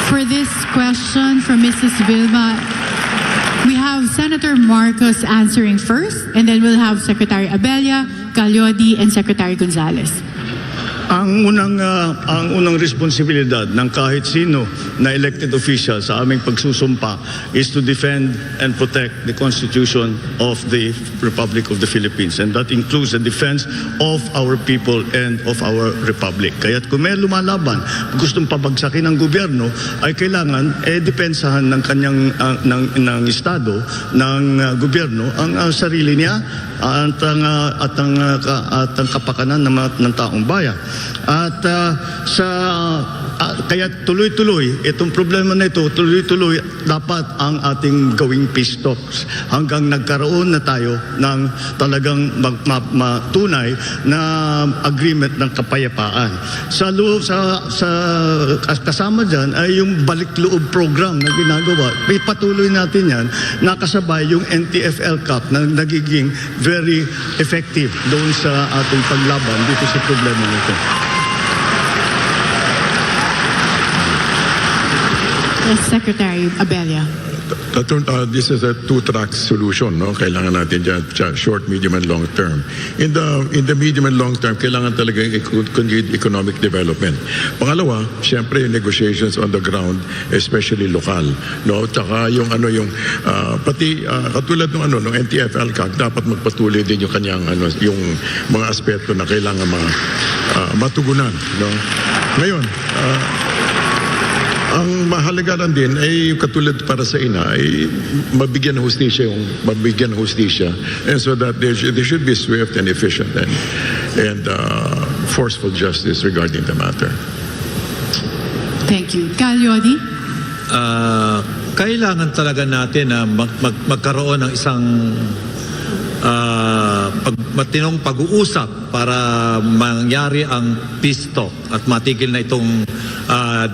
Speaker 2: For this question from Mrs. Vilma, we have Senator Marcos answering first, and then we'll have Secretary Abella, Calyodi, and Secretary Gonzales.
Speaker 4: Ang unang responsibilidad ng kahit sino na elected official sa aming pagsusumpa is to defend and protect the Constitution of the Republic of the Philippines, and that includes the defense of our people and of our republic. Kaya't kung may lumalaban, gustong pabagsakin ng gobyerno, ay kailangan depensahan ng kanyang ng estado, ng gobyerno ang sarili niya at ang kapakanan ng taong bayan. At kaya tuloy-tuloy itong problema na ito, tuloy-tuloy dapat ang ating gawing peace talks hanggang nagkaroon na tayo ng talagang matunay na agreement ng kapayapaan. Kasama dyan ay yung balik-loob program na ginagawa. Patuloy natin yan, nakasabay yung NTFL Cup na nagiging very effective doon sa ating paglaban dito sa problema nito.
Speaker 2: Yes, Secretary Abella.
Speaker 5: This is a two-track solution, no? Kailangan natin dyan, short, medium, and long term. In the medium and long term, kailangan talaga continued economic development. Pangalawa, syempre yung negotiations on the ground, especially lokal, no? Tsaka yung pati katulad ng NTF-ELCAC, dapat magpatuloy din yung kanyang yung mga aspeto na kailangan matugunan, no? Ngayon, ang mahalaga lang din ay katulad para sa ina ay mabigyan ng hustisya and so that there should be swift and efficient and forceful justice regarding the matter.
Speaker 2: Thank you. Calyodi?
Speaker 1: Kailangan talaga natin na magkaroon ng isang matinong pag-uusap para mangyari ang peace talk at matigil na itong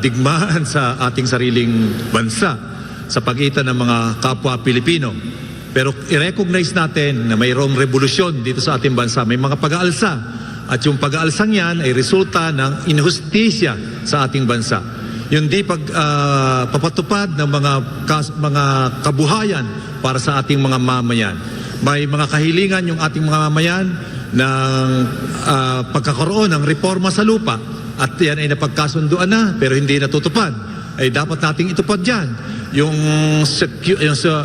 Speaker 1: digmaan sa ating sariling bansa sa pagitan ng mga kapwa Pilipino. Pero i-recognize natin na mayroong revolusyon dito sa ating bansa, may mga pag-aalsa at yung pag-aalsang yan ay resulta ng injustisya sa ating bansa. Yung di papatupad ng mga kabuhayan para sa ating mga mamayan. May mga kahilingan yung ating mga mamayan ng pagkakaroon ng reforma sa lupa at yan ay napagkasunduan na pero hindi natutupad. Ay dapat nating itupad yan. Yung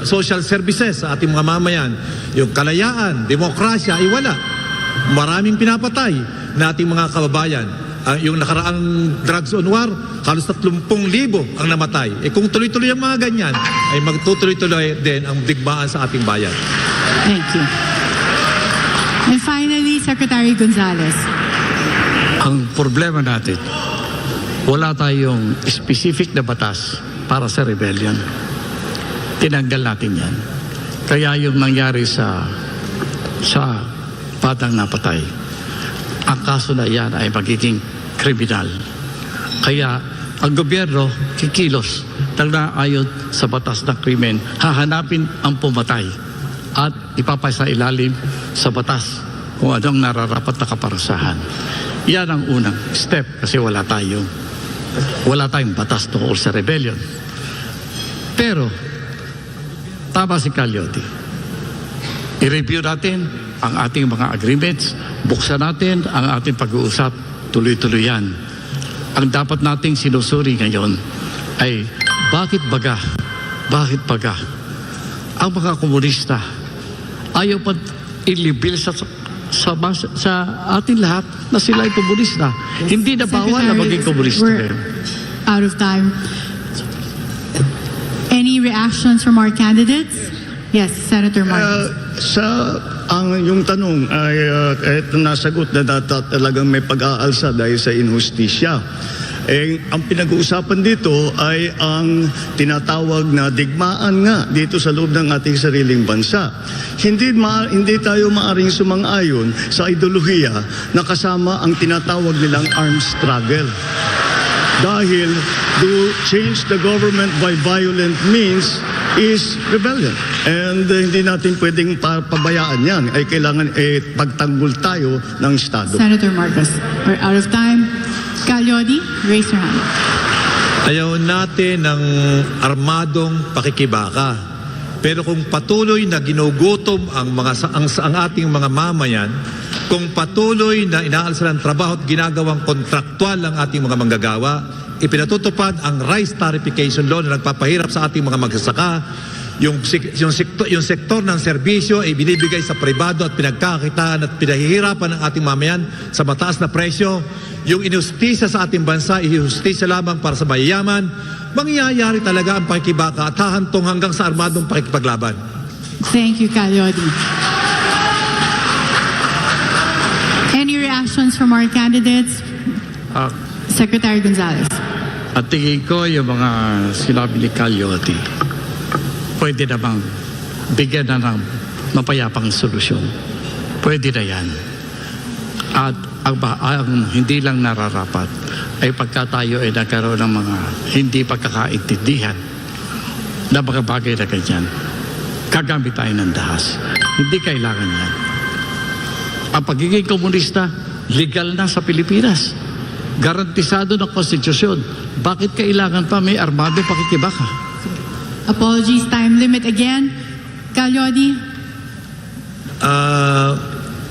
Speaker 1: social services sa ating mga mamayan, yung kalayaan, demokrasya ay wala. Maraming pinapatay na ating mga kababayan. Yung nakaraang drugs on war, halos 30,000 ang namatay. Kung tuloy-tuloy ang mga ganyan, ay magtutuloy-tuloy din ang digmaan sa ating bayan.
Speaker 2: Thank you. And finally, Secretary Gonzales.
Speaker 3: Ang problema natin, wala tayong specific na batas para sa rebellion. Tinanggal natin yan. Kaya yung nangyari sa batang napatay, ang kaso na yan ay magiging kriminal. Kaya ang gobyerno kikilos ayon sa batas ng krimen, hahanapin ang pumatay at ipapasa ilalim sa batas kung anong nararapat na kaparusahan. Yan ang unang step kasi wala tayong batas tungkol sa rebellion. Pero tama si Calyodi. I-review natin ang ating mga agreements, buksan natin ang ating pag-uusap, tuloy-tuloy yan. Ang dapat nating sinusuri ngayon ay bakit baga ang mga komunista ayaw pa ilibil sa ating lahat na sila ay komunista. Hindi na bawal na maging komunista.
Speaker 2: We're out of time. Any reactions from our candidates? Yes, Senator Marcos.
Speaker 4: Yung tanong ay ito nasagot na talagang may pag-aalsa dahil sa injustisya. Ang pinag-uusapan dito ay ang tinatawag na digmaan nga dito sa loob ng ating sariling bansa. Hindi tayo maaring sumang-ayon sa ideolohiya na kasama ang tinatawag nilang armed struggle. Dahil to change the government by violent means is rebellion. And hindi natin pwedeng pabayaan yan. Ay kailangan pagtanggol tayo ng Estado.
Speaker 2: Senator Marcos, we're out of time. Calyodi, raise your hand.
Speaker 1: Ayaw natin ng armadong pakikibaka. Pero kung patuloy na ginugutom ang ating mga mamayan, kung patuloy na inaalsa ng trabaho at ginagawang kontraktwal ang ating mga manggagawa, ipinatutupad ang rice tarification law na nagpapahirap sa ating mga magsasaka, yung sektor ng serbisyo ay binibigay sa pribado at pinagkakitaan at pinahihirapan ng ating mamayan sa mataas na presyo. Yung injustisya sa ating bansa, injustisya lamang para sa mayayaman, mangyayari talaga ang pakikibaka at hahantong hanggang sa armadong pakikipaglaban.
Speaker 2: Thank you, Calyodi. Any reactions from our candidates? Secretary Gonzales.
Speaker 3: At tingin ko yung mga sinabi ni Calyodi, pwede namang bigyan na ng mapayapang solusyon. Pwede na yan. At ang hindi lang nararapat ay pagka tayo ay nagkaroon ng mga hindi pagkakaintindihan na mga bagay na ganyan, gagamit tayo ng dahas. Hindi kailangan yan. Ang pagiging komunista, legal na sa Pilipinas. Garantisado ng konstitusyon. Bakit kailangan pa may armado pakikibaka?
Speaker 2: Apologies, time limit again. Calyodi?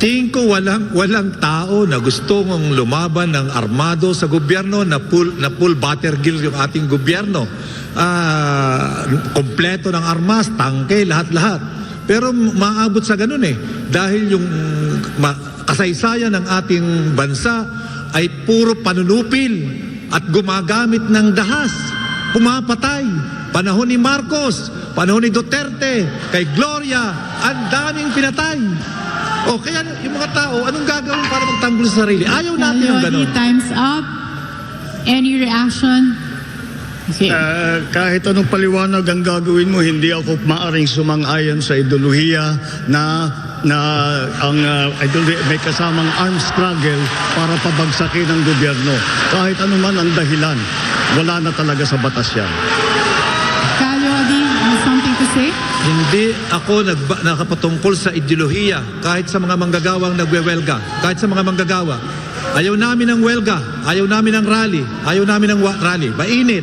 Speaker 1: Tingin ko walang tao na gusto mong lumaban ng armado sa gobyerno na full battlefield yung ating gobyerno. Kompleto ng armas, tangke, lahat-lahat. Pero maabot sa ganun dahil yung kasaysayan ng ating bansa ay puro panunupil at gumagamit ng dahas, pumapatay. Panahon ni Marcos, panahon ni Duterte, kay Gloria, ang daming pinatay. O kaya yung mga tao, anong gagawin para magtanggol sa sarili? Ayaw natin yung ganun.
Speaker 2: Time's up. Any reaction? Okay.
Speaker 4: Kahit anong paliwanag ang gagawin mo, hindi ako maaring sumang-ayon sa ideolohiya na ang may kasamang armed struggle para pabagsakin ang gobyerno. Kahit anuman ang dahilan, wala na talaga sa batas yan.
Speaker 2: Calyodi, has something to say?
Speaker 1: Hindi ako nakapatungkol sa ideolohiya kahit sa mga manggagawang nagwewelga, kahit sa mga manggagawa. Ayaw namin ng welga, ayaw namin ng rally, ayaw namin ng rally. Mainit.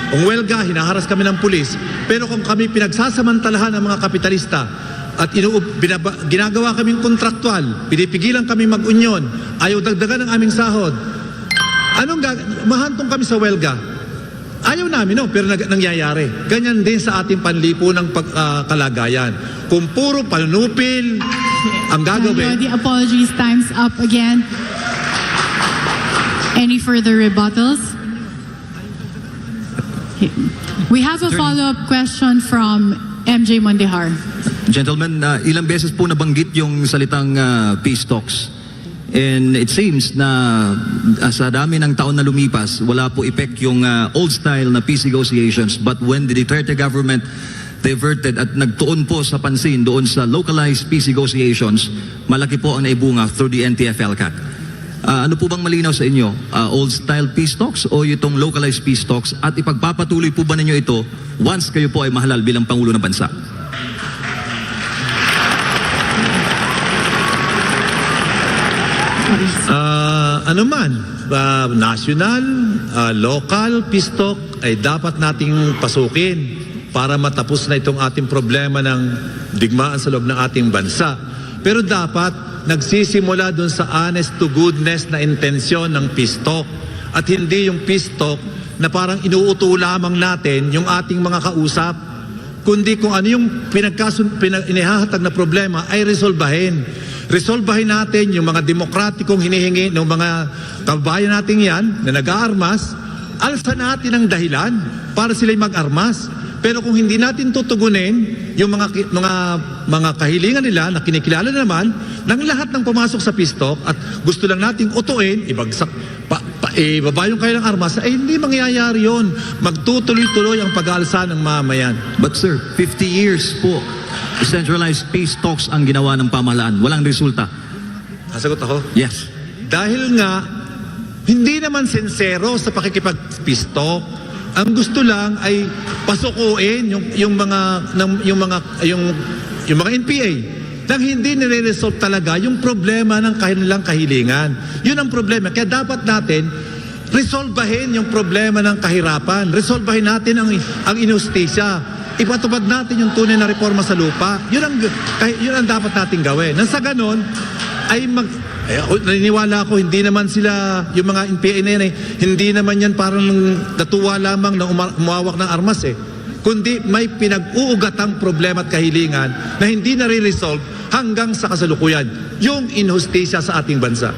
Speaker 1: Kung welga, hinaharas kami ng pulis. Pero kung kami pinagsasamantalahan ng mga kapitalista at ginagawa kaming kontraktual, pinipigilan kami mag-unyon, ayaw dagdagan ng aming sahod, mahantong kami sa welga. Ayaw namin, pero nangyayari. Ganyan din sa ating panlipunang kalagayan. Kung puro panunupil ang gagawin.
Speaker 2: The apologies, time's up again. Any further rebuttals? We have a follow-up question from MJ Mondehar.
Speaker 17: Gentlemen, ilang beses po nabanggit yung salitang peace talks. And it seems na sa dami ng taon na lumipas, wala po effect yung old style na peace negotiations. But when the Duterte government diverted at nagtuon po sa pansin doon sa localized peace negotiations, malaki po ang naibunga through the NTF-ELCAC. Ano po bang malinaw sa inyo? Old style peace talks o itong localized peace talks? At ipagpapatuloy po ba ninyo ito once kayo po ay mahalal bilang Pangulo ng Bansa?
Speaker 1: National, local peace talk ay dapat nating pasukin para matapos na itong ating problema ng digmaan sa loob ng ating bansa. Pero dapat nagsisimula dun sa honest to goodness na intensyon ng peace talk at hindi yung peace talk na parang inuuto lamang natin yung ating mga kausap, kundi kung ano yung inihahatag na problema ay resolbahin. Resolbahin natin yung mga demokratikong hinihingi ng mga kababayan natin yan na nag-aarmas, alsa natin ang dahilan para sila'y mag-armas. Pero kung hindi natin tutugunin yung mga kahilingan nila na kinikilala naman ng lahat ng pumasok sa peace talk at gusto lang nating utuin, ibagsak, ibaba yung kailang armas, ay hindi mangyayari yun. Magtutuloy-tuloy ang pag-aalsa ng mamayan.
Speaker 17: But sir, 50 years po, decentralized peace talks ang ginawa ng pamahalaan. Walang resulta.
Speaker 1: Sagot ako?
Speaker 17: Yes.
Speaker 1: Dahil nga, hindi naman sincero sa pakikipag-peace talk. Ang gusto lang ay pasukuin yung mga NPA nang hindi nire-resolve talaga yung problema ng kanilang kahilingan. Yun ang problema. Kaya dapat natin resolbahin yung problema ng kahirapan. Resolbahin natin ang inustisya. Ipatupad natin yung tunay na reforma sa lupa. Yun ang dapat natin gawin. Nang sa ganon, ay naniniwala ako, hindi naman sila, yung mga NPA na yan, hindi naman yan parang natuwa lamang na umawak ng armas kundi may pinag-uugatang problema at kahilingan na hindi nare-resolve hanggang sa kasalukuyan. Yung inhustisya sa ating bansa.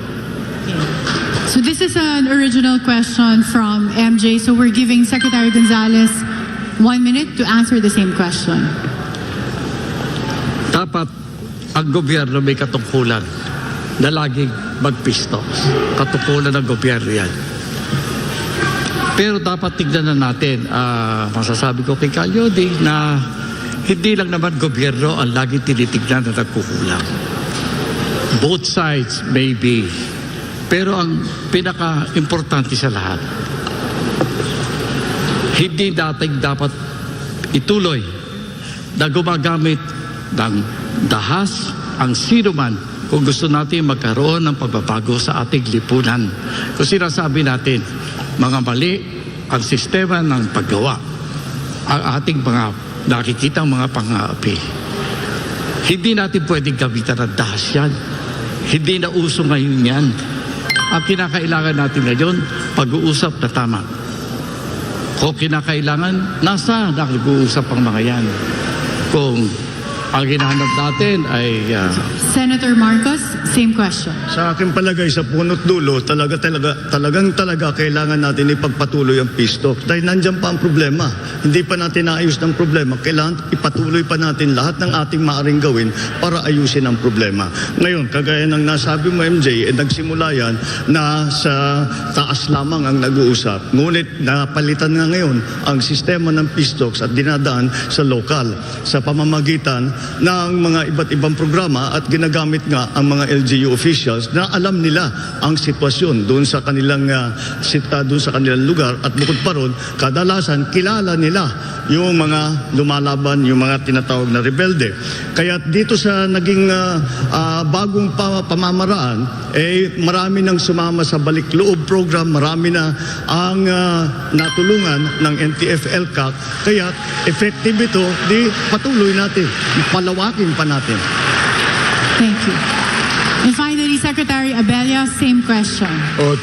Speaker 2: So this is an original question from MJ. So we're giving Secretary Gonzales 1 minute to answer the same question.
Speaker 3: Dapat ang gobyerno may katungkulan na laging mag-peace talks. Katungkulan ng gobyerno yan. Pero dapat tignan na natin, masasabi ko kay Calyodi na hindi lang naman gobyerno ang laging tinitignan na nagkukulang. Both sides maybe. Pero ang pinaka-importante sa lahat, hindi dating dapat ituloy na gumagamit ng dahas ang sino man kung gusto natin magkaroon ng pagbabago sa ating lipunan. Kung sinasabi natin, mga mali ang sistema ng paggawa, ang ating mga nakikitang mga pang-aapi. Hindi natin pwedeng gamitan ng dahas yan. Hindi na uso ngayon yan. Ang kinakailangan natin ngayon, pag-uusap na tama. Kung kinakailangan, nasa nag-uusap ang mga yan. Kung ang hinahanap natin ay...
Speaker 2: Senator Marcos, same question.
Speaker 4: Sa aking palagay, sa punot dulo, talagang kailangan natin ipagpatuloy ang peace talks. Dahil nandyan pa ang problema. Hindi pa natin naayos ng problema. Kailangan ipatuloy pa natin lahat ng ating maaaring gawin para ayusin ang problema. Ngayon, kagaya ng nasabi mo, MJ, nagsimula yan na sa taas lamang ang nag-uusap. Ngunit napalitan nga ngayon ang sistema ng peace talks at dinadaan sa lokal, sa pamamagitan ng mga iba't ibang programa at ginagamit nga ang mga LGU officials na alam nila ang sitwasyon doon sa kanilang lugar at bukod pa ron, kadalasan kilala nila yung mga lumalaban, yung mga tinatawag na rebelde. Kaya dito sa naging bagong pamamaraan, marami nang sumama sa balik loob program, marami na ang natulungan ng NTF-ELCAC, kaya effective ito, di patuloy natin. Palawakin pa natin.
Speaker 2: Thank you. And finally, Secretary Abella, same question.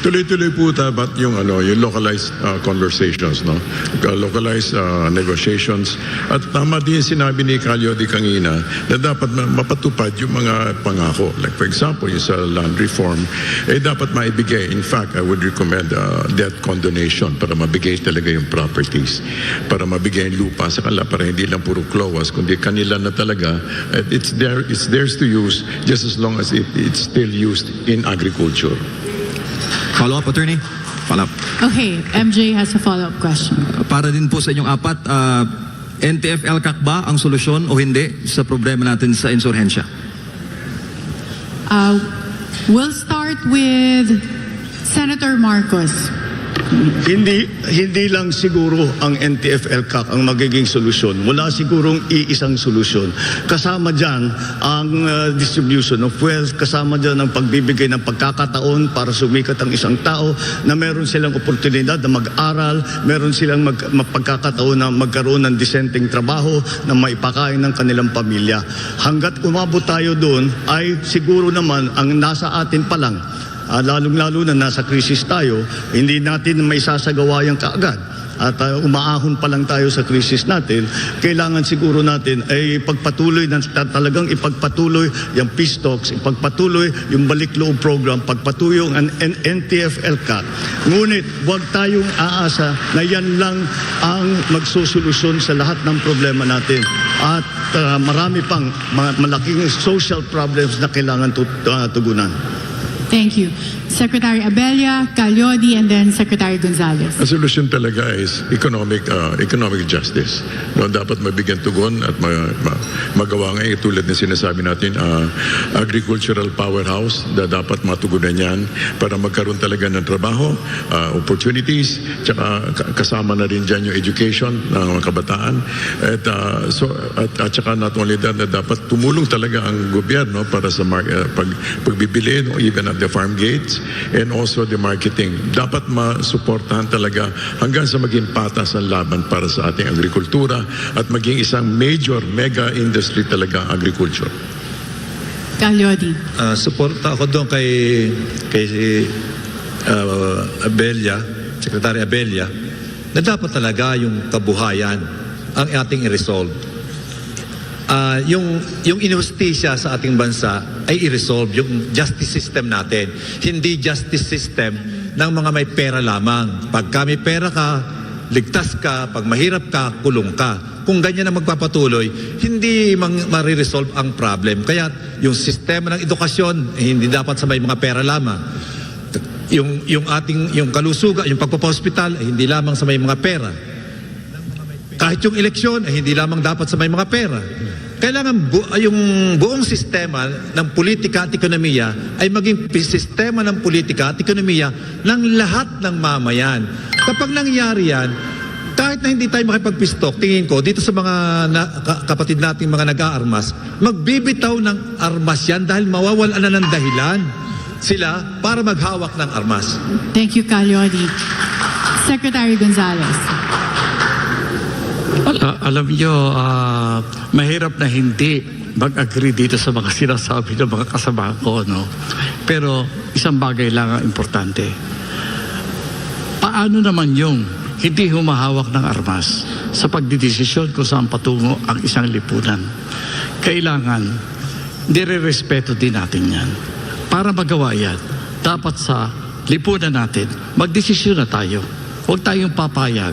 Speaker 5: Tuloy-tuloy po dapat yung localized conversations, no? Localized negotiations. At tama din sinabi ni Calio Di Cangina na dapat mapatupad yung mga pangako. Like for example, yung sa land reform, dapat maibigay. In fact, I would recommend debt condonation para mabigay talaga yung properties. Para mabigay yung lupa sa kanila, para hindi lang puro klowas, kundi kanila na talaga. It's theirs to use just as long as it's still used in agriculture.
Speaker 17: Follow-up, attorney? Follow-up.
Speaker 2: Okay, MJ has a follow-up question.
Speaker 17: Para din po sa inyong apat, NTF-ELCAC ba ang solusyon o hindi sa problema natin sa insurhensya?
Speaker 2: We'll start with Senator Marcos.
Speaker 4: Hindi lang siguro ang NTF-ELCAC ang magiging solusyon. Wala sigurong iisang solusyon. Kasama dyan ang distribution of wealth, kasama dyan ang pagbibigay ng pagkakataon para sumikat ang isang tao na meron silang oportunidad na mag-aral, meron silang pagkakataon na magkaroon ng disenteng trabaho na maipakain ng kanilang pamilya. Hanggat umabot tayo doon ay siguro naman ang nasa atin pa lang, lalong-lalo na nasa krisis tayo, hindi natin may sasagawa yung kaagad. At umaahon pa lang tayo sa krisis natin, kailangan siguro natin ay talagang ipagpatuloy yung peace talks, ipagpatuloy yung balik loob program, pagpatuloy ang NTF-ELCAC. Ngunit huwag tayong aasa na yan lang ang magsosolusyon sa lahat ng problema natin. At marami pang malaking social problems na kailangan tugunan.
Speaker 2: Thank you. Secretary Abella, Calyodi, and then Secretary Gonzales.
Speaker 5: Ang solusyon talaga is economic justice. No, dapat mabigyan tugon at magawa nga tulad ng sinasabi natin, agricultural powerhouse na dapat matugunan yan para magkaroon talaga ng trabaho, opportunities, tsaka kasama na rin dyan yung education ng mga kabataan. At tsaka not only that, na dapat tumulong talaga ang gobyerno para sa pagbibili, no, even at the farm gates, and also the marketing. Dapat masuportahan talaga hanggang sa maging patas ang laban para sa ating agrikultura at maging isang mega industry talaga ang agriculture.
Speaker 2: Calyodi.
Speaker 20: Suporta ako doon kay Abella, Secretary Abella, na dapat talaga yung kabuhayan ang ating i-resolve. Yung injustisya sa ating bansa ay i-resolve yung justice system natin. Hindi justice system ng mga may pera lamang. Pagka may pera ka, ligtas ka. Pag mahirap ka, kulong ka. Kung ganyan ang magpapatuloy, hindi mariresolve ang problem. Kaya yung sistema ng edukasyon, hindi dapat sa may mga pera lamang. Yung kalusugan, yung pagpapahospital, hindi lamang sa may mga pera. Kahit yung eleksyon, hindi lamang dapat sa may mga pera. Kailangan yung buong sistema ng politika at ekonomiya ay maging sistema ng politika at ekonomiya ng lahat ng mamayan. Kapag nangyari yan, kahit kahit na hindi tayo makipag-pistok, tingin ko, dito sa mga kapatid nating mga nag-aarmas, magbibitaw ng armas yan dahil mawawalan na ng dahilan sila para maghawak ng armas.
Speaker 2: Thank you, Calyodi. Secretary Gonzales.
Speaker 3: Alam niyo, mahirap na hindi mag-agree dito sa mga sinasabi ng mga kasama ko, no? Pero isang bagay lang ang importante. Paano naman yung hindi humahawak ng armas sa pagdidesisyon kung saan patungo ang isang lipunan? Kailangan, nire-respeto din natin yan. Para magawa yan, dapat sa lipunan natin, magdesisyon na tayo. Huwag tayong papayag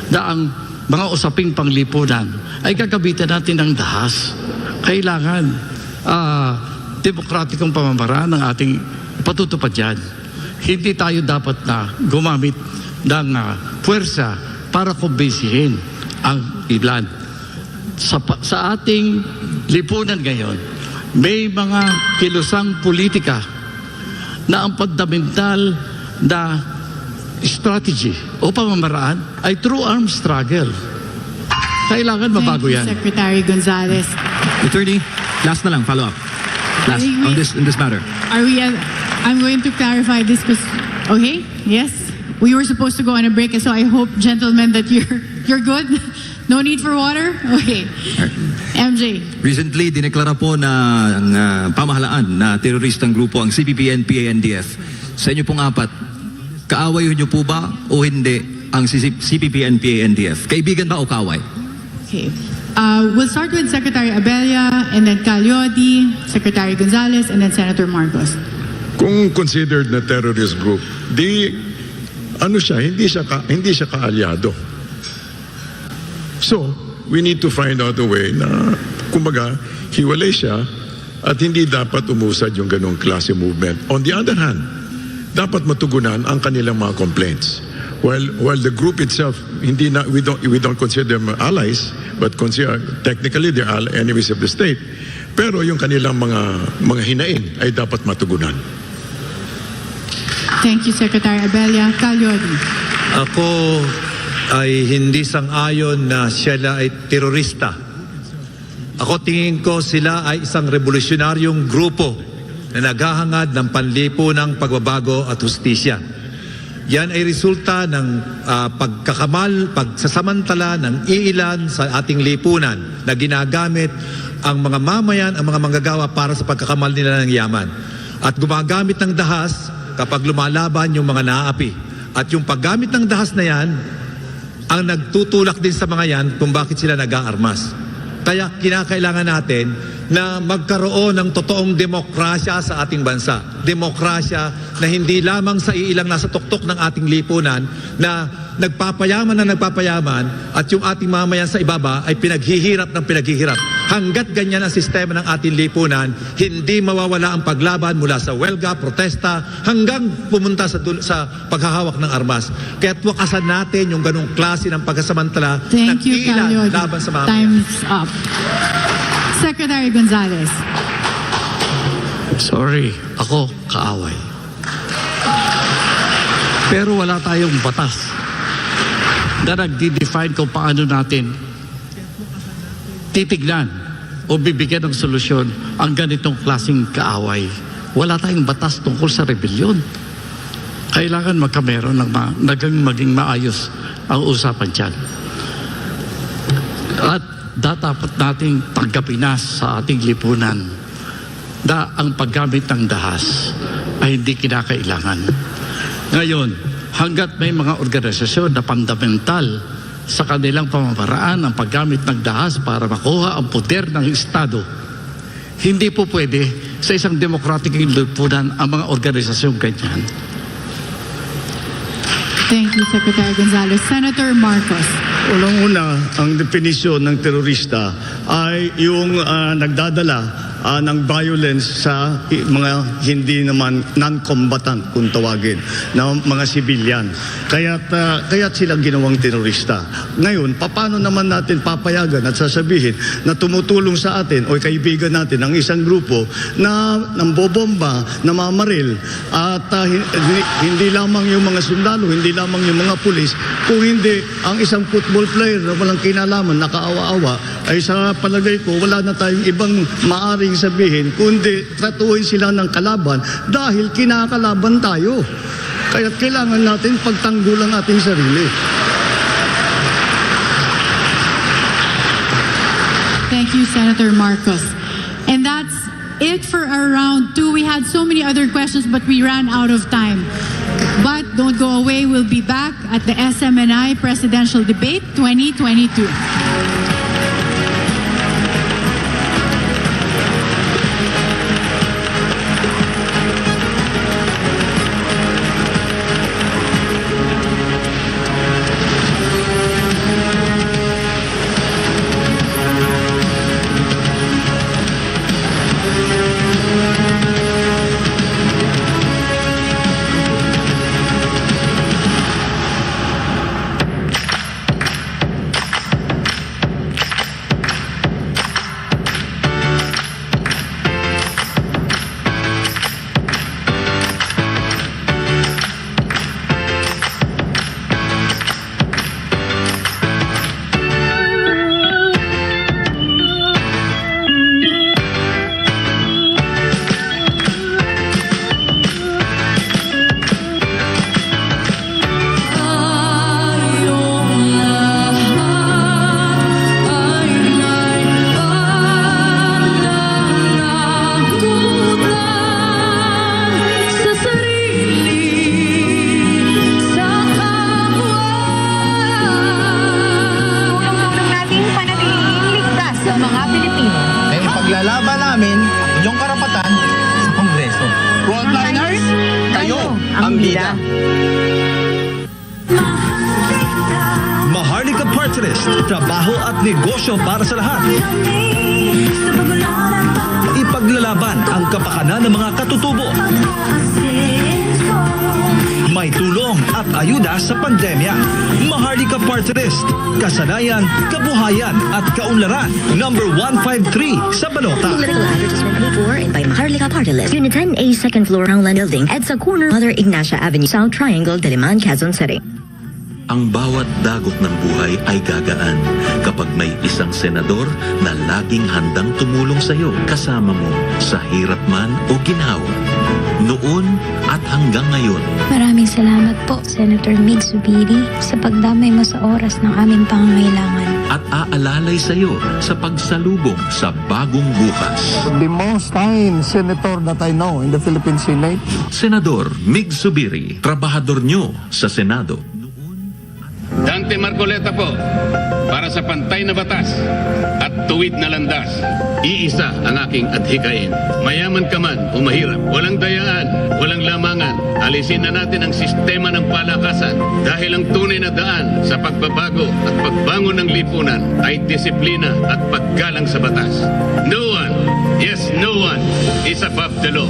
Speaker 3: na ang mga usaping panglipunan ay gagamitan natin ng dahas. Kailangan demokratikong pamamaraan ng ating patutupad yan. Hindi tayo dapat na gumamit ng puwersa para kumbinsihin ang ilan. Sa ating lipunan ngayon, may mga kilusang politika na ang fundamental na strategy o pamamaraan ay true arms struggle. Kailangan mabago yan.
Speaker 2: Thank you, Secretary Gonzales.
Speaker 17: Attorney, last na lang, follow up. Last, in this matter.
Speaker 2: Are we? I'm going to clarify this because, okay, yes, we were supposed to go on a break, so I hope, gentlemen, that you're good. No need for water. Okay. MJ.
Speaker 17: Recently, dineklara po na ang pamahalaan na teroristang grupo ang CPP, NPA, NDF. Sa inyo pong apat, kaaway niyo po ba o hindi ang CPP, NPA, NDF? Kaibigan ba o kaaway?
Speaker 2: Okay. We'll start with Secretary Abella, and then Calyodi, Secretary Gonzales, and then Senator Marcos.
Speaker 5: Kung considered na terrorist group, hindi siya kaalyado. So, we need to find out a way na, kumbaga, hiwalay siya at hindi dapat umusad yung ganong klase movement. On the other hand, dapat matugunan ang kanilang mga complaints. While the group itself, we don't consider them allies, but technically they're enemies of the state. Pero yung kanilang mga hinaing ay dapat matugunan.
Speaker 2: Thank you, Secretary Abella. Calyodi.
Speaker 20: Ako ay hindi sang-ayon na sila ay terorista. Ako tingin ko sila ay isang revolusyonaryong grupo na naghahangad ng panlipunang pagbabago at hustisya. Yan ay resulta ng pagsasamantala ng iilan sa ating lipunan na ginagamit ang mga mamayan, ang mga manggagawa para sa pagkakamal nila ng yaman. At gumagamit ng dahas kapag lumalaban yung mga naapi. At yung paggamit ng dahas na yan, ang nagtutulak din sa mga yan kung bakit sila nag-aarmas. Kaya kinakailangan natin na magkaroon ng totoong demokrasya sa ating bansa. Demokrasya na hindi lamang sa iilang nasa tuktok ng ating lipunan na nagpapayaman at yung ating mamayan sa ibaba ay pinaghihirap ng pinaghihirap. Hanggat ganyan ang sistema ng ating lipunan, hindi mawawala ang paglaban mula sa welga, protesta, hanggang pumunta sa paghahawak ng armas. Kaya't wakasan natin yung ganong klase ng pagkasamantala ng ilan laban sa mamayan.
Speaker 2: Time's up. Secretary Gonzales.
Speaker 3: Sorry, ako kaaway. Pero wala tayong batas na nagdi-define kung paano natin titignan o bibigyan ng solusyon ang ganitong klaseng kaaway. Wala tayong batas tungkol sa rebellion. Kailangan magkameron ng maging maayos ang usapan dyan. At dapat nating tanggapin na sa ating lipunan na ang paggamit ng dahas ay hindi kinakailangan. Ngayon, hanggat may mga organisasyon na fundamental sa kanilang pamamaraan ang paggamit ng dahas para makuha ang poder ng Estado, hindi po pwede sa isang demokratikong lipunan ang mga organisasyong ganyan.
Speaker 2: Thank you, Secretary Gonzales. Senator Marcos.
Speaker 4: Unang-una, ang definisyon ng terorista ay yung nagdadala ng violence sa mga hindi naman non-combatant kung tawagin na mga sibilyan. Kaya't sila ginawang terorista. Ngayon, paano naman natin papayagan at sasabihin na tumutulong sa atin o kaibigan natin ang isang grupo na nambobomba, namamaril at hindi lamang yung mga sundalo, hindi lamang yung mga pulis, kung hindi ang isang football player na walang kinalaman, nakaawa-awa, ay sa palagay ko wala na tayong ibang maaring sabihin kundi tratuhin sila ng kalaban dahil kinakalaban tayo. Kaya kailangan natin pagtanggol ang ating sarili.
Speaker 2: Thank you, Senator Marcos. And that's it for our round 2. We had so many other questions, but we ran out of time. But don't go away. We'll be back at the SMNI Presidential Debate 2022.
Speaker 7: Ipaglalaban namin inyong karapatan sa Kongreso. Frontliners, kayo ang bida.
Speaker 8: Maharlika Party List, trabaho at negosyo para sa lahat. Ipaglalaban ang kapakanan ng mga katutubo. May tulong at ayuda sa pandemya. Maharlika Party List, kasanayan, kabuhayan at kaunlaran. Number 153 sa Balota.
Speaker 9: Political advertisement before and by Maharlika Party List. UNITEAM A second floor Roundland Building, EDSA corner, Mother Ignacia Avenue, South Triangle, Diliman, Quezon City.
Speaker 10: Ang bawat dagok ng buhay ay gagaan kapag may isang senador na laging handang tumulong sa iyo, kasama mo sa hirap man o ginhawa. Noon at hanggang ngayon.
Speaker 11: Maraming salamat po, Senator Mig Zubiri, sa pagdamay mo sa oras ng aming pangangailangan.
Speaker 10: At aalalay sa iyo sa pagsalubong sa bagong bukas.
Speaker 12: The most kind senator that I know in the Philippine Senate.
Speaker 10: Senador Mig Zubiri, trabahador nyo sa Senado.
Speaker 21: Dante Marcoleta po, para sa pantay na batas at tuwid na landas. Iisa ang aking adhikain. Mayaman ka man o mahirap, walang dayaan, walang lamangan. Alisin na natin ang sistema ng palakasan dahil ang tunay na daan sa pagbabago at pagbangon ng lipunan ay disiplina at paggalang sa batas. No one, yes, no one is above the law.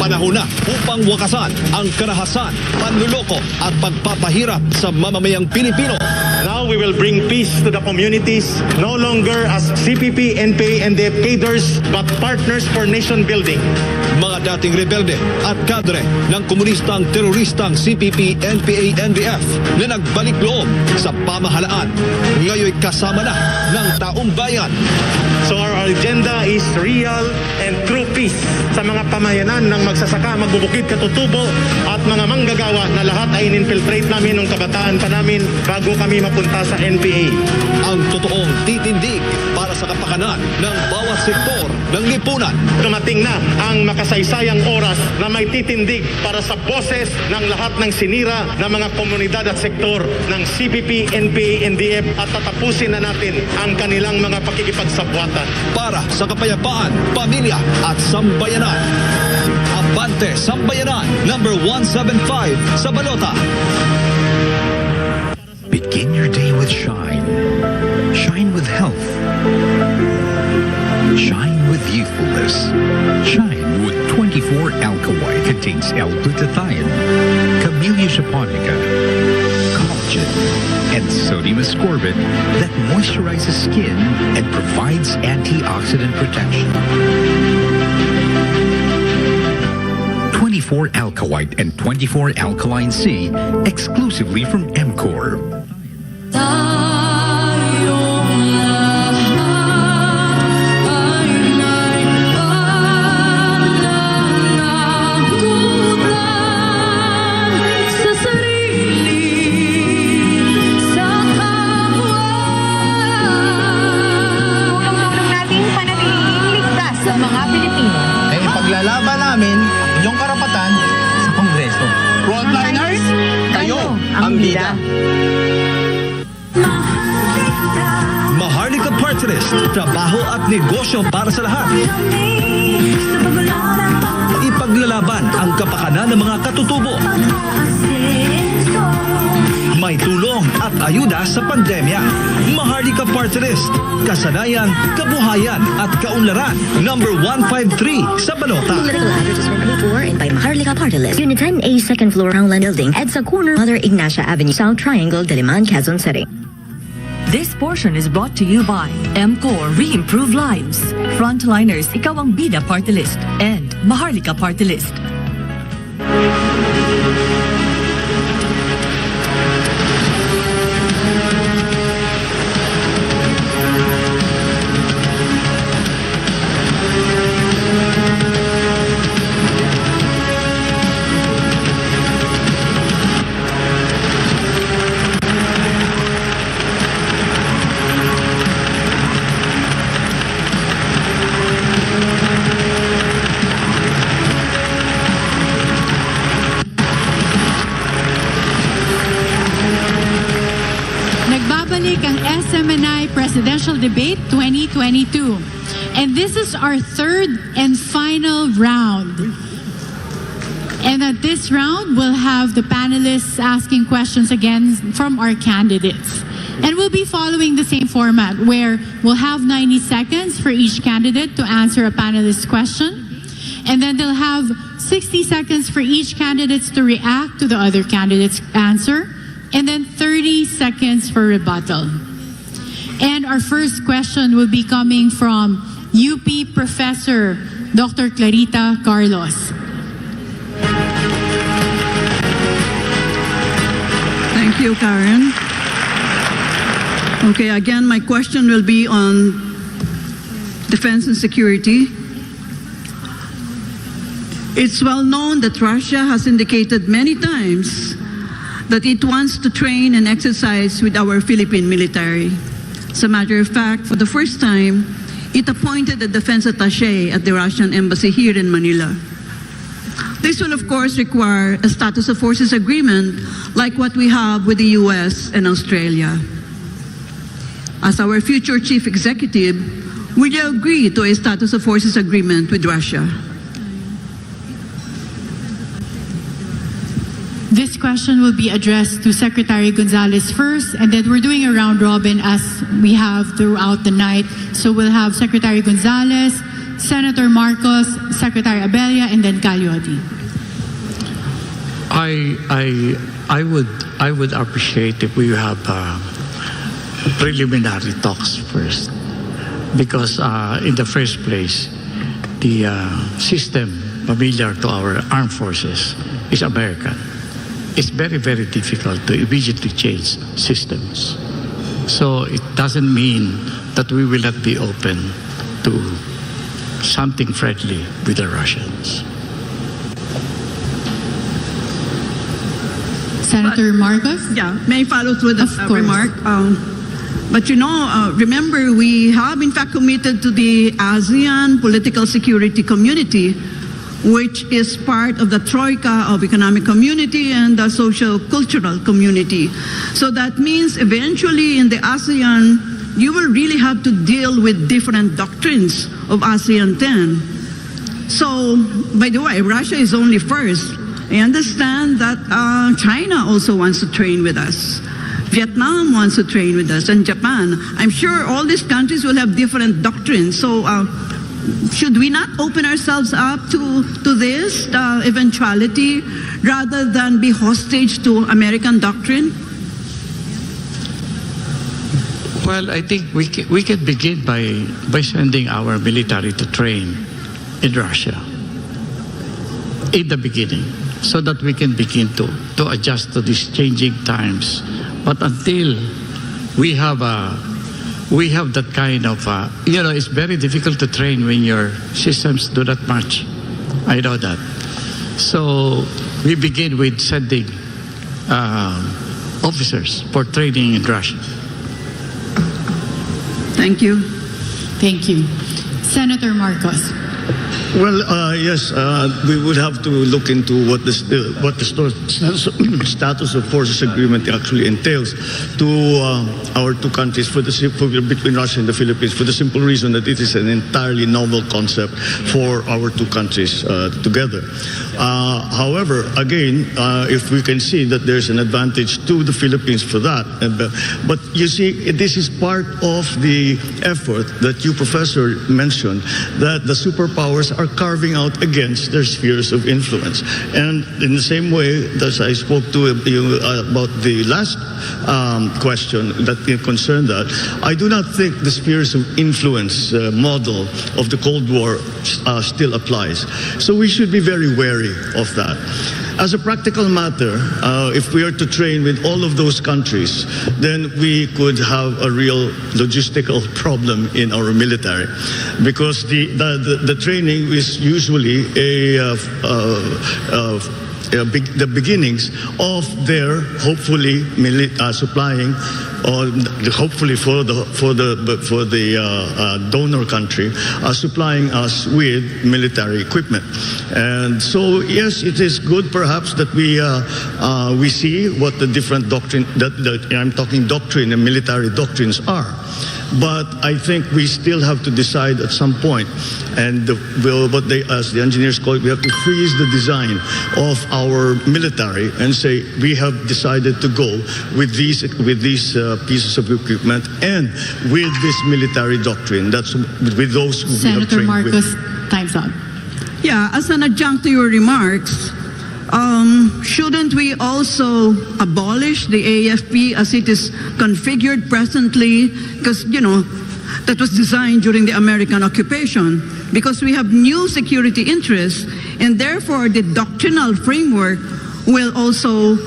Speaker 8: Panahon na upang wakasan ang karahasan, panluloko at pagpapahirap sa mamamayang Pilipino.
Speaker 22: Now we will bring peace to the communities, no longer as CPP, NPA, and DF cadres, but partners for nation building.
Speaker 8: Mga dating rebelde at kadre ng komunistang teroristang CPP, NPA, NDF na nagbalik loob sa pamahalaan, ngayon kasama na ng taong bayan.
Speaker 22: So our agenda is real and true peace sa mga pamayanan ng magsasaka, magbubukid, katutubo at mga manggagawa na lahat ay in-infiltrate namin nung kabataan pa namin bago kami mapunta sa NPA.
Speaker 8: Ang totoong titindig para sa kapakanan ng bawat sektor ng lipunan.
Speaker 22: Dumating na ang makasaysayang oras na may titindig para sa boses ng lahat ng sinira ng mga komunidad at sektor ng CPP, NPA, NDF at tatapusin na natin ang kanilang mga pakikipagsabwatan.
Speaker 8: Para sa kapayapaan, pamilya at sambayanan. Abante Sambayanan, number 175 sa Balota.
Speaker 18: Begin your day with shine. Shine with health. Shine with youthfulness. Shine with 24 Alka White. Contains L-glutathione, Camellia japonica, collagen, and sodium ascorbate that moisturizes skin and provides antioxidant protection. 24 Alka White and 24 Alkaline C exclusively from MCOR.
Speaker 7: Paglalaban namin inyong karapatan sa Kongreso. Frontliners, kayo ang bida.
Speaker 8: Maharlika Party List, trabaho at negosyo para sa lahat. Ipaglalaban ang kapakanan ng mga katutubo. May tulong at ayuda sa pandemya. Maharlika Party List, kasanayan, kabuhayan at kaunlaran. Number 153 sa Balota.
Speaker 9: Political advertisement paid for and by Maharlika Party List. UNITEAM A second floor Roundland Building, EDSA corner, Mother Ignacia Avenue, South Triangle, Diliman, Quezon City.
Speaker 16: This portion is brought to you by MCOR Re-Improve Lives, Frontliners, ikaw ang bida party list, and Maharlika Party List.
Speaker 2: Nagbabalik ang Smni Presidential Debate 2022. And this is our third and final round. And at this round, we'll have the panelists asking questions again from our candidates. And we'll be following the same format where we'll have 90 seconds for each candidate to answer a panelist's question. And then they'll have 60 seconds for each candidate to react to the other candidate's answer. And then 30 seconds for rebuttal. And our first question will be coming from UP Professor Dr. Clarita Carlos.
Speaker 19: Thank you, Karen. Okay, again, my question will be on defense and security. It's well known that Russia has indicated many times that it wants to train and exercise with our Philippine military. As a matter of fact, for the first time, it appointed a defense attaché at the Russian embassy here in Manila. This will, of course, require a status of forces agreement like what we have with the US and Australia. As our future chief executive, will you agree to a status of forces agreement with Russia?
Speaker 2: This question will be addressed to Secretary Gonzales first, and then we're doing a round robin as we have throughout the night. So we'll have Secretary Gonzales, Senator Marcos, Secretary Abella, and then Caluoti.
Speaker 3: I would appreciate if we have preliminary talks first, because in the first place, the system familiar to our armed forces is American. It's very, very difficult to immediately change systems. So it doesn't mean that we will not be open to something friendly with the Russians.
Speaker 2: Senator Marcos?
Speaker 19: Yeah, may I follow through the remark? But you know, remember, we have in fact committed to the ASEAN political security community, which is part of the troika of economic community and the social cultural community. So that means eventually in the ASEAN, you will really have to deal with different doctrines of ASEAN 10. So, by the way, Russia is only first. I understand that China also wants to train with us. Vietnam wants to train with us, and Japan. I'm sure all these countries will have different doctrines. So should we not open ourselves up to this eventuality rather than be hostage to American doctrine?
Speaker 3: Well, I think we can begin by sending our military to train in Russia in the beginning, so that we can begin to adjust to these changing times. But until we have that kind of, it's very difficult to train when your systems do not match. I know that. So we begin with sending officers for training in Russia.
Speaker 19: Thank you.
Speaker 2: Thank you. Senator Marcos.
Speaker 4: Well, yes, we would have to look into what the status of forces agreement actually entails to our two countries between Russia and the Philippines, for the simple reason that it is an entirely novel concept for our two countries together. However, again, if we can see that there's an advantage to the Philippines for that, but you see, this is part of the effort that you, Professor, mentioned, that the superpowers are carving out against their spheres of influence. And in the same way, as I spoke to you about the last question that concerned that, I do not think the spheres of influence model of the Cold War still applies. So we should be very wary of that. As a practical matter, if we are to train with all of those countries, then we could have a real logistical problem in our military, because the training is usually the beginnings of their hopefully supplying, or hopefully for the donor country, supplying us with military equipment. And so yes, it is good perhaps that we see what the different doctrine that I'm talking doctrine and military doctrines are. But I think we still have to decide at some point, and what they, as the engineers call it, we have to freeze the design of our military and say we have decided to go with these pieces of equipment and with this military doctrine. That's with those who we have
Speaker 2: Senator
Speaker 4: trained
Speaker 2: Marcos,
Speaker 4: with.
Speaker 2: time's up.
Speaker 19: Yeah, as an adjunct to your remarks, shouldn't we also abolish the AFP as it is configured presently? Because, that was designed during the American occupation. Because we have new security interests, and therefore the doctrinal framework will also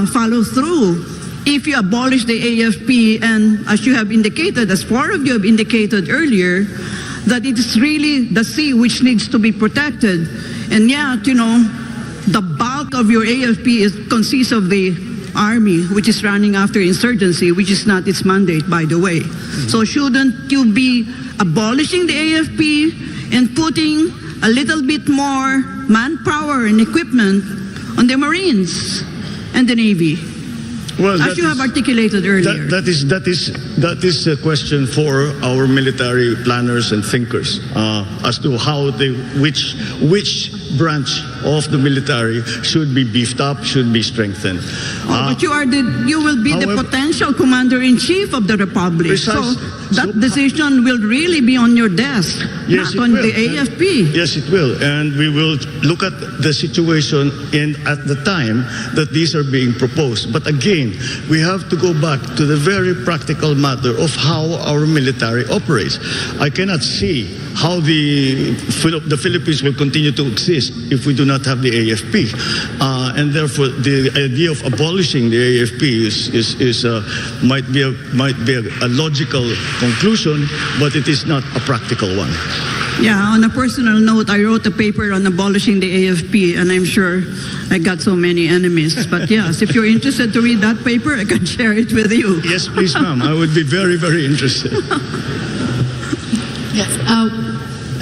Speaker 19: follow through. If you abolish the AFP, and as you have indicated, as four of you have indicated earlier, that it is really the sea which needs to be protected. And yet, the bulk of your AFP consists of the army, which is running after insurgency, which is not its mandate, by the way. So shouldn't you be abolishing the AFP and putting a little bit more manpower and equipment on the Marines and the Navy?
Speaker 4: Well,
Speaker 19: as you have articulated earlier.
Speaker 4: That is a question for our military planners and thinkers as to how which branch of the military should be beefed up, should be strengthened.
Speaker 19: But you will be the potential commander-in-chief of the Republic.
Speaker 4: Precisely.
Speaker 19: So that decision will really be on your desk,
Speaker 4: yes,
Speaker 19: not on the AFP.
Speaker 4: Yes, it will. And we will look at the situation at the time that these are being proposed. But again, we have to go back to the very practical matter of how our military operates. I cannot see how the Philippines will continue to exist if we do not have the AFP. And therefore, the idea of abolishing the AFP might be a logical conclusion, but it is not a practical one.
Speaker 19: Yeah, on a personal note, I wrote a paper on abolishing the AFP, and I'm sure I got so many enemies. But yes, if you're interested to read that paper, I can share it with you.
Speaker 4: Yes, please, ma'am. I would be very, very interested.
Speaker 2: Yes.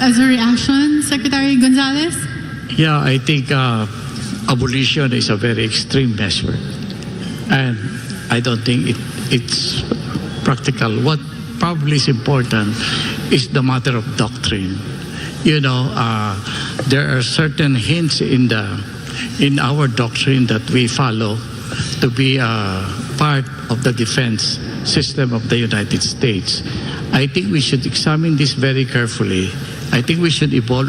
Speaker 2: As a reaction, Secretary Gonzales?
Speaker 3: Yeah, I think abolition is a very extreme measure. And I don't think it's practical. What probably is important is the matter of doctrine. There are certain hints in our doctrine that we follow to be part of the defense system of the United States. I think we should examine this very carefully. I think we should evolve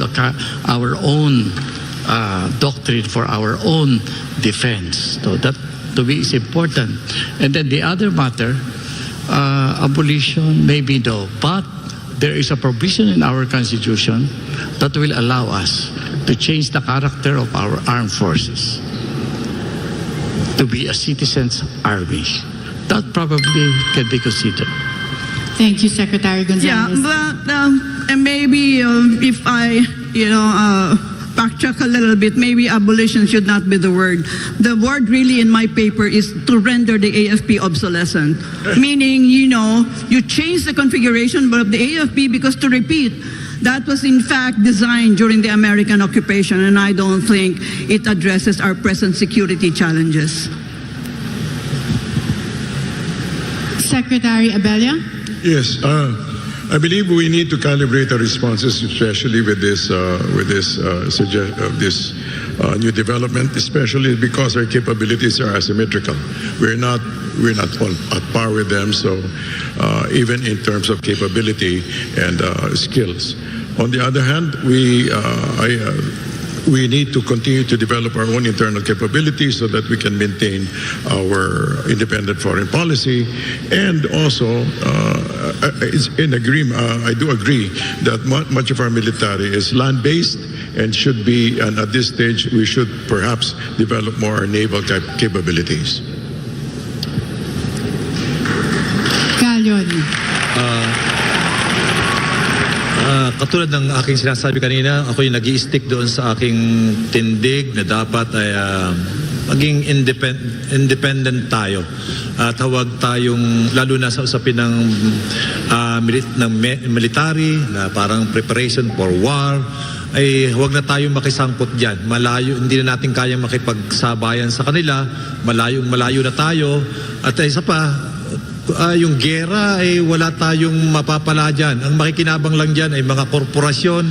Speaker 3: our own doctrine for our own defense. So that to me is important. And then the other matter, abolition maybe though, but there is a provision in our Constitution that will allow us to change the character of our armed forces to be a citizens' army. That probably can be considered.
Speaker 2: Thank you, Secretary
Speaker 19: Yeah,
Speaker 2: Gonzalez.
Speaker 19: but and maybe if I, backtrack a little bit, maybe abolition should not be the word. The word really in my paper is to render the AFP obsolescent. Meaning, you change the configuration of the AFP because, to repeat, that was in fact designed during the American occupation, and I don't think it addresses our present security challenges.
Speaker 2: Secretary Abella?
Speaker 5: Yes, I believe we need to calibrate our responses, especially with this new development, especially because our capabilities are asymmetrical. We're not on at par with them. So even in terms of capability and skills. On the other hand, we need to continue to develop our own internal capabilities so that we can maintain our independent foreign policy. And also, I do agree that much of our military is land-based and should be, and at this stage, we should perhaps develop more naval capabilities.
Speaker 20: Katulad ng aking sinasabi kanina, ako yung nag-i-stick doon sa aking tindig na dapat ay maging independent tayo. At huwag tayong, lalo na sa usapin ng military, na parang preparation for war, ay huwag na tayong makisangkot dyan. Malayo, hindi na natin kayang makipagsabayan sa kanila, malayo na tayo. At isa pa, yung gera ay wala tayong mapapala dyan. Ang makikinabang lang dyan ay mga korporasyon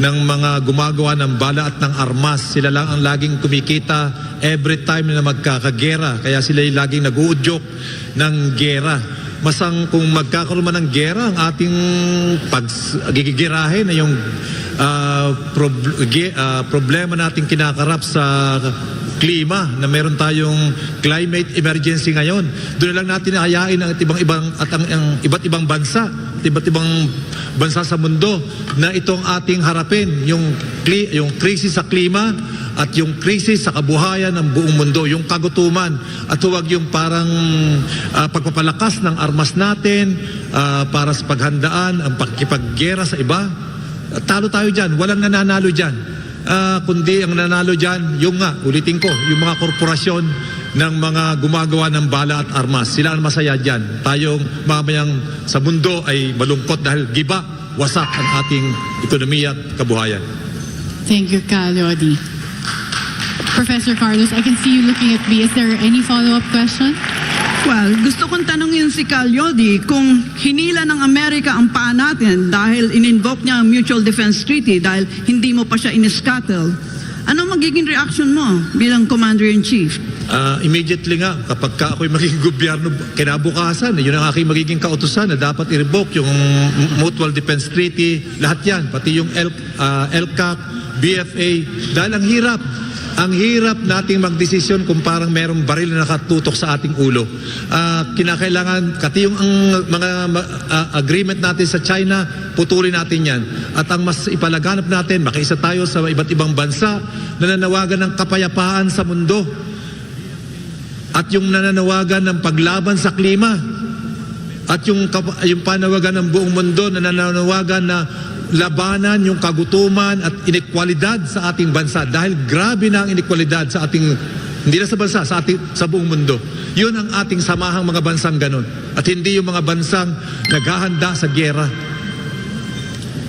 Speaker 20: ng mga gumagawa ng bala at ng armas. Sila lang ang laging kumikita every time na magkakagera. Kaya sila yung laging nag-uudyok ng gera. Masang kung magkakaroon man ng gera, ang ating pagigigirahin na yung problema nating kinakarap sa klima, na meron tayong climate emergency ngayon. Doon lang natin hayain ang iba't ibang bansa, iba't ibang bansa sa mundo na itong ating harapin, yung krisis sa klima at yung krisis sa kabuhayan ng buong mundo, yung kagutuman, at huwag yung parang pagpapalakas ng armas natin para sa paghandaan ang pakikipaggera sa iba. Talo tayo dyan, walang nananalo dyan. Kundi ang nanalo dyan, ulitin ko, yung mga korporasyon ng mga gumagawa ng bala at armas. Sila ang masaya dyan. Tayong mamayang sa mundo ay malungkot dahil giba, wasak ang ating ekonomiya at kabuhayan.
Speaker 2: Thank you, Calodi. Professor Carlos, I can see you looking at me. Is there any follow-up question?
Speaker 19: Well, gusto kong tanungin si Calyodi kung hinila ng Amerika ang paa natin dahil in-invoke niya ang Mutual Defense Treaty dahil hindi mo pa siya in-scuttle. Ano magiging reaction mo bilang Commander-in-Chief?
Speaker 20: Immediately nga, kapag ako'y magiging gobyerno kinabukasan, yun ang aking magiging kautusan na dapat i-revoke yung Mutual Defense Treaty, lahat yan, pati yung LCAC, BFA, dahil ang hirap nating magdesisyon kung parang merong baril na nakatutok sa ating ulo. Kinakailangan, pati yung mga agreement natin sa China, putulin natin yan. At ang mas ipalaganap natin, makiisa tayo sa iba't ibang bansa na nananawagan ng kapayapaan sa mundo. At yung nananawagan ng paglaban sa klima. At yung panawagan ng buong mundo na nananawagan na labanan yung kagutuman at inekwalidad sa ating bansa, dahil grabe na ang inekwalidad sa ating, hindi na sa bansa, sa buong mundo. Yun ang ating samahang mga bansang ganon, at hindi yung mga bansang naghahanda sa gera.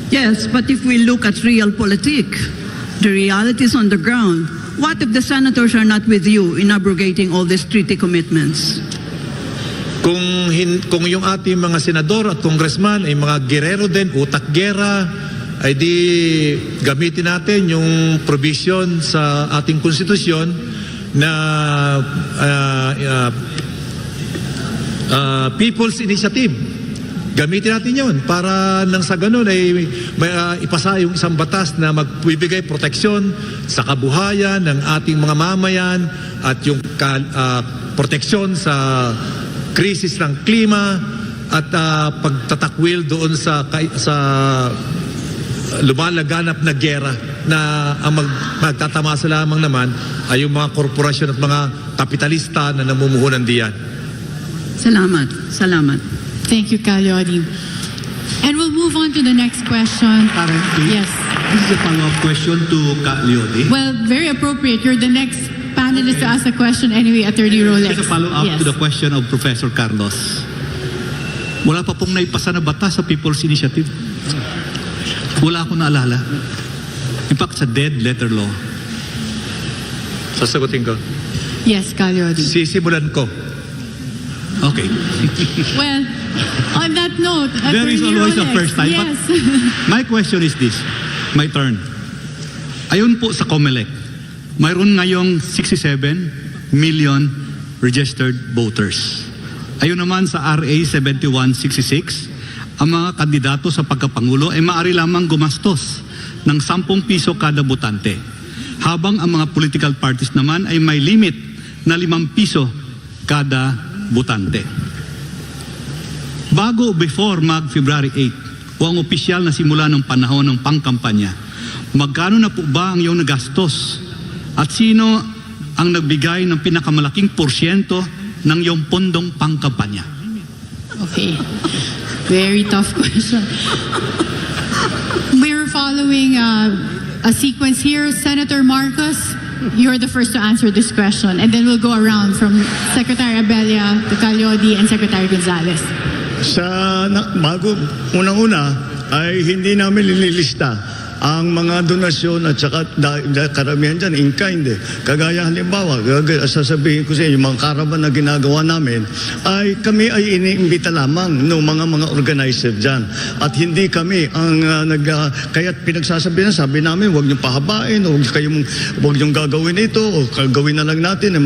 Speaker 19: Yes, but if we look at realpolitik, the realities on the ground, what if the senators are not with you in abrogating all these treaty commitments?
Speaker 20: Kung yung ating mga senador at congressman ay mga gerero din, utak gera, ay di gamitin natin yung provision sa ating konstitusyon na People's Initiative. Gamitin natin yon para nang sa ganun ay may, ipasa yung isang batas na magbibigay proteksyon sa kabuhayan ng ating mga mamayan at yung proteksyon sa krisis ng klima at pagtatakwil doon sa lumalaganap na giyera na ang magtatamasa lamang naman ay yung mga korporasyon at mga kapitalista na namumuhunan diyan.
Speaker 19: Salamat.
Speaker 2: Thank you, Calyodi. And we'll move on to the next question. Yes.
Speaker 6: This is a follow-up question to Calyodi.
Speaker 2: Well, very appropriate. You're the next panelist to ask a question anyway, Attorney Rolex.
Speaker 6: It's a follow-up to the question of Professor Carlos. Wala pa pong naipasa na batas sa People's Initiative. Wala akong naalala. In fact, sa dead letter law.
Speaker 20: Sasagutin ko.
Speaker 2: Yes, Calyodi.
Speaker 20: Sisimulan ko.
Speaker 6: Okay.
Speaker 2: Well, on that note,
Speaker 6: There is
Speaker 2: Attorney
Speaker 6: always a
Speaker 2: Rolex,
Speaker 6: first time.
Speaker 2: Yes.
Speaker 6: But my question is this. My turn. Ayon po sa COMELEC, mayroon ngayong 67 million registered voters. Ayon naman sa RA 7166, ang mga kandidato sa pagkapangulo ay maaari lamang gumastos ng 10 piso kada botante. Habang ang mga political parties naman ay may limit na 5 piso kada botante. Bago before mag-February 8 o ang opisyal na simula ng panahon ng pangkampanya, magkano na po ba ang iyong nagastos at sino ang nagbigay ng pinakamalaking porsyento ng iyong pondong pangkampanya?
Speaker 2: Okay. Very tough question. We're following a sequence here. Senator Marcos, you're the first to answer this question, and then we'll go around from Secretary Abella to Calyodi and Secretary Gonzales.
Speaker 4: Unang-una ay hindi namin nililista ang mga donasyon at saka karamihan dyan in kind Kagaya halimbawa, sasabihin ko sa inyo, yung mga karaban na ginagawa namin ay kami ay iniimbita lamang ng mga organizer dyan. At hindi kami ang kaya't pinagsasabihan, sabi namin, huwag niyong pahabain, huwag niyong gagawin ito, o gawin na lang natin,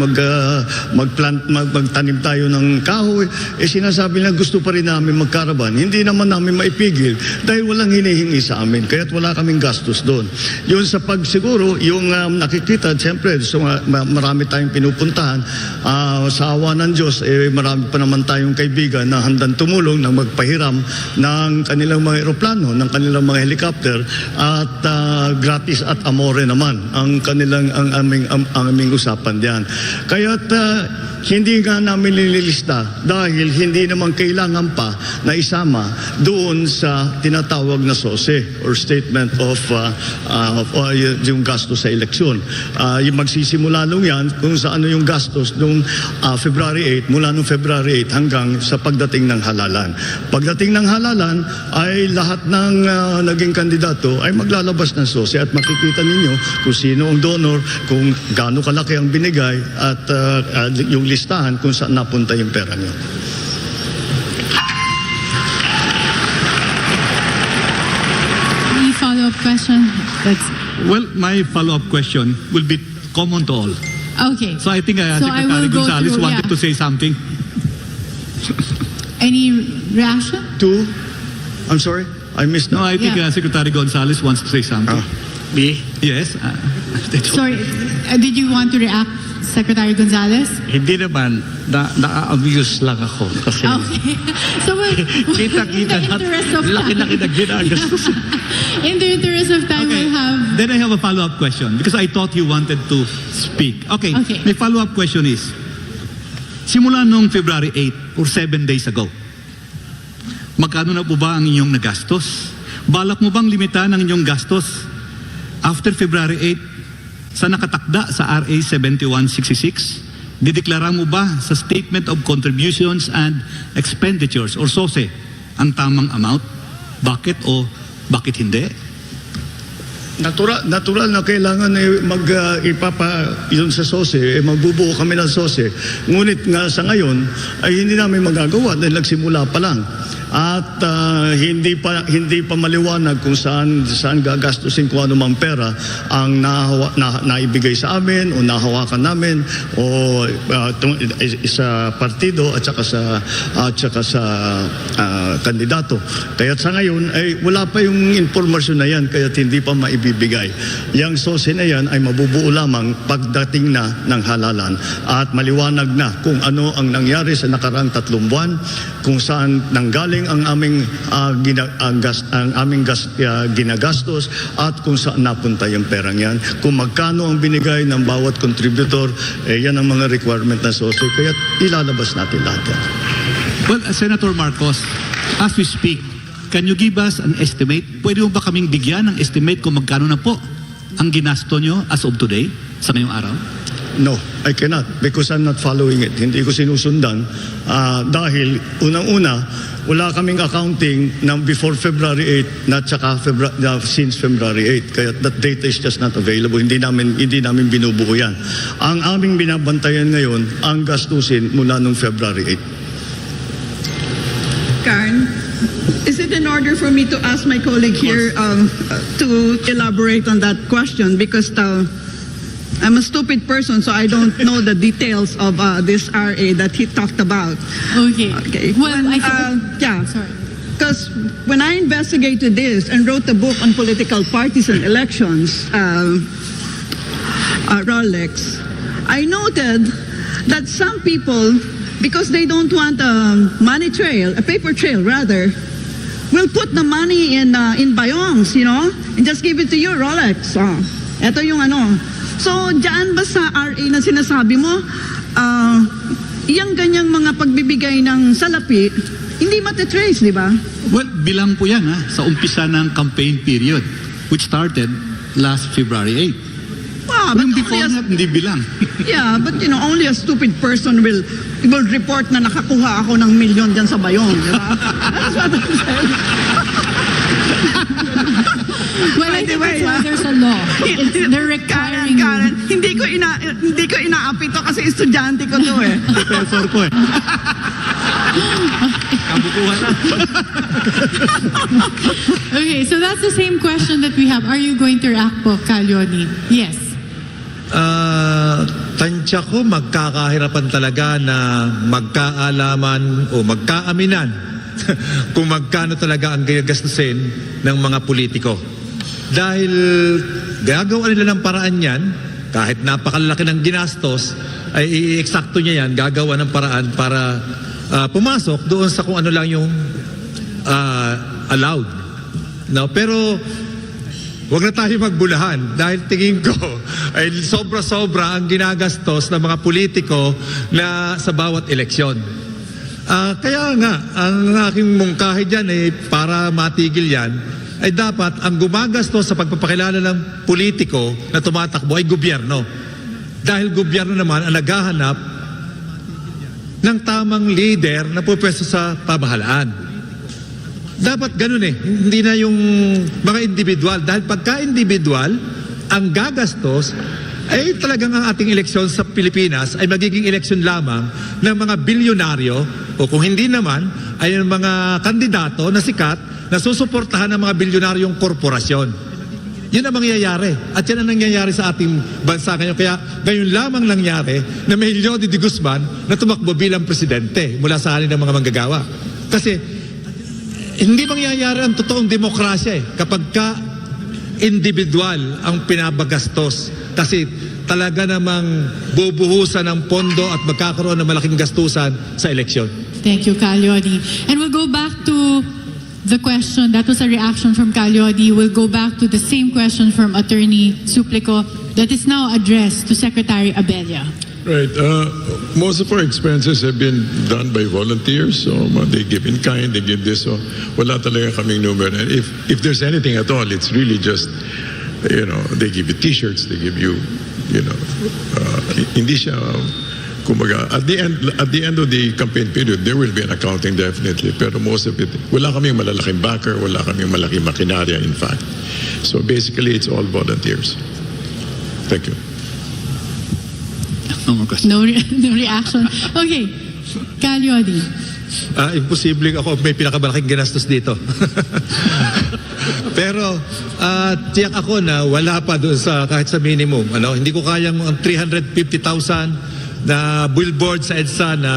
Speaker 4: magtanim tayo ng kahoy. Sinasabi na gusto pa rin namin magkaraban. Hindi naman namin maipigil dahil walang hinihingi sa amin. Kaya't wala kaming gastos doon. Yun sa pagsiguro, yung nakikita, siyempre, so, marami tayong pinupuntahan. Sa awa ng Diyos, marami pa naman tayong kaibigan na handang tumulong na magpahiram ng kanilang mga eroplano, ng kanilang mga helicopter, at gratis at amore naman ang aming usapan diyan. Kaya't hindi nga namin nililista dahil hindi naman kailangan pa na isama doon sa tinatawag na SOSE or Statement of yung gastos sa eleksyon. Yung magsisimula nung yan kung sa ano yung gastos nung February 8, mula nung February 8 hanggang sa pagdating ng halalan. Pagdating ng halalan ay lahat ng naging kandidato ay maglalabas ng SOSE at makikita ninyo kung sino ang donor, kung gaano kalaki ang binigay at yung listahan kung saan napunta yung pera nyo.
Speaker 2: Any follow-up question?
Speaker 6: Well, my follow-up question will be common to all.
Speaker 2: Okay.
Speaker 6: So I think
Speaker 2: I
Speaker 6: Secretary
Speaker 2: will go
Speaker 6: Gonzales
Speaker 2: through,
Speaker 6: wanted to say something.
Speaker 2: Any reaction?
Speaker 4: I'm sorry? I missed that.
Speaker 6: No, I think Secretary Gonzales wants to say something.
Speaker 3: Me?
Speaker 6: Yes.
Speaker 2: Sorry, did you want to react, Secretary Gonzales?
Speaker 3: Hindi naman, na-amuse lang ako. Kasi
Speaker 2: Okay. So
Speaker 3: kita-kita
Speaker 2: in the interest of
Speaker 3: laki-laki na ginagastos.
Speaker 2: In the interest of time, we'll have...
Speaker 6: Then I have a follow-up question because I thought you wanted to speak. Okay. My follow-up question is, simula nung February 8 or 7 days ago, magkano na po ba ang inyong nagastos? Balak mo bang limitahan ang inyong gastos after February 8 sa nakatakda sa RA 7166? Dideklara mo ba sa Statement of Contributions and Expenditures or SOSE ang tamang amount? Bakit o bakit hindi?
Speaker 4: Natural na kailangan yun sa SOSE, magbubuo kami ng SOSE. Ngunit nga sa ngayon ay hindi namin magagawa dahil nagsimula pa lang. at hindi pa maliwanag kung saan gagastusin kung ano mang pera ang naibigay sa amin o nahawakan namin o sa partido at saka sa kandidato. Kaya sa ngayon ay wala pa yung impormasyon na yan kaya hindi pa maibibigay. Yang sose na yan ay mabubuo lamang pagdating na ng halalan at maliwanag na kung ano ang nangyari sa nakaraang 3 buwan, kung saan nanggaling ang aming ginagastos at kung saan napunta yung perang yan. Kung magkano ang binigay ng bawat contributor, yan ang mga requirement na sose. Kaya ilalabas natin lahat yan.
Speaker 6: Well, Senator Marcos, as we speak, can you give us an estimate? Pwede mo ba kaming bigyan ng estimate kung magkano na po ang ginasto nyo as of today, sa ngayong araw?
Speaker 4: No, I cannot because I'm not following it. Hindi ko sinusundan dahil unang-una, wala kaming accounting ng before February 8 na tsaka since February 8. Kaya that data is just not available. Hindi namin binubuo yan. Ang aming binabantayan ngayon, ang gastusin mula nung February 8.
Speaker 19: Karen, is it in order for me to ask my colleague here to elaborate on that question? Because I'm a stupid person, so I don't know the details of this RA that he talked about.
Speaker 2: Okay. Well, sorry.
Speaker 19: Because when I investigated this and wrote a book on political parties and elections, Rolex, I noted that some people, because they don't want a money trail, a paper trail rather, will put the money in bayongs, and just give it to you, Rolex. Ito yung ano. So, dyan ba sa RA na sinasabi mo, yung ganyang mga pagbibigay ng salapi, hindi matitrace, di ba?
Speaker 6: Well, bilang po yan sa umpisa ng campaign period, which started last February 8. But before that, hindi bilang.
Speaker 19: Yeah, but only a stupid person will report na nakakuha ako ng milyon dyan sa bayon, di ba? That's what I'm saying.
Speaker 2: Well, I think that's why there's a law. They're requiring...
Speaker 19: Karen, hindi ko inaapi to kasi estudyante ko to eh.
Speaker 6: Professor ko eh. Kabukuhan na.
Speaker 2: Okay, so that's the same question that we have. Are you going to react po, Calyoni? Yes.
Speaker 20: Tansya ko magkakahirapan talaga na magkaalaman o magkaaminan kung magkano talaga ang gagastusin ng mga politiko. Dahil gagawa nila ng paraan yan, kahit napakalaki ng ginastos, ay i-eksakto niya yan, gagawa ng paraan para pumasok doon sa kung ano lang yung allowed. No? Pero huwag na tayo magbulahan dahil tingin ko ay sobra-sobra ang ginagastos ng mga politiko na sa bawat eleksyon. Kaya nga, ang aking mungkahi dyan para matigil yan, ay dapat ang gumagastos sa pagpapakilala ng politiko na tumatakbo ay gobyerno. Dahil gobyerno naman ang naghahanap ng tamang leader na pupwesto sa pamahalaan. Dapat ganun hindi na yung mga individual. Dahil pagka-individual, ang gagastos ay talagang ang ating eleksyon sa Pilipinas ay magiging eleksyon lamang ng mga bilyonaryo o kung hindi naman ay ang mga kandidato na sikat na susuportahan ng mga bilyonaryong korporasyon. Yun ang mangyayari. At yan ang nangyayari sa ating bansa ngayon. Kaya ngayon lamang nangyari na may Leody de Guzman na tumakbo bilang presidente mula sa halin ng mga manggagawa. Kasi hindi mangyayari ang totoong demokrasya kapag ka individual ang pinabagastos. Kasi talaga namang bubuhusan ng pondo at magkakaroon ng malaking gastusan sa eleksyon.
Speaker 2: Thank you, Calyoni. And we'll go back to the question. That was a reaction from Calyoni. We'll go back to the same question from Attorney Suplico that is now addressed to Secretary Abella.
Speaker 5: Right. Most of our expenses have been done by volunteers. So they give in kind, they give this. So wala talaga kaming number. And if there's anything at all, it's really just, they give you t-shirts, they give you, hindi siya, kumbaga, at the end of the campaign period, there will be an accounting definitely. Pero most of it, wala kaming malalaking backer, wala kaming malaking makinarya in fact. So basically, it's all volunteers. Thank you.
Speaker 6: No more questions.
Speaker 2: No reaction. Okay, Calyoni.
Speaker 20: Imposible ako may pinakamalaking ginastos dito. Pero tiyak ako na wala pa doon sa kahit sa minimum. Hindi ko kayang ang 350,000 na billboard sa EDSA na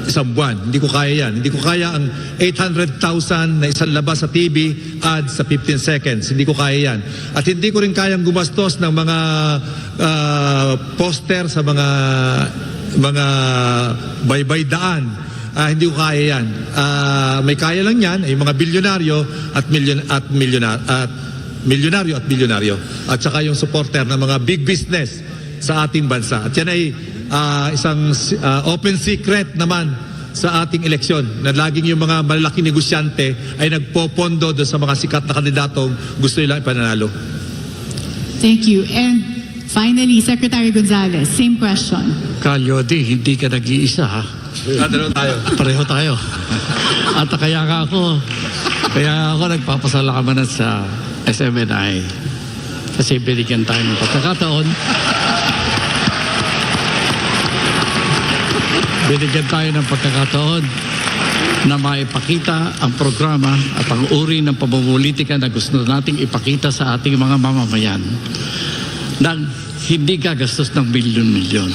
Speaker 20: isang buwan. Hindi ko kaya yan. Hindi ko kaya ang 800,000 na isang labas sa TV ads sa 15 seconds. Hindi ko kaya yan. At hindi ko rin kayang gumastos ng mga poster sa mga baybay daan. Hindi ko kaya yan. May kaya lang yan ay mga bilyonaryo at milyonaryo. At saka yung supporter ng mga big business sa ating bansa. At yan ay isang open secret naman sa ating eleksyon na laging yung mga malalaking negosyante ay nagpopondo doon sa mga sikat na kandidatong gusto nila ipananalo.
Speaker 2: Thank you. And finally, Secretary Gonzales, same question.
Speaker 3: Kalyodi, hindi ka nag-iisa ha? Pareho tayo. At kaya ako nagpapasalamat sa SMNI kasi binigyan tayo ng pagkakataon. Binigyan tayo ng pagkakataon na maipakita ang programa at ang uri ng pamumulitika na gusto nating ipakita sa ating mga mamamayan nang hindi gagastos ng milyon-milyon.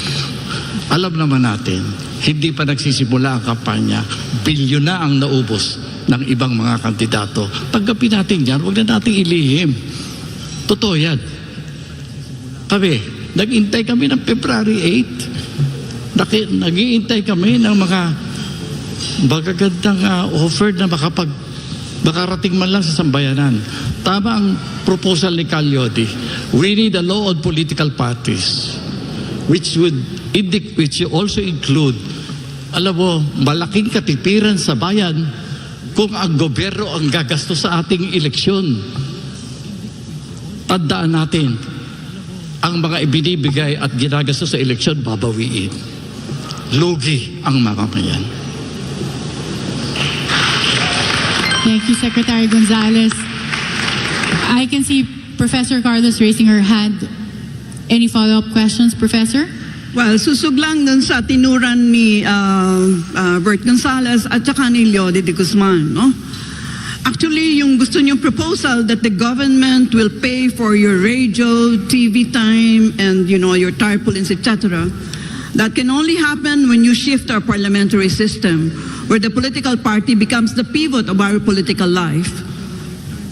Speaker 3: Alam naman natin, hindi pa nagsisimula ang kampanya, bilyon na ang naubos ng ibang mga kandidato. Tanggapin natin yan, huwag na natin ilihim. Totoo yan. Nag-intay kami ng February 8. Nag-iintay kami ng mga magagandang offer na makarating man lang sa sambayanan. Tama ang proposal ni Calyodi. We need a law on political parties which also include, malaking katipiran sa bayan kung ang gobyerno ang gagastos sa ating eleksyon. Tandaan natin, ang mga ibinibigay at ginagastos sa eleksyon, babawiin. Lugi ang mamamayan.
Speaker 2: Thank you, Secretary Gonzales. I can see Professor Carlos raising her hand. Any follow-up questions, Professor?
Speaker 19: Well, susog lang dun sa tinuran ni Bert Gonzales at saka ni Leody de Guzman, no? Actually, yung gusto niyong proposal that the government will pay for your radio, TV time, and your tarpaulins, etc., that can only happen when you shift our parliamentary system, where the political party becomes the pivot of our political life.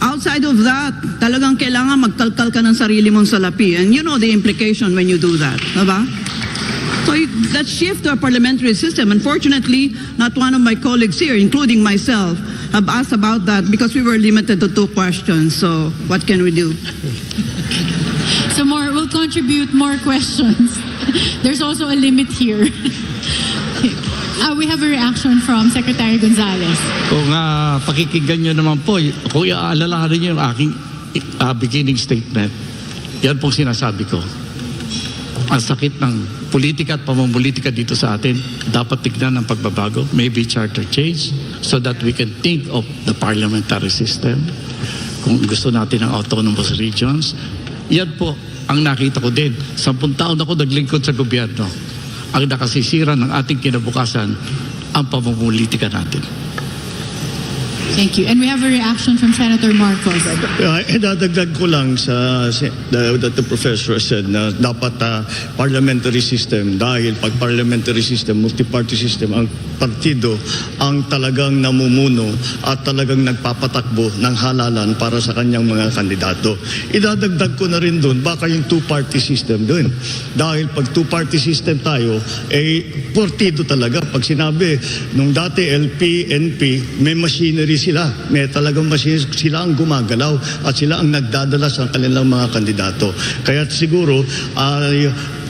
Speaker 19: Outside of that, talagang kailangan magkalkal ka ng sarili mong salapi. And you know the implication when you do that, diba? So let's shift to our parliamentary system. Unfortunately, not one of my colleagues here, including myself, have asked about that because we were limited to 2 questions. So what can we do?
Speaker 2: So we'll contribute more questions. There's also a limit here. We have a reaction from Secretary Gonzales.
Speaker 3: Kung pakikinggan nyo naman po, kung iaalalahanin nyo yung aking beginning statement, yan pong sinasabi ko. Ang sakit ng politika at pamumulitika dito sa atin, dapat tignan ng pagbabago, maybe charter change, so that we can think of the parliamentary system. Kung gusto natin ng autonomous regions, yan po ang nakita ko din. 10 taon ako naglingkod sa gobyerno. Ang nakasisira ng ating kinabukasan, ang pamumulitika natin.
Speaker 2: Thank you. And we have a reaction from Senator Marcos.
Speaker 4: Idadagdag ko lang sa that the professor said na dapat parliamentary system, dahil pag parliamentary system, multi-party system, ang partido ang talagang namumuno at talagang nagpapatakbo ng halalan para sa kanyang mga kandidato. Idadagdag ko na rin doon, baka yung two-party system doon. Dahil pag two-party system tayo, partido talaga. Pag sinabi, nung dati LP, NP, may machinery sila. May talagang machinery, sila ang gumagalaw at sila ang nagdadala sa kanilang mga kandidato. Kaya siguro,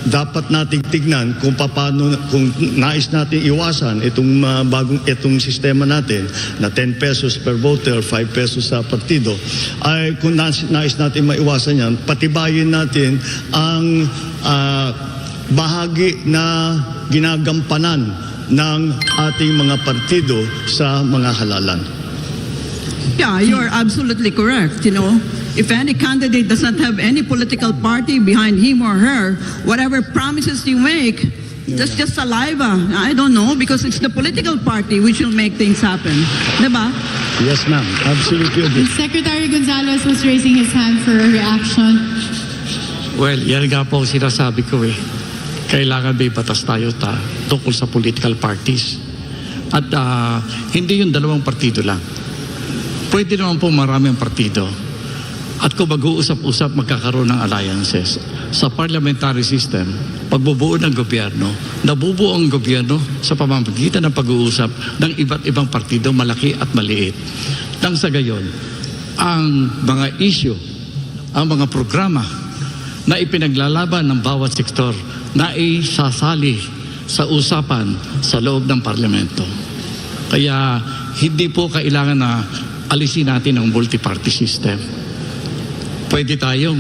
Speaker 4: dapat nating tignan kung paano, kung nais natin iwasan itong sistema natin na 10 pesos per voter, 5 pesos sa partido, ay kung nais natin maiwasan yan, patibayin natin ang bahagi na ginagampanan ng ating mga partido sa mga halalan.
Speaker 19: Yeah, you're absolutely correct, If any candidate does not have any political party behind him or her, whatever promises you make, That's just saliva. I don't know, because it's the political party which will make things happen. Diba?
Speaker 3: Yes, ma'am. Absolutely agree.
Speaker 2: Secretary Gonzales was raising his hand for a reaction.
Speaker 3: Well, yan nga po ang sinasabi ko eh. Kailangan may batas tayo tungkol sa political parties. At hindi yung dalawang partido lang. Pwede naman po maraming partido. At kung mag-uusap-usap, magkakaroon ng alliances. Sa parliamentary system, pagbubuo ng gobyerno, nabubuo ang gobyerno sa pamamagitan ng pag-uusap ng iba't ibang partido, malaki at maliit. Nang sa gayon, ang mga issue, ang mga programa na ipinaglalaban ng bawat sektor na isasali sa usapan sa loob ng parlamento. Kaya hindi po kailangan na alisin natin ang multi-party system. Pwede tayong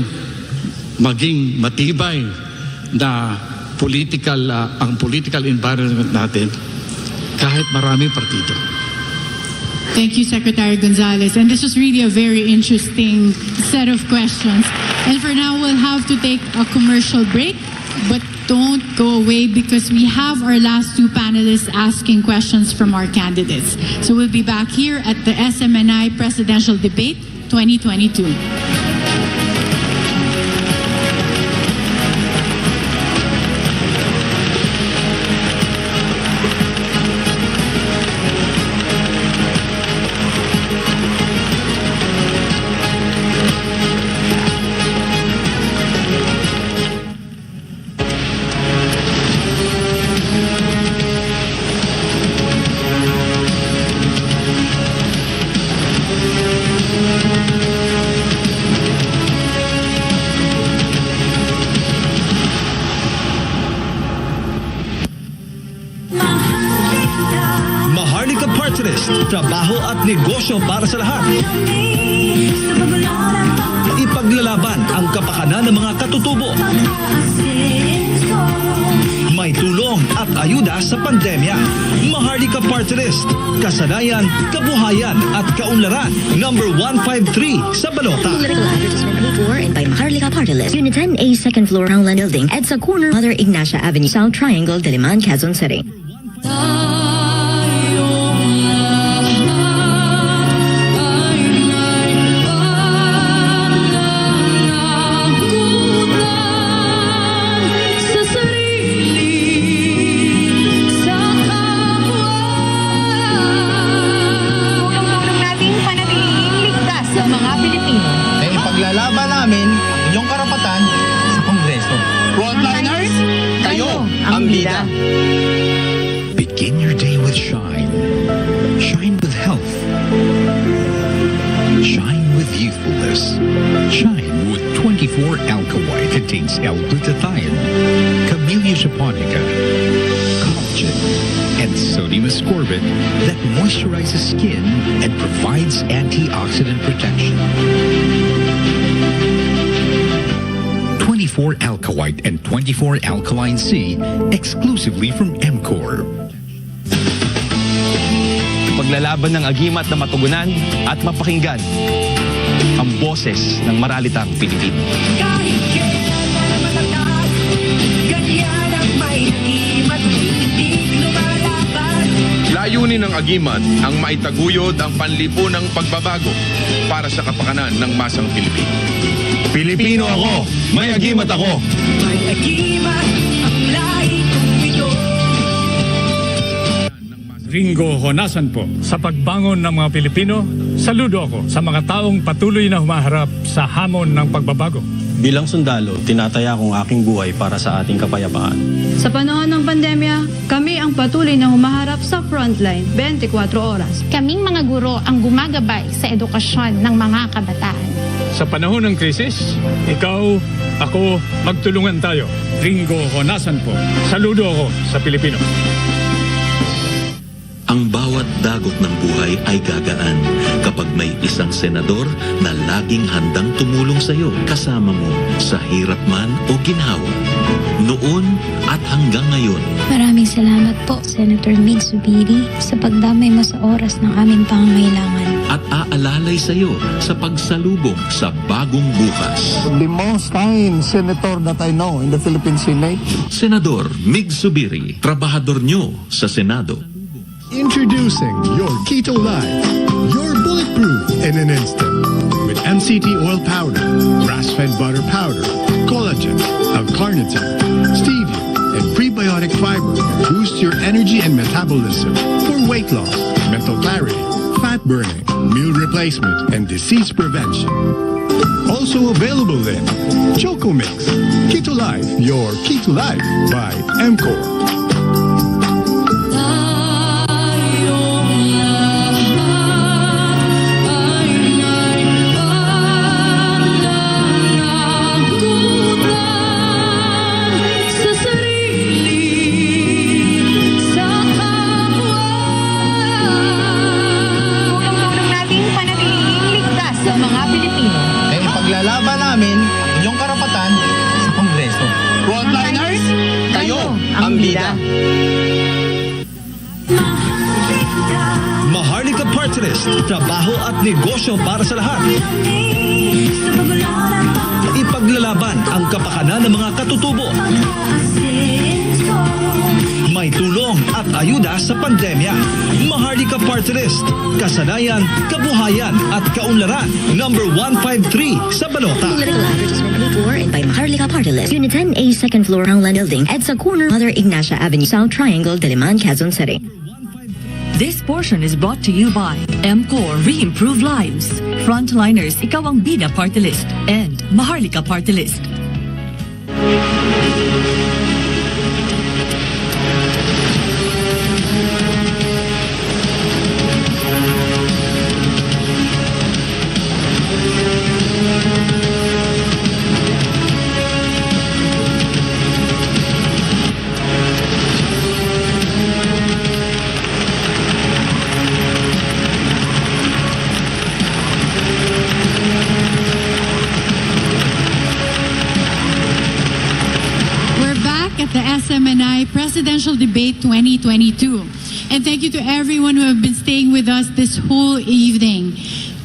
Speaker 3: maging matibay na ang political environment natin kahit maraming partido.
Speaker 2: Thank you, Secretary Gonzales. And this was really a very interesting set of questions. And for now, we'll have to take a commercial break. But don't go away, because we have our last two panelists asking questions from our candidates. So we'll be back here at the SMNI Presidential Debate 2022.
Speaker 8: Trabaho at negosyo para sa lahat. Ipaglalaban ang kapakanan ng mga katutubo. May tulong at ayuda sa pandemya. Maharlika Party List. Kasanayan, kabuhayan at kaunlaran. Number 153 sa balota.
Speaker 9: Political advertisement paid for and by Maharlika Party List. UNITEAM A second floor Homeland Building at sa corner Mother Ignacia Avenue, South Triangle, Diliman, Quezon City.
Speaker 7: Ipaglalaban namin inyong karapatan sa Kongreso. Frontliners, kayo ang bida.
Speaker 18: Begin your day with shine. Shine with health. Shine with youthfulness. Shine with 24 Alka-White. Contains L-glutathione, Camellia japonica, collagen, and sodium ascorbate that moisturizes skin and provides antioxidant protection. 24 Alka-White and 24 Alkaline C exclusively from MCOR.
Speaker 14: Paglalaban ng agimat na matugunan at mapakinggan ang boses ng maralitang Pilipino.
Speaker 15: Kahit kailan matatag, ganyan ang may agimat, tindig lumalaban.
Speaker 23: Layunin ng agimat ang maitaguyod ang panlipunang pagbabago para sa kapakanan ng masang Pilipino.
Speaker 8: Pilipino ako, may agimat ako.
Speaker 15: May agimat ang lahi kong ito.
Speaker 24: Ringo Honasan po. Sa pagbangon ng mga Pilipino, saludo ako sa mga taong patuloy na humaharap sa hamon ng pagbabago.
Speaker 25: Bilang sundalo, tinataya kong aking buhay para sa ating kapayapaan.
Speaker 26: Sa panahon ng pandemya, kami ang patuloy na humaharap sa frontline 24 oras.
Speaker 27: Kaming mga guro ang gumagabay sa edukasyon ng mga kabataan.
Speaker 24: Sa panahon ng krisis, ikaw, ako, magtulungan tayo. Ringo Honasan po. Saludo ako sa Pilipino.
Speaker 10: Ang bawat dagok ng buhay ay gagaan kapag may isang senador na laging handang tumulong sa iyo, kasama mo sa hirap man o ginhawa. Noon at hanggang ngayon.
Speaker 11: Maraming salamat po, Senator Mig Zubiri, sa pagdamay mo sa oras ng aming pangangailangan.
Speaker 10: at aalalay sa iyo sa pagsalubong sa bagong bukas.
Speaker 1: The most kind senator that I know in the Philippine Senate.
Speaker 10: Senador Mig Zubiri, trabahador nyo sa Senado.
Speaker 12: Introducing your Keto Life, your bulletproof in an instant. With MCT oil powder, grass-fed butter powder, collagen, L-carnitine, stevia, and prebiotic fiber that boosts your energy and metabolism for weight loss, mental clarity, fat burning, meal replacement, and disease prevention. Also available in Choco Mix, Keto Life, your Keto Life by MCOR.
Speaker 7: Ipaglalaban namin inyong karapatan sa Kongreso. Frontliners, kayo ang bida.
Speaker 8: Maharlika Party List, trabaho at negosyo para sa lahat. Ipaglalaban ang kapakanan ng mga katutubo. May tulong at ayuda sa pandemya. Maharlika Party List, kasanayan, kabuhayan at kaunlaran. Number 153 sa balota.
Speaker 9: Political advertisement paid for and by Maharlika Party List. UNITEAM A second floor Roundland Building, EDSA corner, Mother Ignacia Avenue, South Triangle, Diliman, Quezon City.
Speaker 13: This portion is brought to you by MCOR Re-Improve Lives, Frontliners, Ikaw ang Bida Party List, and Maharlika Party List.
Speaker 2: The SMNI Presidential Debate 2022. And thank you to everyone who have been staying with us this whole evening.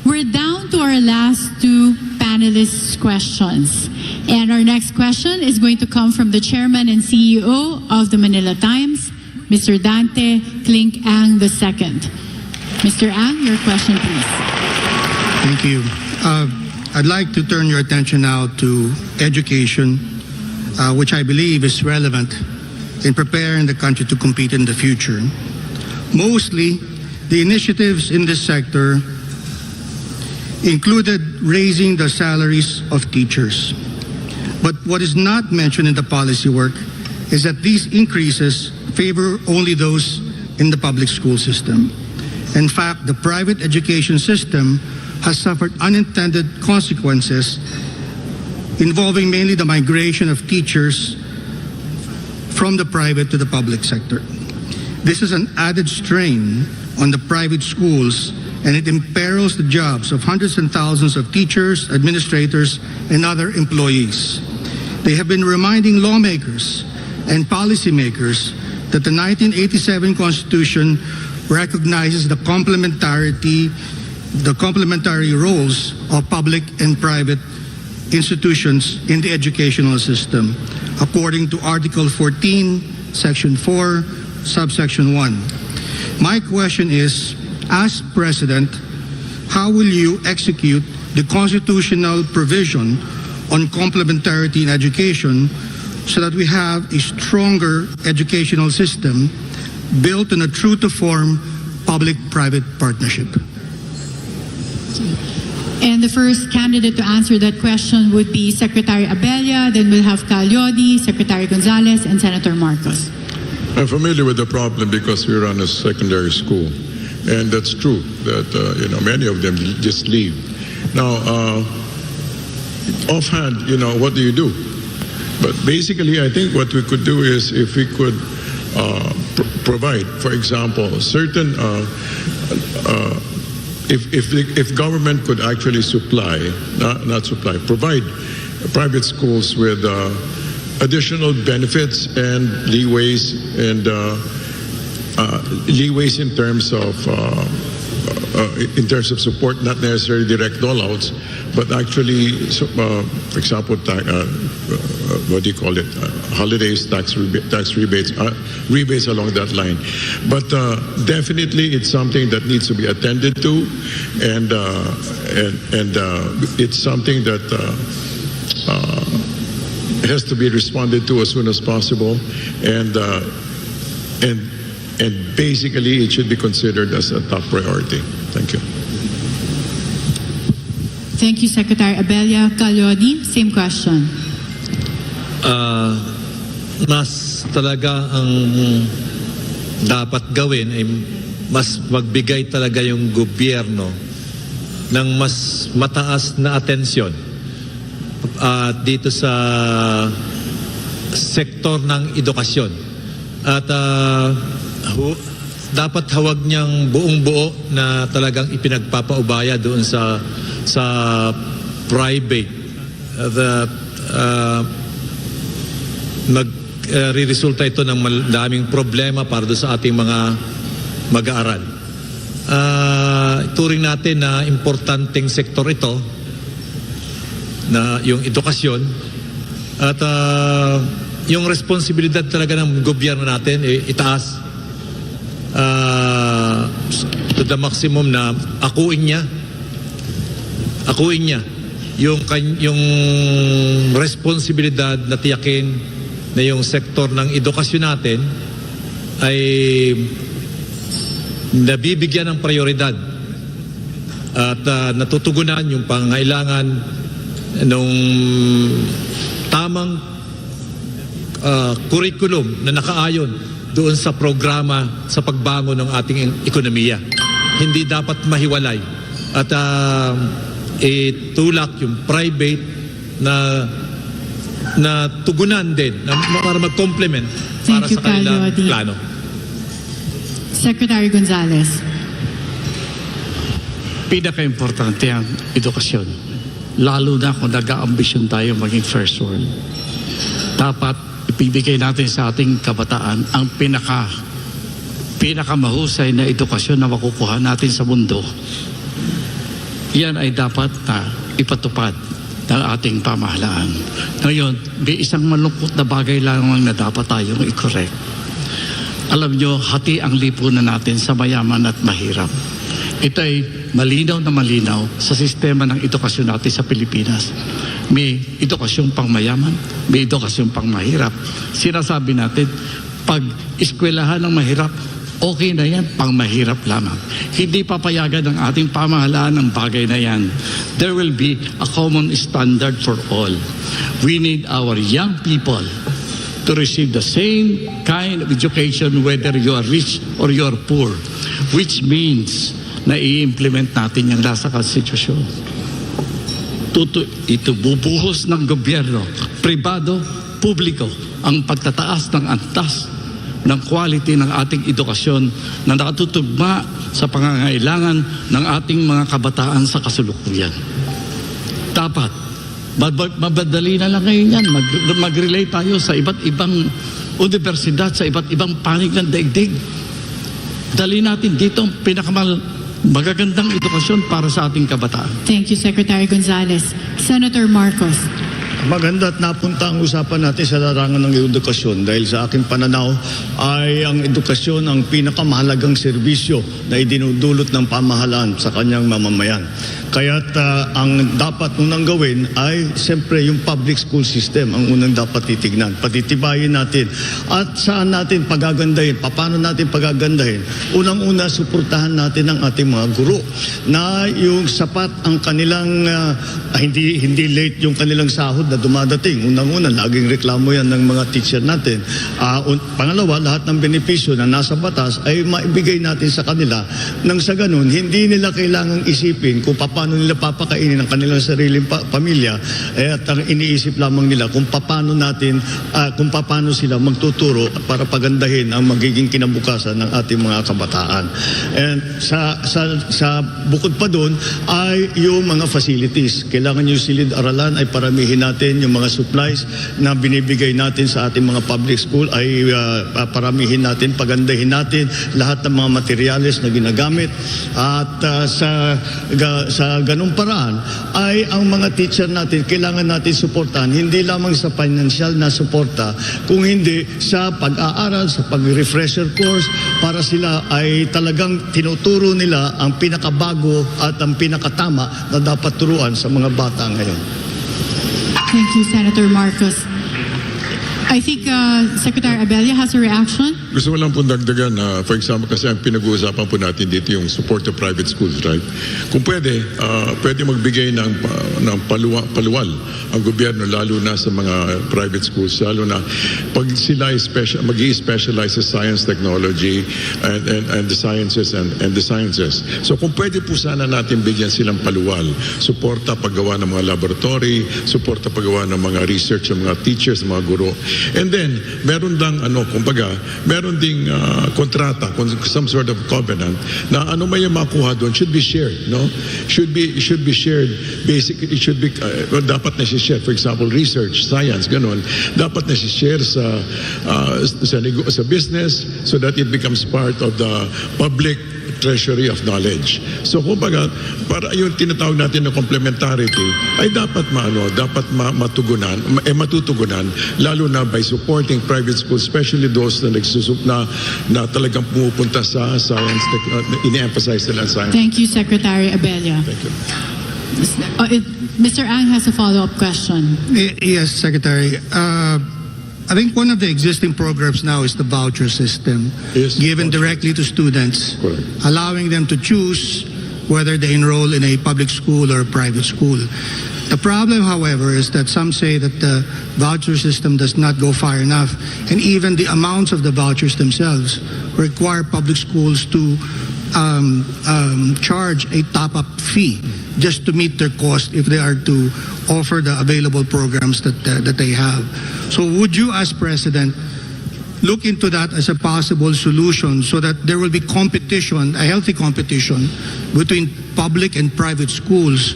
Speaker 2: We're down to our last two panelists' questions. And our next question is going to come from the Chairman and CEO of the Manila Times, Mr. Dante Klink Ang II. Mr. Ang, your question, please.
Speaker 1: Thank you. I'd like to turn your attention now to education, which I believe is relevant in preparing the country to compete in the future. Mostly, the initiatives in this sector included raising the salaries of teachers. But what is not mentioned in the policy work is that these increases favor only those in the public school system. In fact, the private education system has suffered unintended consequences involving mainly the migration of teachers from the private to the public sector. This is an added strain on the private schools, and it imperils the jobs of hundreds and thousands of teachers, administrators, and other employees. They have been reminding lawmakers and policymakers that the 1987 Constitution recognizes the complementary roles of public and private institutions in the educational system, according to Article 14, Section 4, Subsection 1. My question is, as President, how will you execute the constitutional provision on complementarity in education so that we have a stronger educational system built on a true-to-form public-private partnership?
Speaker 2: And the first candidate to answer that question would be Secretary Abella, then we'll have Calyodi, Secretary Gonzales, and Senator Marcos.
Speaker 5: I'm familiar with the problem because we run a secondary school. And that's true that, many of them just leave. Now, offhand, what do you do? But basically, I think what we could do is if we could provide, for example, certain if government could actually provide private schools with additional benefits and leeways in terms of in terms of support, not necessarily direct rollouts, but actually, for example, what do you call it? Holidays, tax rebates, rebates along that line. But definitely, it's something that needs to be attended to, and it's something that has to be responded to as soon as possible, and basically, it should be considered as a top priority. Thank you.
Speaker 2: Thank you, Secretary Abella. Calyodi, same question.
Speaker 4: Mas talaga ang dapat gawin ay mas magbigay talaga yung gobyerno ng mas mataas na atensyon dito sa sektor ng edukasyon. At dapat hawag niyang buong-buo na talagang ipinagpapaubaya doon sa private magre-resulta ito ng maraming problema para doon sa ating mga mag-aaral. Turing natin na importanteng sektor ito na yung edukasyon at yung responsibilidad talaga ng gobyerno natin itaas to the maximum na akuin niya yung responsibilidad na tiyakin na yung sektor ng edukasyon natin ay nabibigyan ng prioridad at natutugunan yung pangailangan ng tamang curriculum na nakaayon doon sa programa sa pagbangon ng ating ekonomiya. Hindi dapat mahiwalay at itulak yung private na tugunan din para mag-complement para sa kanilang plano.
Speaker 2: Secretary Gonzales.
Speaker 3: Pinaka-importante ang edukasyon. Lalo na kung nag-aambisyon tayo maging first world. Dapat ibibigay natin sa ating kabataan ang pinakamahusay na edukasyon na makukuha natin sa mundo. Yan ay dapat na ipatupad ng ating pamahalaan. Ngayon, may isang malungkot na bagay lamang na dapat tayong i-correct. Alam nyo, hati ang lipunan natin sa mayaman at mahirap. Ito ay malinaw na malinaw sa sistema ng edukasyon natin sa Pilipinas. May edukasyon pang mayaman, may edukasyon pang mahirap. Sinasabi natin, pag eskwelahan ng mahirap, okay na yan, pang mahirap lamang. Hindi papayagan ng ating pamahalaan ng bagay na yan. There will be a common standard for all. We need our young people to receive the same kind of education whether you are rich or you are poor, which means na i-implement natin yung nasa konstitusyon. Ito bubuhos ng gobyerno, pribado, publiko, ang pagtataas ng antas ng quality ng ating edukasyon na nakatutugma sa pangangailangan ng ating mga kabataan sa kasalukuyan. Dapat, mabadali na lang ngayon yan. Mag-relay tayo sa iba't ibang universidad, sa iba't ibang panig ng daigdig. Dali natin dito ang magagandang edukasyon para sa ating kabataan.
Speaker 2: Thank you, Secretary Gonzales. Senator Marcos.
Speaker 6: Maganda at napunta ang usapan natin sa larangan ng edukasyon dahil sa aking pananaw ay ang edukasyon ang pinakamahalagang serbisyo na idinudulot ng pamahalaan sa kanyang mamamayan. Kaya't ang dapat unang gawin ay siyempre yung public school system ang unang dapat titignan. Patitibayin natin at saan natin pagagandahin, paano natin pagagandahin. Unang-una, suportahan natin ang ating mga guro na yung sapat ang kanilang hindi late yung kanilang sahod na dumadating. Unang-una, laging reklamo yan ng mga teacher natin. Pangalawa, lahat ng benepisyo na nasa batas ay maibigay natin sa kanila nang sa ganun, hindi nila kailangang isipin kung paano paano nila papakainin ang kanilang sariling pamilya, at ang iniisip lamang nila kung paano sila magtuturo para pagandahin ang magiging kinabukasan ng ating mga kabataan. And sa bukod pa doon ay yung mga facilities. Kailangan yung silid-aralan ay paramihin natin, yung mga supplies na binibigay natin sa ating mga public school ay paramihin natin, pagandahin natin lahat ng mga materyales na ginagamit, at sa ganung paraan ay ang mga teacher natin kailangan natin suportahan, hindi lamang sa financial na suporta, kung hindi sa pag-aaral, sa pag-refresher course, para sila ay talagang tinuturo nila ang pinakabago at ang pinakatama na dapat turuan sa mga bata ngayon.
Speaker 2: Thank you, Senator Marcos. I think Secretary Abella has a reaction.
Speaker 5: Gusto ko lang po dagdagan na, for example, kasi ang pinag-uusapan po natin dito yung support to private schools, right? Kung pwede magbigay ng paluwal ang gobyerno, lalo na sa mga private schools, lalo na pag sila mag-i-specialize sa science, technology, and the sciences and the sciences. So kung pwede po sana natin bigyan silang paluwal, suporta paggawa ng mga laboratory, suporta paggawa ng mga research ng mga teachers, mga guro. And then, meron meron ding kontrata, some sort of covenant, na ano may makuha doon should be shared, no? Should be shared. Basically, it should be, dapat na share. For example, research, science, ganun. Dapat na share sa business so that it becomes part of the public treasury of knowledge. So kumbaga, para yung tinatawag natin na complementarity ay dapat matutugunan, lalo na by supporting private schools, especially those na talagang pumupunta sa science, ini-emphasize nila science.
Speaker 2: Thank you, Secretary Abella.
Speaker 5: Thank you.
Speaker 2: Mr. Ang has a follow-up question.
Speaker 1: Yes, Secretary. I think one of the existing programs now is the voucher system, given directly to students, allowing them to choose whether they enroll in a public school or a private school. The problem, however, is that some say that the voucher system does not go far enough, and even the amounts of the vouchers themselves require public schools to charge a top-up fee just to meet their cost if they are to offer the available programs that they have. So would you, as President, look into that as a possible solution so that there will be competition, a healthy competition between public and private schools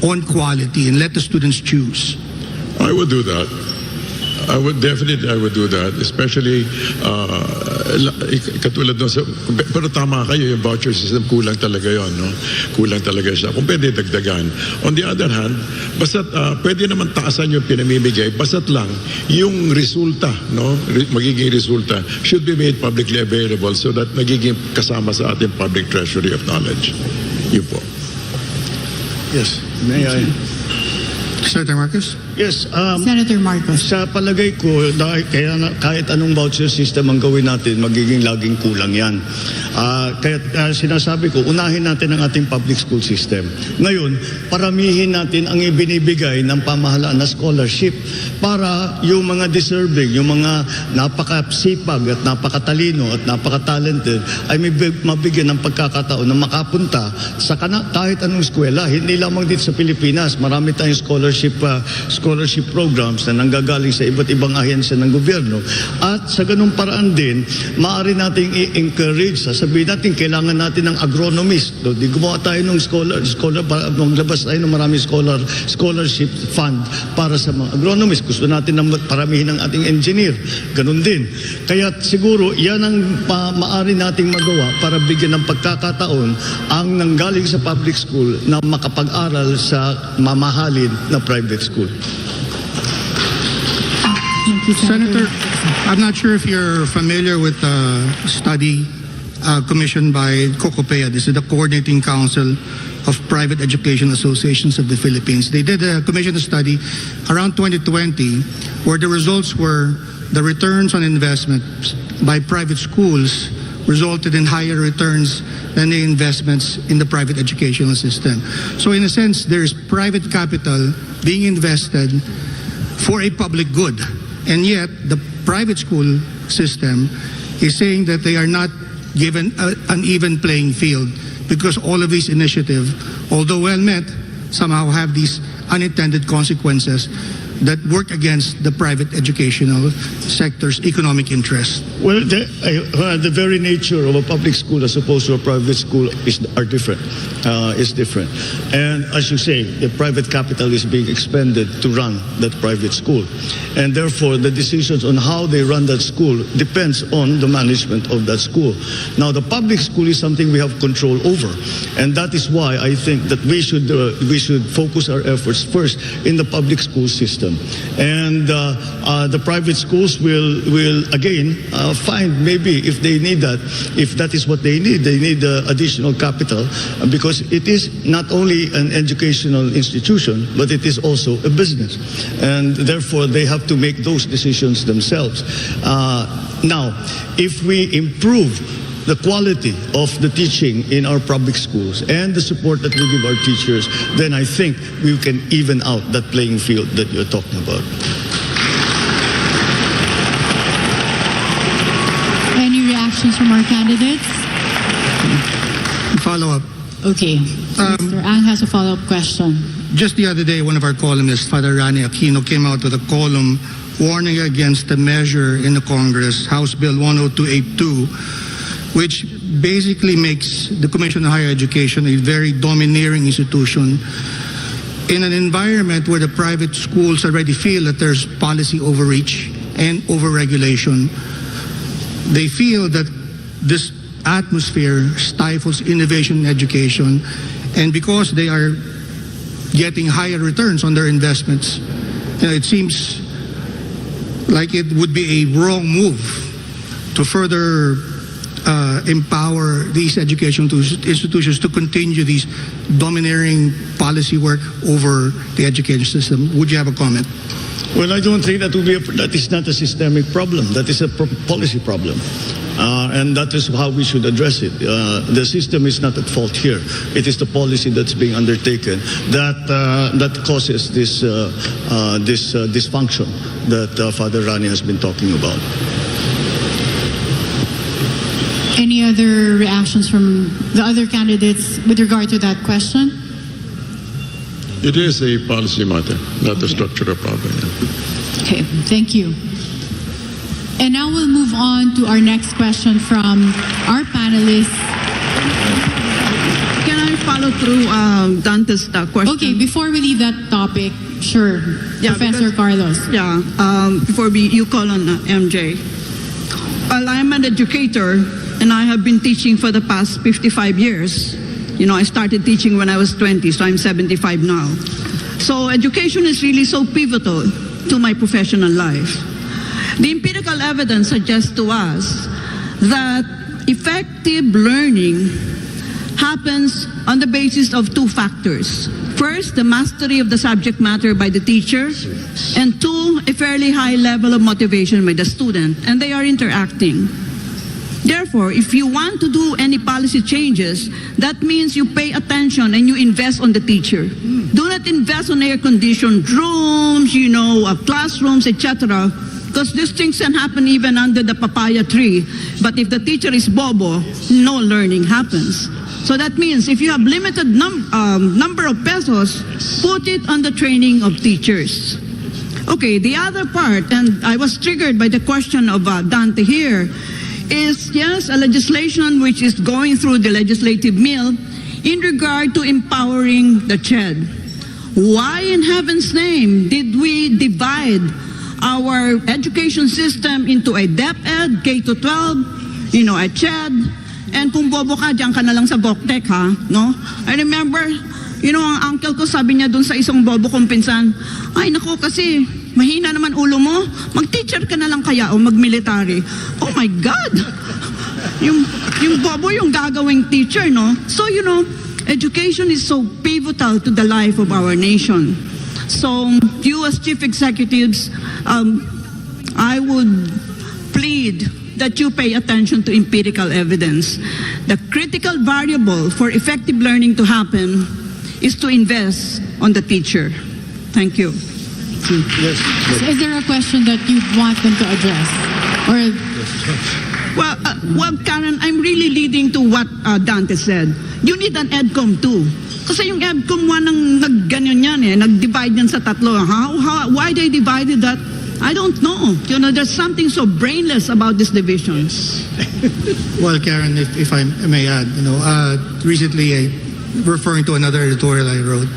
Speaker 1: on quality, and let the students choose?
Speaker 5: I would do that. I would do that, especially katulad doon pero tama kayo, yung voucher system kulang talaga yon, no? Kulang talaga siya. Kung pwede dagdagan. On the other hand, basta't pwede naman taasan yung pinamimigay, basta't lang yung resulta, no? Magiging resulta should be made publicly available so that nagiging kasama sa ating public treasury of knowledge. Yun po.
Speaker 6: Yes, may I?
Speaker 1: Senator Marcos?
Speaker 6: Yes.
Speaker 2: Senator Marcos.
Speaker 6: Sa palagay ko, kahit anong voucher system ang gawin natin, magiging laging kulang yan. Kaya sinasabi ko, unahin natin ang ating public school system. Ngayon, paramihin natin ang ibinibigay ng pamahalaan na scholarship para yung mga deserving, yung mga napakasipag at napakatalino at napakatalented ay mabigyan ng pagkakataon na makapunta sa kahit anong eskwela. Hindi lamang dito sa Pilipinas, marami tayong scholarship programs na nanggagaling sa iba't ibang ahensya ng gobyerno. At sa ganung paraan din, maaari nating i-encourage, sabihin natin, kailangan natin ng agronomist. Di gumawa tayo ng scholar maglabas tayo ng maraming scholarship fund para sa mga agronomist. Gusto natin na paramihin ng ating engineer. Ganun din. Kaya siguro, yan ang maaari nating magawa para bigyan ng pagkakataon ang nanggaling sa public school na makapag-aral sa mamahalin na private school.
Speaker 1: Senator, I'm not sure if you're familiar with a study commissioned by COCOPEA. This is the Coordinating Council of Private Education Associations of the Philippines. They did commission a study around 2020 where the results were the returns on investment by private schools resulted in higher returns than the investments in the private educational system. So in a sense, there's private capital being invested for a public good. And yet, the private school system is saying that they are not given an even playing field because all of these initiatives, although well meant, somehow have these unintended consequences that work against the private educational sector's economic interests?
Speaker 6: Well, the very nature of a public school as opposed to a private school is different. And as you say, the private capital is being expended to run that private school. And therefore, the decisions on how they run that school depends on the management of that school. Now, the public school is something we have control over. And that is why I think that we should focus our efforts first in the public school system. And the private schools will again find maybe if they need that, if that is what they need additional capital, because it is not only an educational institution, but it is also a business. And therefore, they have to make those decisions themselves. Now, if we improve the quality of the teaching in our public schools and the support that we give our teachers, then I think we can even out that playing field that you're talking about.
Speaker 2: Any reactions from our candidates?
Speaker 1: Follow up.
Speaker 2: Okay. Mr. Ang has a follow-up question.
Speaker 1: Just the other day, one of our columnists, Father Rani Aquino, came out with a column warning against a measure in the Congress, House Bill 10282, which basically makes the Commission on Higher Education a very domineering institution in an environment where the private schools already feel that there's policy overreach and overregulation. They feel that this atmosphere stifles innovation in education, and because they are getting higher returns on their investments, it seems like it would be a wrong move to further empower these educational institutions to continue these domineering policy work over the education system. Would you have a comment?
Speaker 6: Well, I don't think that is not a systemic problem. That is a policy problem. And that is how we should address it. The system is not at fault here. It is the policy that's being undertaken that causes this dysfunction that Father Rani has been talking about.
Speaker 2: Any other reactions from the other candidates with regard to that question?
Speaker 5: It is a policy matter, not a structural problem.
Speaker 2: Okay, thank you. And now we'll move on to our next question from our panelists.
Speaker 16: Can I follow through Dante's question?
Speaker 2: Okay, before we leave that topic, sure.
Speaker 16: Yeah,
Speaker 2: Professor Carlos.
Speaker 16: Yeah, before you call on MJ. Well, I'm an educator and I have been teaching for the past 55 years. You know, I started teaching when I was 20, so I'm 75 now. So education is really so pivotal to my professional life. The empirical evidence suggests to us that effective learning happens on the basis of two factors. First, the mastery of the subject matter by the teacher, and two, a fairly high level of motivation by the student, and they are interacting. Therefore, if you want to do any policy changes, that means you pay attention and you invest on the teacher. Do not invest on air-conditioned rooms, classrooms, etc., because these things can happen even under the papaya tree. But if the teacher is bobo, no learning happens. So that means if you have limited number of pesos, put it on the training of teachers. Okay, the other part, and I was triggered by the question of Dante here, is yes, a legislation which is going through the legislative mill in regard to empowering the CHED. Why in heaven's name did we divide our education system into a DepEd, K-12, a CHED, and kung bobo ka, diyan ka na lang sa BOCTEC, ha? No? I remember, ang uncle ko sabi niya dun sa isang bobo kong pinsan, ay nako kasi mahina naman ulo mo, mag-teacher ka na lang kaya o mag-military. Oh my God! Yung bobo yung gagawing teacher, no? So, education is so pivotal to the life of our nation. So, you as chief executives, I would plead that you pay attention to empirical evidence. The critical variable for effective learning to happen is to invest on the teacher. Thank you. Makati.
Speaker 6: Yes.
Speaker 2: Is there a question that you want them to address? Or
Speaker 16: Well, Karen, I'm really leading to what Dante said. You need an EDCOM too. Kasi yung EDCOM 1 ang nagganyan yan nag-divide yan sa tatlo. Why they divided that? I don't know. You know, there's something so brainless about these divisions.
Speaker 1: Well, Karen, if I may add, recently, referring to another editorial I wrote,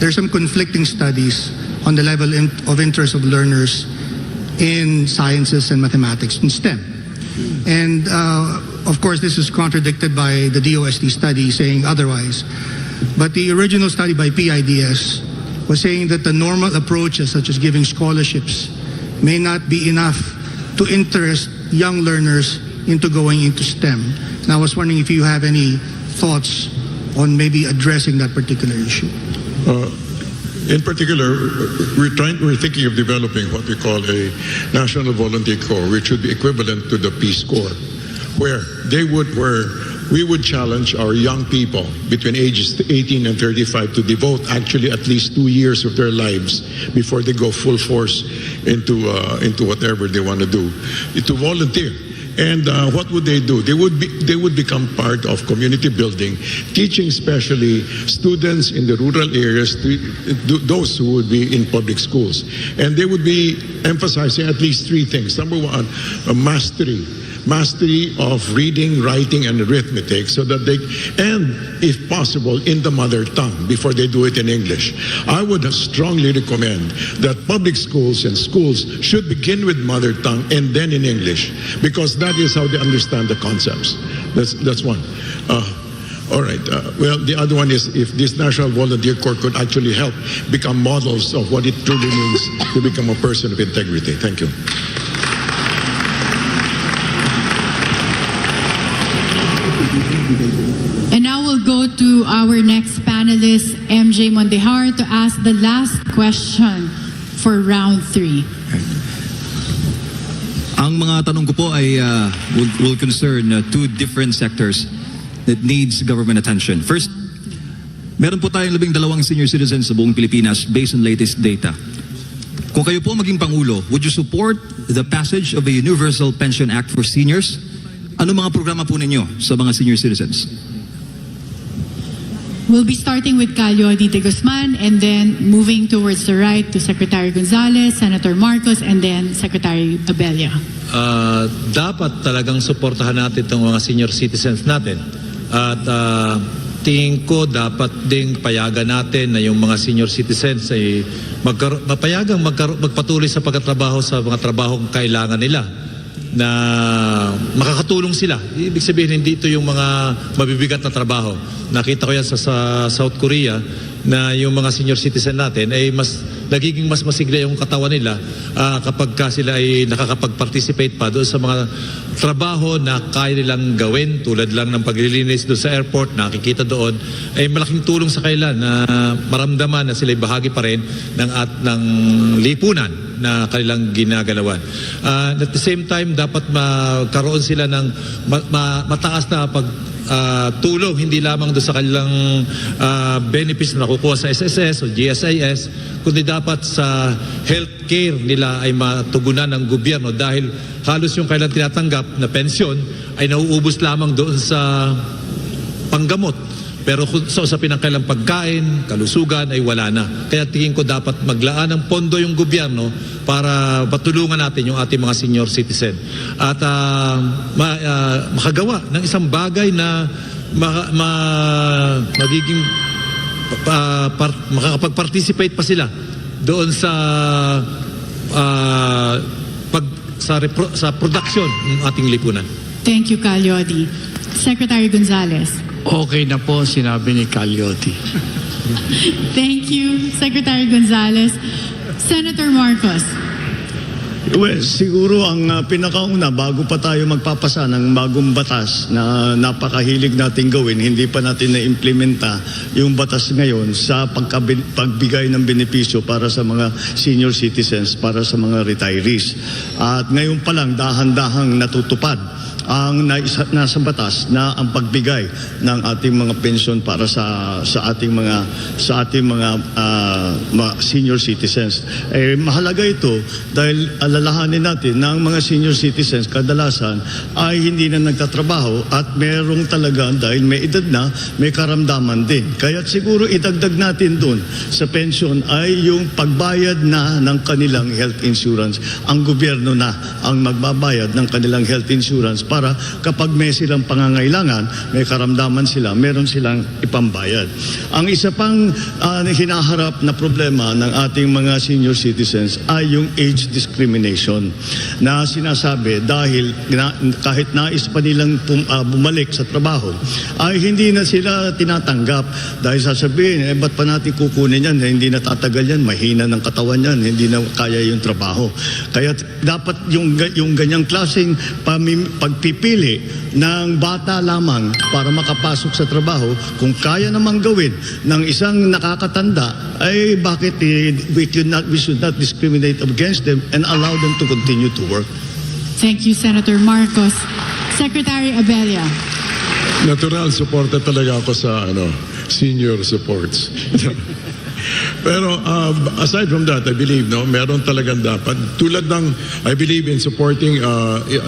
Speaker 1: there's some conflicting studies on the level of interest of learners in sciences and mathematics in STEM. And of course, this is contradicted by the DOST study saying otherwise. But the original study by PIDS was saying that the normal approaches, such as giving scholarships, may not be enough to interest young learners into going into STEM. And I was wondering if you have any thoughts on maybe addressing that particular issue.
Speaker 5: In particular, we're thinking of developing what we call a National Volunteer Corps, which would be equivalent to the Peace Corps, where we would challenge our young people between ages 18 and 35 to devote actually at least 2 years of their lives before they go full force into whatever they want to do, to volunteer. And what would they do? They would become part of community building, teaching especially students in the rural areas, those who would be in public schools. And they would be emphasizing at least 3 things. Number 1, mastery of reading, writing, and arithmetic, so that they, and if possible, in the mother tongue before they do it in English. I would strongly recommend that public schools and schools should begin with mother tongue and then in English, because that is how they understand the concepts. That's one. All right. Well, the other one is if this National Volunteer Corps could actually help become models of what it truly means to become a person of integrity. Thank you.
Speaker 2: And now we'll go to our next panelist, MJ Mondejar, to ask the last question for round 3.
Speaker 14: Ang mga tanong ko po ay will concern 2 different sectors that needs government attention. First, meron po tayong 12 senior citizens sa buong Pilipinas based on latest data. Kung kayo po maging Pangulo, would you support the passage of a Universal Pension Act for seniors? Ano mga programa po ninyo sa mga senior citizens?
Speaker 2: We'll be starting with Calio de Guzman and then moving towards the right to Secretary Gonzales, Senator Marcos, and then Secretary Abella.
Speaker 4: Dapat talagang suportahan natin itong mga senior citizens natin. At tingin ko dapat ding payagan natin na yung mga senior citizens ay magpatuloy sa pagtatrabaho sa mga trabahong kailangan nila, na makakatulong sila. Ibig sabihin, hindi ito yung mga mabibigat na trabaho. Nakita ko yan sa South Korea na yung mga senior citizen natin ay nagiging mas masigla yung katawan nila kapag sila ay nakakapag-participate pa doon sa mga trabaho na kaya nilang gawin, tulad lang ng paglilinis doon sa airport, nakikita doon, ay malaking tulong sa kanila na maramdaman na sila ay bahagi pa rin ng lipunan na kanilang ginagalawan. At the same time, dapat magkaroon sila ng mataas na tulong, hindi lamang doon sa kanilang benefits na nakukuha sa SSS o GSIS, kundi dapat sa healthcare nila ay matugunan ng gobyerno, dahil halos yung kailang tinatanggap na pensyon ay nauubos lamang doon sa panggamot. Pero sa usapin ng kailang pagkain, kalusugan ay wala na. Kaya tingin ko dapat maglaan ng pondo yung gobyerno para patulungan natin yung ating mga senior citizen. At makagawa ng isang bagay na magiging makakapag-participate pa sila doon sa production ng ating lipunan.
Speaker 2: Thank you, Calyodi. Secretary Gonzales.
Speaker 3: Okay na po, sinabi ni Calyodi.
Speaker 2: Thank you, Secretary Gonzales. Senator Marcos.
Speaker 6: Well, siguro ang pinakauna, bago pa tayo magpapasa ng bagong batas na napakahilig natin gawin, hindi pa natin na-implementa yung batas ngayon sa pagbigay ng benepisyo para sa mga senior citizens, para sa mga retirees. At ngayon pa lang, dahan-dahang natutupad ang nasa batas na ang pagbigay ng ating mga pensyon para sa ating mga senior citizens. Mahalaga ito dahil alalahanin natin na ang mga senior citizens kadalasan ay hindi na nagtatrabaho at merong talaga dahil may edad na, may karamdaman din. Kaya siguro idagdag natin doon sa pension ay yung pagbayad na ng kanilang health insurance. Ang gobyerno na ang magbabayad ng kanilang health insurance para kapag may silang pangangailangan, may karamdaman sila, meron silang ipambayad. Ang isa pang hinaharap na problema ng ating mga senior citizens ay yung age discrimination na sinasabi dahil kahit nais pa nilang bumalik sa trabaho ay hindi na sila tinatanggap dahil sasabihin, ba't pa natin kukunin yan, hindi na tatagal yan, mahina ng katawan yan, hindi na kaya yung trabaho. Kaya dapat yung ganyang klaseng pagpipili ng bata lamang para makapasok sa trabaho, kung kaya namang gawin ng isang nakakatanda, ay bakit we should not discriminate against them and allow them to continue to work.
Speaker 2: Thank you, Senator Marcos. Secretary Abella.
Speaker 5: Natural, suporta talaga ako sa senior supports. Pero aside from that, I believe meron talagang dapat tulad ng I believe in supporting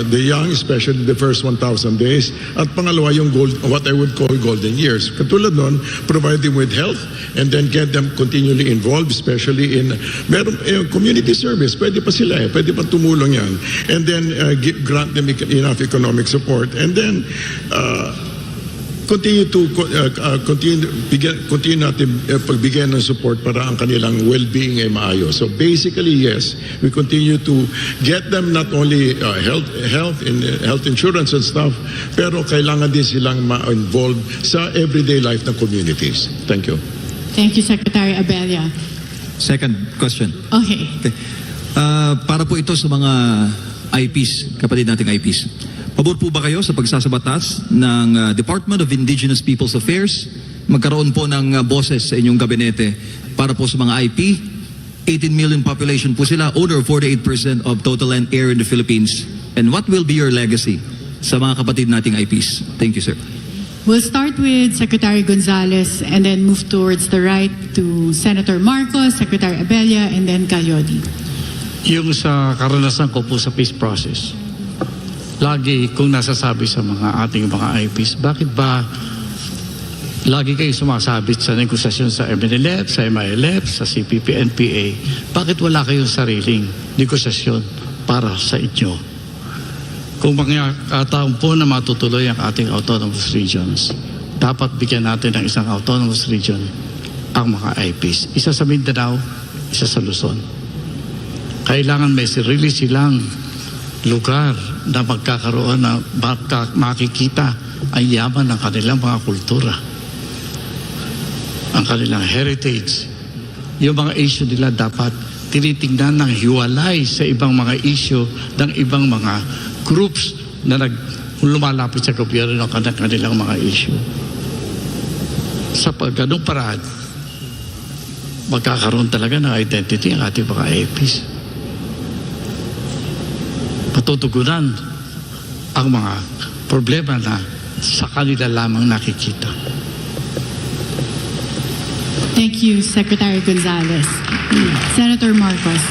Speaker 5: the young, especially the first 1,000 days, at pangalawa yung what I would call golden years. Katulad nun, provide them with health and then get them continually involved, especially in community service. Pwede pa sila pwede pa tumulong yan. And then grant them enough economic support and then continue natin pagbigyan ng support para ang kanilang well-being ay maayos. So basically, yes, we continue to get them not only health insurance and stuff, pero kailangan din silang ma-involve sa everyday life ng communities. Thank you.
Speaker 2: Thank you, Secretary Abella.
Speaker 14: Second question.
Speaker 2: Okay.
Speaker 14: Para po ito sa mga IPs, kapatid nating IPs. Pabor po ba kayo sa pagsasabatas ng Department of Indigenous Peoples Affairs? Magkaroon po ng boses sa inyong gabinete para po sa mga IP. 18 million population po sila, owner of 48% of total land air in the Philippines. And what will be your legacy sa mga kapatid nating IPs? Thank you, sir.
Speaker 2: We'll start with Secretary Gonzales and then move towards the right to Senator Marcos, Secretary Abella, and then Calyodi.
Speaker 3: Yung sa karanasan ko po sa peace process, lagi kung nasasabi sa ating mga IPs, bakit ba lagi kayo sumasabit sa negosasyon sa MNLF, sa MILF, sa CPP, NPA? Bakit wala kayong sariling negosasyon para sa inyo? Kung mga kataon po na matutuloy ang ating autonomous regions, dapat bigyan natin ng isang autonomous region ang mga IPs. Isa sa Mindanao, isa sa Luzon. Kailangan may sarili silang lugar na magkakaroon na makikita ang yaman ng kanilang mga kultura, ang kanilang heritage. Yung mga issue nila dapat tinitingnan ng hiwalay sa ibang mga issue ng ibang mga groups na lumalapit sa gobyerno ng kanilang mga issue. Sa ganung paraan, magkakaroon talaga ng identity ang ating mga APs. Matutugunan ang mga problema na sa kanila lamang nakikita.
Speaker 2: Thank you, Secretary Gonzales. Senator Marcos.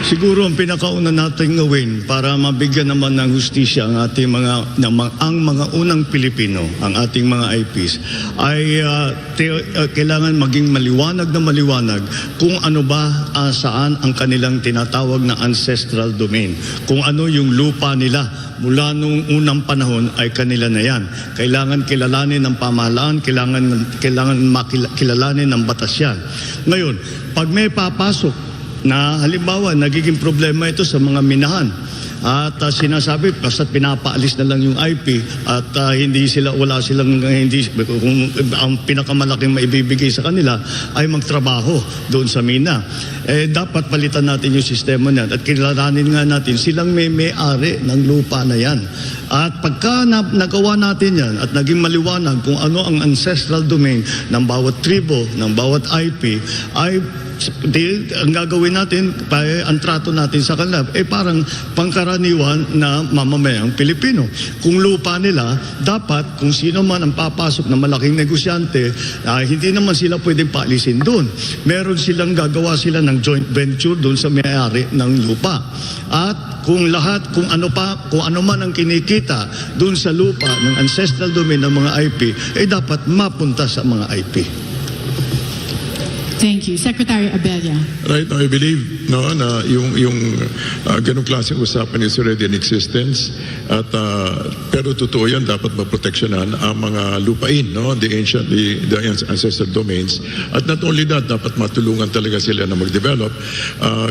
Speaker 6: Siguro ang pinakauna natin gawin para mabigyan naman ng hustisya ang ating mga unang Pilipino, ang ating mga IPs, ay kailangan maging maliwanag na maliwanag kung ano ba saan ang kanilang tinatawag na ancestral domain. Kung ano yung lupa nila mula nung unang panahon ay kanila na yan. Kailangan kilalanin ng pamahalaan, kailangan kilalanin ng batas yan. Ngayon, pag may papasok na halimbawa nagiging problema ito sa mga minahan at sinasabi basta't pinapaalis na lang yung IP at ang pinakamalaking maibibigay sa kanila ay magtrabaho doon sa mina, dapat palitan natin yung sistema niyan at kilalanin nga natin silang may-ari ng lupa na yan. At pagka nagawa natin yan at naging maliwanag kung ano ang ancestral domain ng bawat tribo, ng bawat IP, ay ang gagawin natin, ang trato natin sa kanila, parang pangkaraniwan na mamamayang Pilipino. Kung lupa nila, dapat kung sino man ang papasok na malaking negosyante, hindi naman sila pwedeng paalisin doon. Meron silang gagawa sila ng joint venture doon sa may-ari ng lupa. At kung ano man ang kinikita doon sa lupa ng ancestral domain ng mga IP, dapat mapunta sa mga IP.
Speaker 2: Thank you. Secretary Abella.
Speaker 5: Right now, I believe na yung ganong klaseng usapan is already in existence. At pero totoo yan, dapat maproteksyonan ang mga lupain, the ancestral domains. At not only that, dapat matulungan talaga sila na mag-develop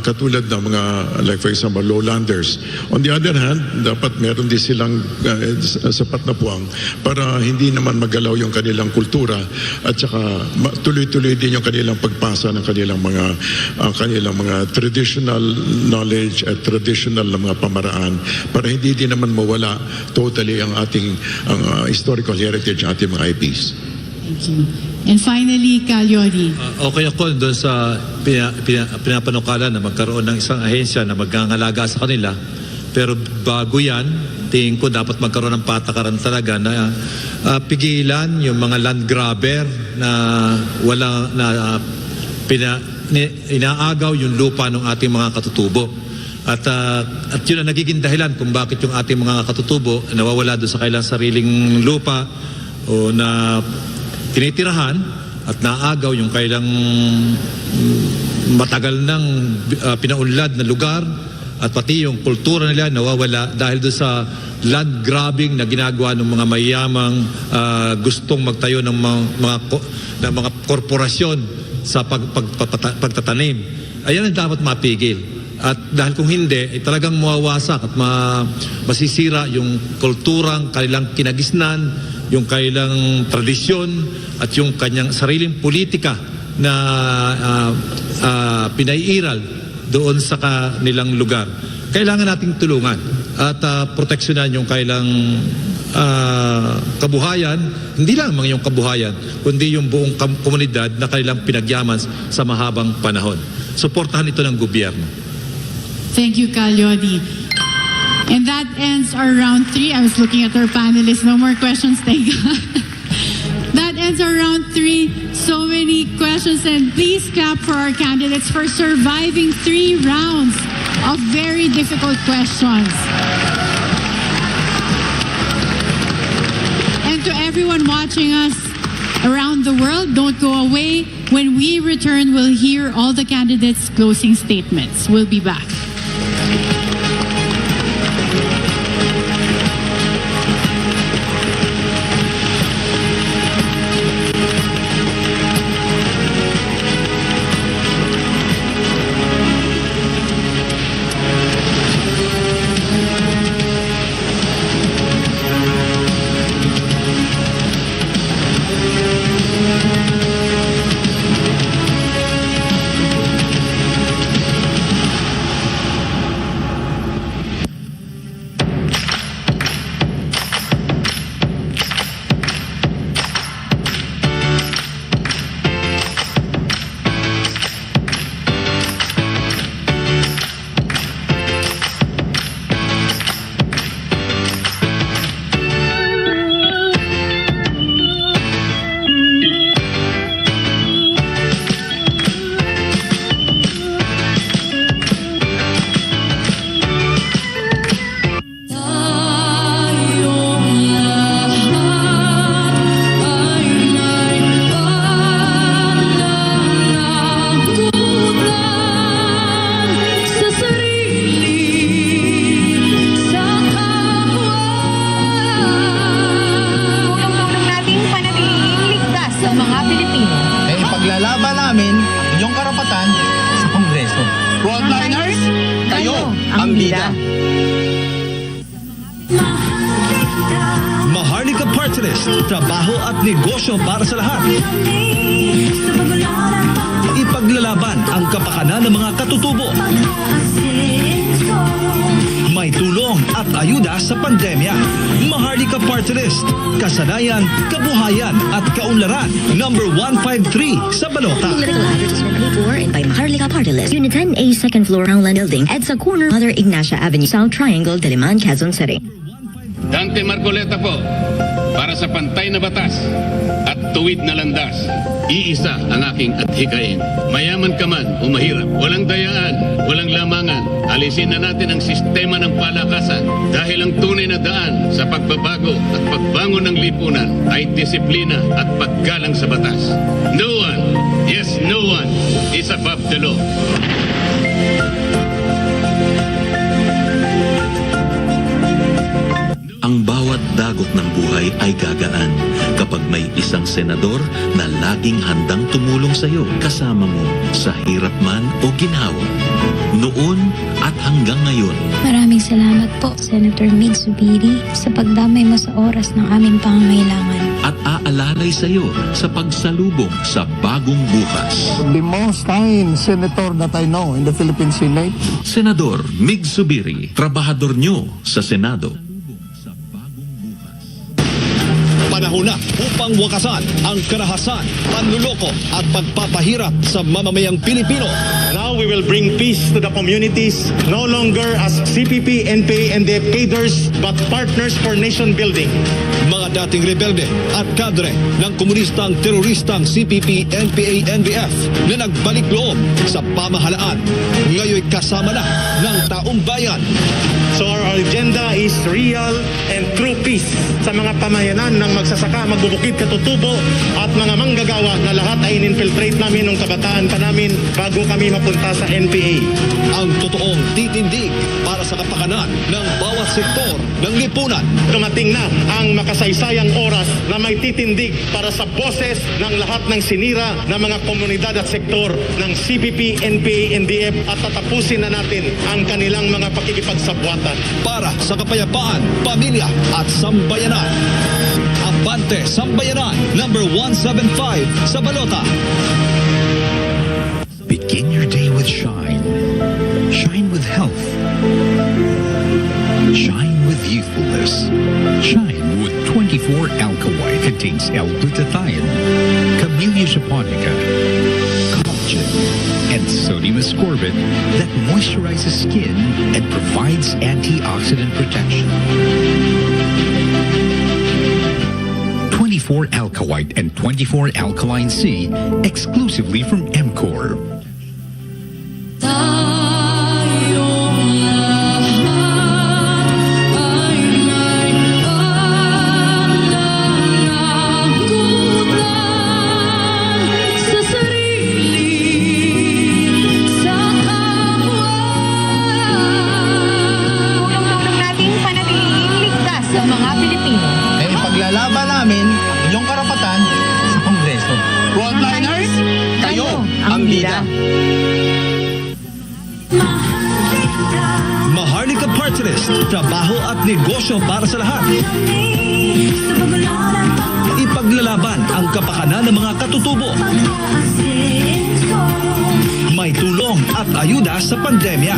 Speaker 5: katulad ng mga, like for example, lowlanders. On the other hand, dapat meron din silang sapat na puwang para hindi naman magalaw yung kanilang kultura at saka tuloy-tuloy din yung kanilang pagpasa ng kanilang mga traditional knowledge at traditional na mga pamaraan para hindi din naman mawala totally ang ating historical heritage, ating mga IPs.
Speaker 2: Thank you. And finally, Calyori.
Speaker 4: Okay ako doon sa pinapanukala na magkaroon ng isang ahensya na magangalaga sa kanila. Pero bago yan, tingin ko dapat magkaroon ng patakaran talaga na pigilan yung mga land grabber na inaagaw yung lupa ng ating mga katutubo. At yun ang nagiging dahilan kung bakit yung ating mga katutubo nawawala doon sa kailang sariling lupa o na tinitirahan at naagaw yung kailang matagal ng pinaunlad na lugar at pati yung kultura nila nawawala dahil doon sa land grabbing na ginagawa ng mga mayamang gustong magtayo ng mga korporasyon sa pagtatanim. Ayan ang dapat mapigil. At dahil kung hindi, talagang mawawasak at masisira yung kulturang kanilang kinagisnan, yung kanilang tradisyon at yung kanyang sariling politika na pinaiiral doon sa kanilang lugar. Kailangan nating tulungan at proteksyonan yung kailang kabuhayan, hindi lang yung kabuhayan, kundi yung buong komunidad na kanilang pinagyaman sa mahabang panahon. Suportahan ito ng gobyerno.
Speaker 2: Thank you, Calyori. And that ends our round 3. I was looking at our panelists. No more questions, thank God. That ends our round 3. So many questions, and please clap for our candidates for surviving 3 rounds of very difficult questions. And to everyone watching us around the world, don't go away. When we return, we'll hear all the candidates' closing statements. We'll be back.
Speaker 8: Trabaho at negosyo para sa lahat. Ipaglalaban ang kapakanan ng mga katutubo. May tulong at ayuda sa pandemya. Maharlika Party List, kasanayan, kabuhayan at kaunlaran. Number 153 sa balota.
Speaker 9: Political advertisement paid for and by Maharlika Party List. UNITEAM A second floor Roundland Building, EDSA corner, Mother Ignacia Avenue, South Triangle, Diliman, Quezon City.
Speaker 17: Dante Marcoleta po, para sa pantay na batas at tuwid na landas. Iisa ang aking adhikain. Mayaman ka man o mahirap, walang dayaan, walang lamangan. Alisin na natin ang sistema ng palakasan dahil ang tunay na daan sa pagbabago at pagbangon ng lipunan ay disiplina at paggalang sa batas. No one, yes, no one is above the law.
Speaker 10: Ang bawat dagok ng buhay ay gagaan kapag may isang senador na laging handang tumulong sa iyo, kasama mo sa hirap man o ginhawa. Noon at hanggang ngayon.
Speaker 11: Maraming salamat po, Senator Mig Zubiri, sa pagdamay mo sa oras ng aming pangangailangan.
Speaker 10: At aalalay sa iyo sa pagsalubong sa bagong bukas.
Speaker 18: The most kind senator that I know in the Philippine Senate.
Speaker 10: Senador Mig Zubiri, trabahador nyo sa Senado.
Speaker 8: Panahon na upang wakasan ang karahasan, panluloko at pagpapahirap sa mamamayang Pilipino.
Speaker 19: Now we will bring peace to the communities, no longer as CPP, NPA, and NDF cadres, but partners for nation building.
Speaker 8: Mga dating rebelde at kadre ng komunistang teroristang CPP, NPA, NDF na nagbalik loob sa pamahalaan, ngayon kasama na ng taong bayan.
Speaker 19: So our agenda is real and true peace sa mga pamayanan ng magsasaka, magbubukid, katutubo at mga manggagawa na lahat ay in-infiltrate namin nung kabataan pa namin bago kami mapunta sa NPA.
Speaker 8: Ang totoong titindig para sa kapakanan ng bawat sektor ng lipunan.
Speaker 19: Dumating na ang makasaysayang oras na may titindig para sa boses ng lahat ng sinira ng mga komunidad at sektor ng CPP, NPA, NDF at tatapusin na natin ang kanilang mga pakikipagsabwatan.
Speaker 8: Para sa kapayapaan, pamilya at sambayanan. Abante Sambayanan, number 175 sa balota.
Speaker 20: Begin your day with shine. Shine with health. Shine with youthfulness. Shine with 24 Alka-White. Contains L-glutathione, Camellia japonica, collagen, and sodium ascorbate that moisturizes skin and provides antioxidant protection. 24 Alka-White and 24 Alkaline C exclusively from MCOR.
Speaker 7: Ipaglalaban namin inyong karapatan sa Kongreso. Frontliners, kayo ang bida.
Speaker 8: Maharlika Party List, trabaho at negosyo para sa lahat. Ipaglalaban ang kapakanan ng mga katutubo. May tulong at ayuda sa pandemya.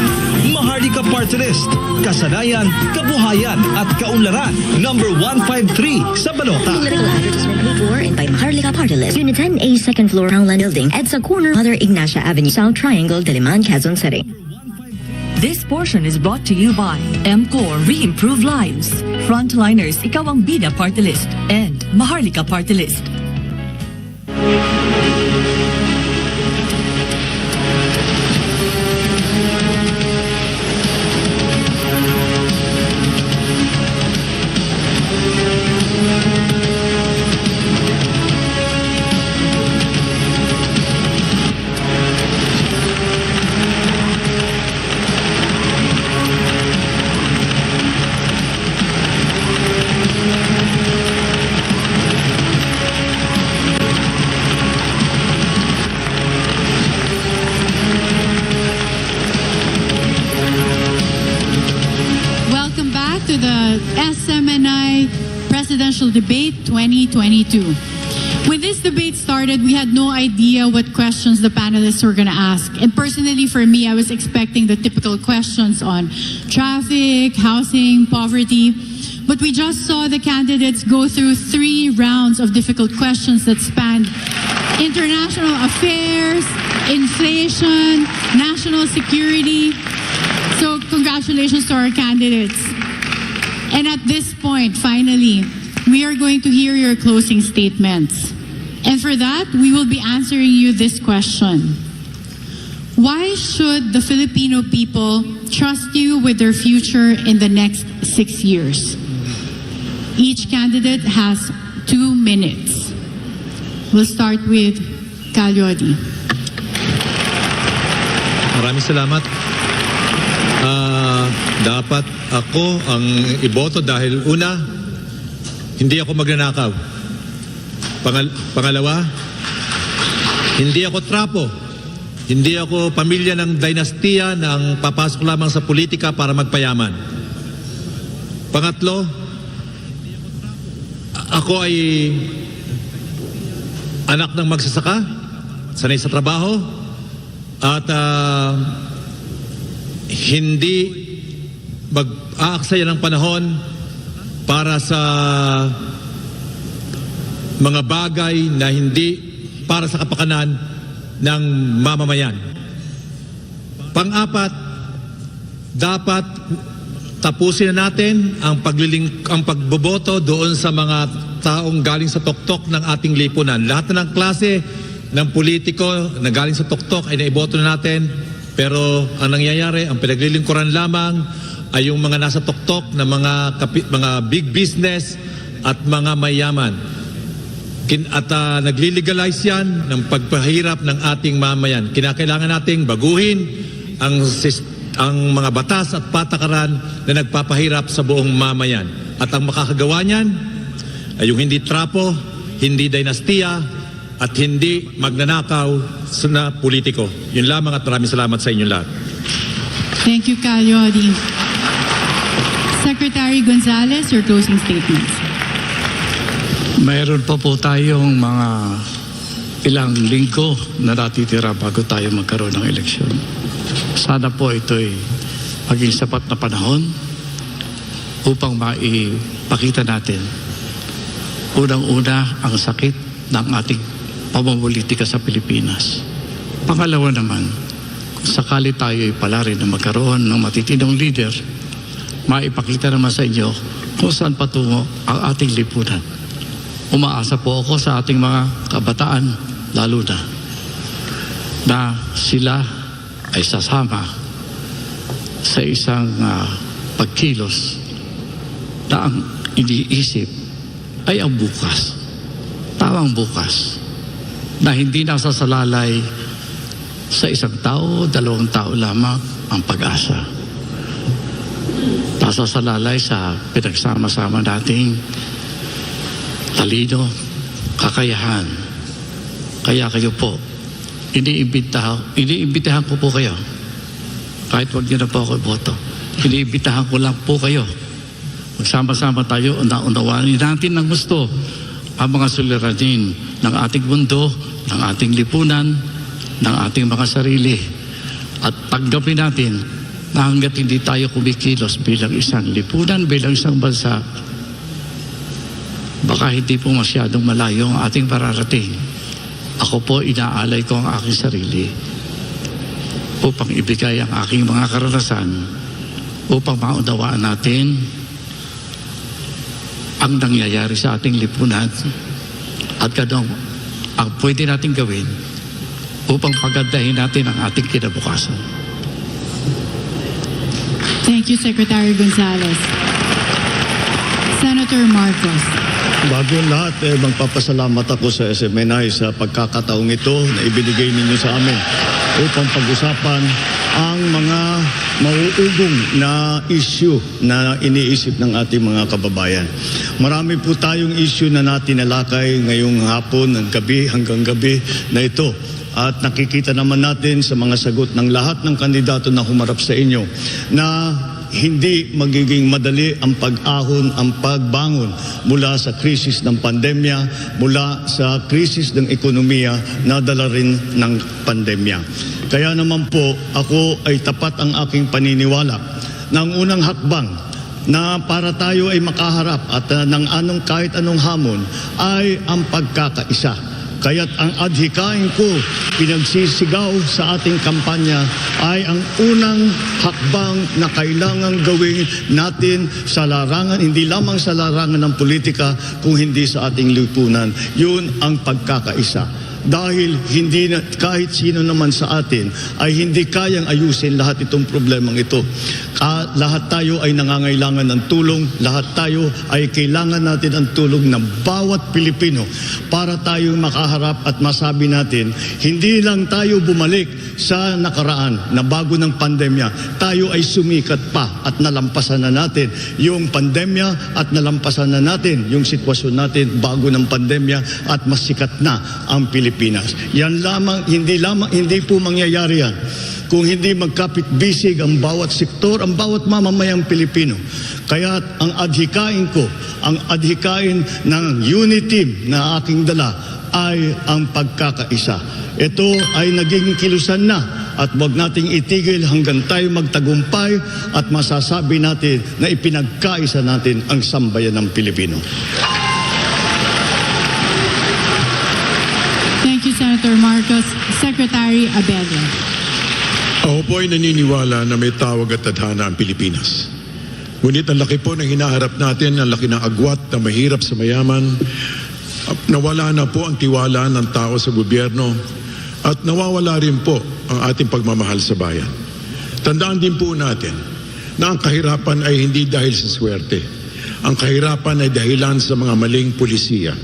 Speaker 8: Maharlika Party List, kasanayan, kabuhayan at kaunlaran. Number 153 sa balota.
Speaker 9: Political advertisement paid for and by Maharlika Party List. UNITEAM A second floor Roundland Building, EDSA corner, Mother Ignacia Avenue, South Triangle, Diliman, Quezon City.
Speaker 13: This portion is brought to you by MCOR Re-Improve Lives, Frontliners, ikaw ang bida party list, and Maharlika Party List.
Speaker 2: To the SMNI Presidential Debate 2022. When this debate started, we had no idea what questions the panelists were going to ask. And personally, for me, I was expecting the typical questions on traffic, housing, poverty. But we just saw the candidates go through 3 rounds of difficult questions that spanned international affairs, inflation, national security. So congratulations to our candidates. And at this point, finally, we are going to hear your closing statements. And for that, we will be answering you this question. Why should the Filipino people trust you with their future in the next 6 years? Each candidate has 2 minutes. We'll start with Calyodi.
Speaker 4: Maraming salamat. Dapat ako ang iboto dahil una, hindi ako magnanakaw. Pangalawa, hindi ako trapo. Hindi ako pamilya ng dinastiya na ang papasok lamang sa politika para magpayaman. Pangatlo, ako ay anak ng magsasaka, sanay sa trabaho, at hindi mag-aaksaya ng panahon para sa mga bagay na hindi para sa kapakanan ng mamamayan. Pang-apat, dapat tapusin na natin ang pagboboto doon sa mga taong galing sa tuktok ng ating lipunan. Lahat na ng klase ng politiko na galing sa tuktok ay naiboto na natin, pero ang nangyayari, ang pinaglilingkuran lamang ay yung mga nasa tuktok na mga big business at mga mayaman. At naglilegalize yan ng pagpahirap ng ating mamayan. Kinakailangan nating baguhin ang mga batas at patakaran na nagpapahirap sa buong mamayan. At ang makakagawa niyan ay yung hindi trapo, hindi dinastiya, at hindi magnanakaw na politiko. Yun lamang at maraming salamat sa inyong lahat.
Speaker 2: Thank you, Calyodi. Secretary Gonzales, your closing statements.
Speaker 3: Mayroon pa po tayong mga ilang linggo na natitira bago tayo magkaroon ng eleksyon. Sana po ito'y maging sapat na panahon upang maipakita natin unang-una ang sakit ng ating pamumulitika sa Pilipinas. Pangalawa naman, kung sakali tayo ay pala rin na magkaroon ng matitinong leader, maipakita naman sa inyo kung saan patungo ang ating lipunan. Umaasa po ako sa ating mga kabataan, lalo na sila ay sasama sa isang pagkilos na ang iniisip ay ang bukas. Tawang bukas na hindi nasasalalay sa isang tao, 2 tao lamang ang pag-asa. Nasasalalay sa pinagsama-sama nating talino, kakayahan. Kaya kayo po, iniimbitahan ko po kayo, kahit wag niyo na po ako iboto, iniimbitahan ko lang po kayo. Magsama-sama tayo, unawaan natin ng gusto ang mga suliranin ng ating mundo, ng ating lipunan, ng ating mga sarili. At tanggapin natin na hanggat hindi tayo kumikilos bilang isang lipunan, bilang isang bansa, baka hindi po masyadong malayo ang ating mararating. Ako po, inaalay ko ang aking sarili upang ibigay ang aking mga karanasan upang maunawaan natin ang nangyayari sa ating lipunan at ganun ang pwede natin gawin upang pagandahin natin ang ating kinabukasan.
Speaker 2: Thank you, Secretary Gonzales. Senator Marcos.
Speaker 6: Bago ang lahat, magpapasalamat ako sa SMNI sa pagkakataong ito na ibinigay ninyo sa amin upang pag-usapan ang mga mauugong na issue na iniisip ng ating mga kababayan. Marami po tayong issue na natinalakay ngayong hapon, hanggang gabi na ito. At nakikita naman natin sa mga sagot ng lahat ng kandidato na humarap sa inyo na hindi magiging madali ang pag-ahon, ang pagbangon mula sa krisis ng pandemya, mula sa krisis ng ekonomiya na dala rin ng pandemya. Kaya naman po, ako ay tapat ang aking paniniwala na ang unang hakbang na para tayo ay makaharap at kahit anong hamon ay ang pagkakaisa. Kaya't ang adhikain ko, pinagsisigaw sa ating kampanya ay ang unang hakbang na kailangang gawin natin sa larangan, hindi lamang sa larangan ng politika, kung hindi sa ating lipunan. Yun ang pagkakaisa. Dahil hindi na, kahit sino naman sa atin ay hindi kayang ayusin lahat itong problemang ito. Lahat tayo ay nangangailangan ng tulong, lahat tayo ay kailangan natin ang tulong ng bawat Pilipino para tayo makaharap at masabi natin, hindi lang tayo bumalik sa nakaraan na bago ng pandemya, tayo ay sumikat pa at nalampasan na natin yung pandemya at nalampasan na natin yung sitwasyon natin bago ng pandemya at mas sikat na ang Pilipinas. Yan lamang, hindi po mangyayari yan kung hindi magkapit-bisig ang bawat sektor, ang bawat mamamayang Pilipino. Kaya ang adhikain ko, ang adhikain ng UNITEAM na aking dala ay ang pagkakaisa. Ito ay naging kilusan na at huwag nating itigil hanggang tayo magtagumpay at masasabi natin na ipinagkaisa natin ang sambayan ng Pilipino.
Speaker 2: Thank you, Senator Marcos. Secretary Abelio.
Speaker 5: Ako po ay naniniwala na may tawag at tadhana ang Pilipinas. Ngunit ang laki po ng hinaharap natin, ang laki ng agwat na mahirap sa mayaman, nawala na po ang tiwala ng tao sa gobyerno at nawawala rin po ang ating pagmamahal sa bayan. Tandaan din po natin na ang kahirapan ay hindi dahil sa swerte. Ang kahirapan ay dahilan sa mga maling pulisiya.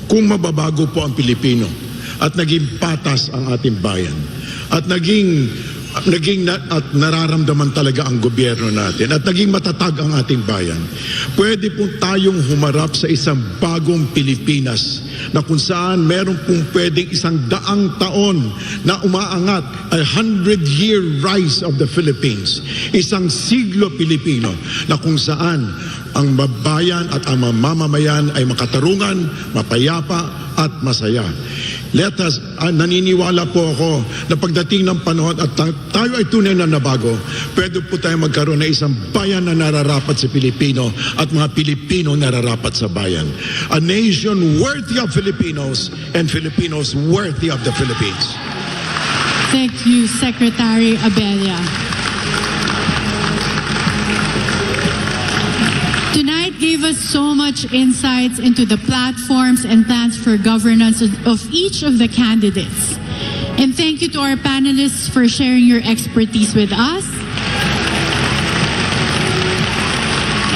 Speaker 5: Kung mababago po ang Pilipino at naging patas ang ating bayan at naging nararamdaman talaga ang gobyerno natin at naging matatag ang ating bayan, pwede po tayong humarap sa isang bagong Pilipinas na kung saan meron pong pwedeng 100 taon na umaangat, a 100-year rise of the Philippines, isang siglo Pilipino na kung saan ang babayan at ang mamamayan ay makatarungan, mapayapa at masaya. Let us, naniniwala po ako na pagdating ng panahon at tayo ay tunay na nabago, pwede po tayo magkaroon ng isang bayan na nararapat sa Pilipino at mga Pilipino nararapat sa bayan. A nation worthy of Filipinos and Filipinos worthy of the Philippines.
Speaker 2: Thank you, Secretary Abelio. Tonight gave us so much insights into the platforms and plans for governance of each of the candidates. And thank you to our panelists for sharing your expertise with us.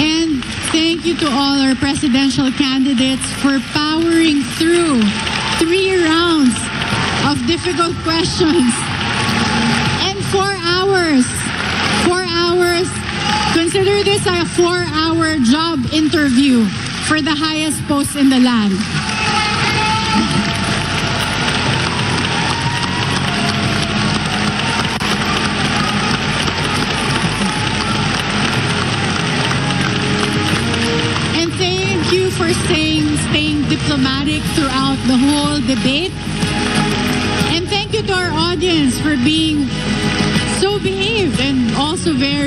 Speaker 2: And thank you to all our presidential candidates for powering through 3 rounds of difficult questions and 4 hours. 4 hours. Consider this a 4-hour job interview for the highest post in the land. And thank you for staying diplomatic throughout the whole debate. And thank you to our audience for being so behaved and also very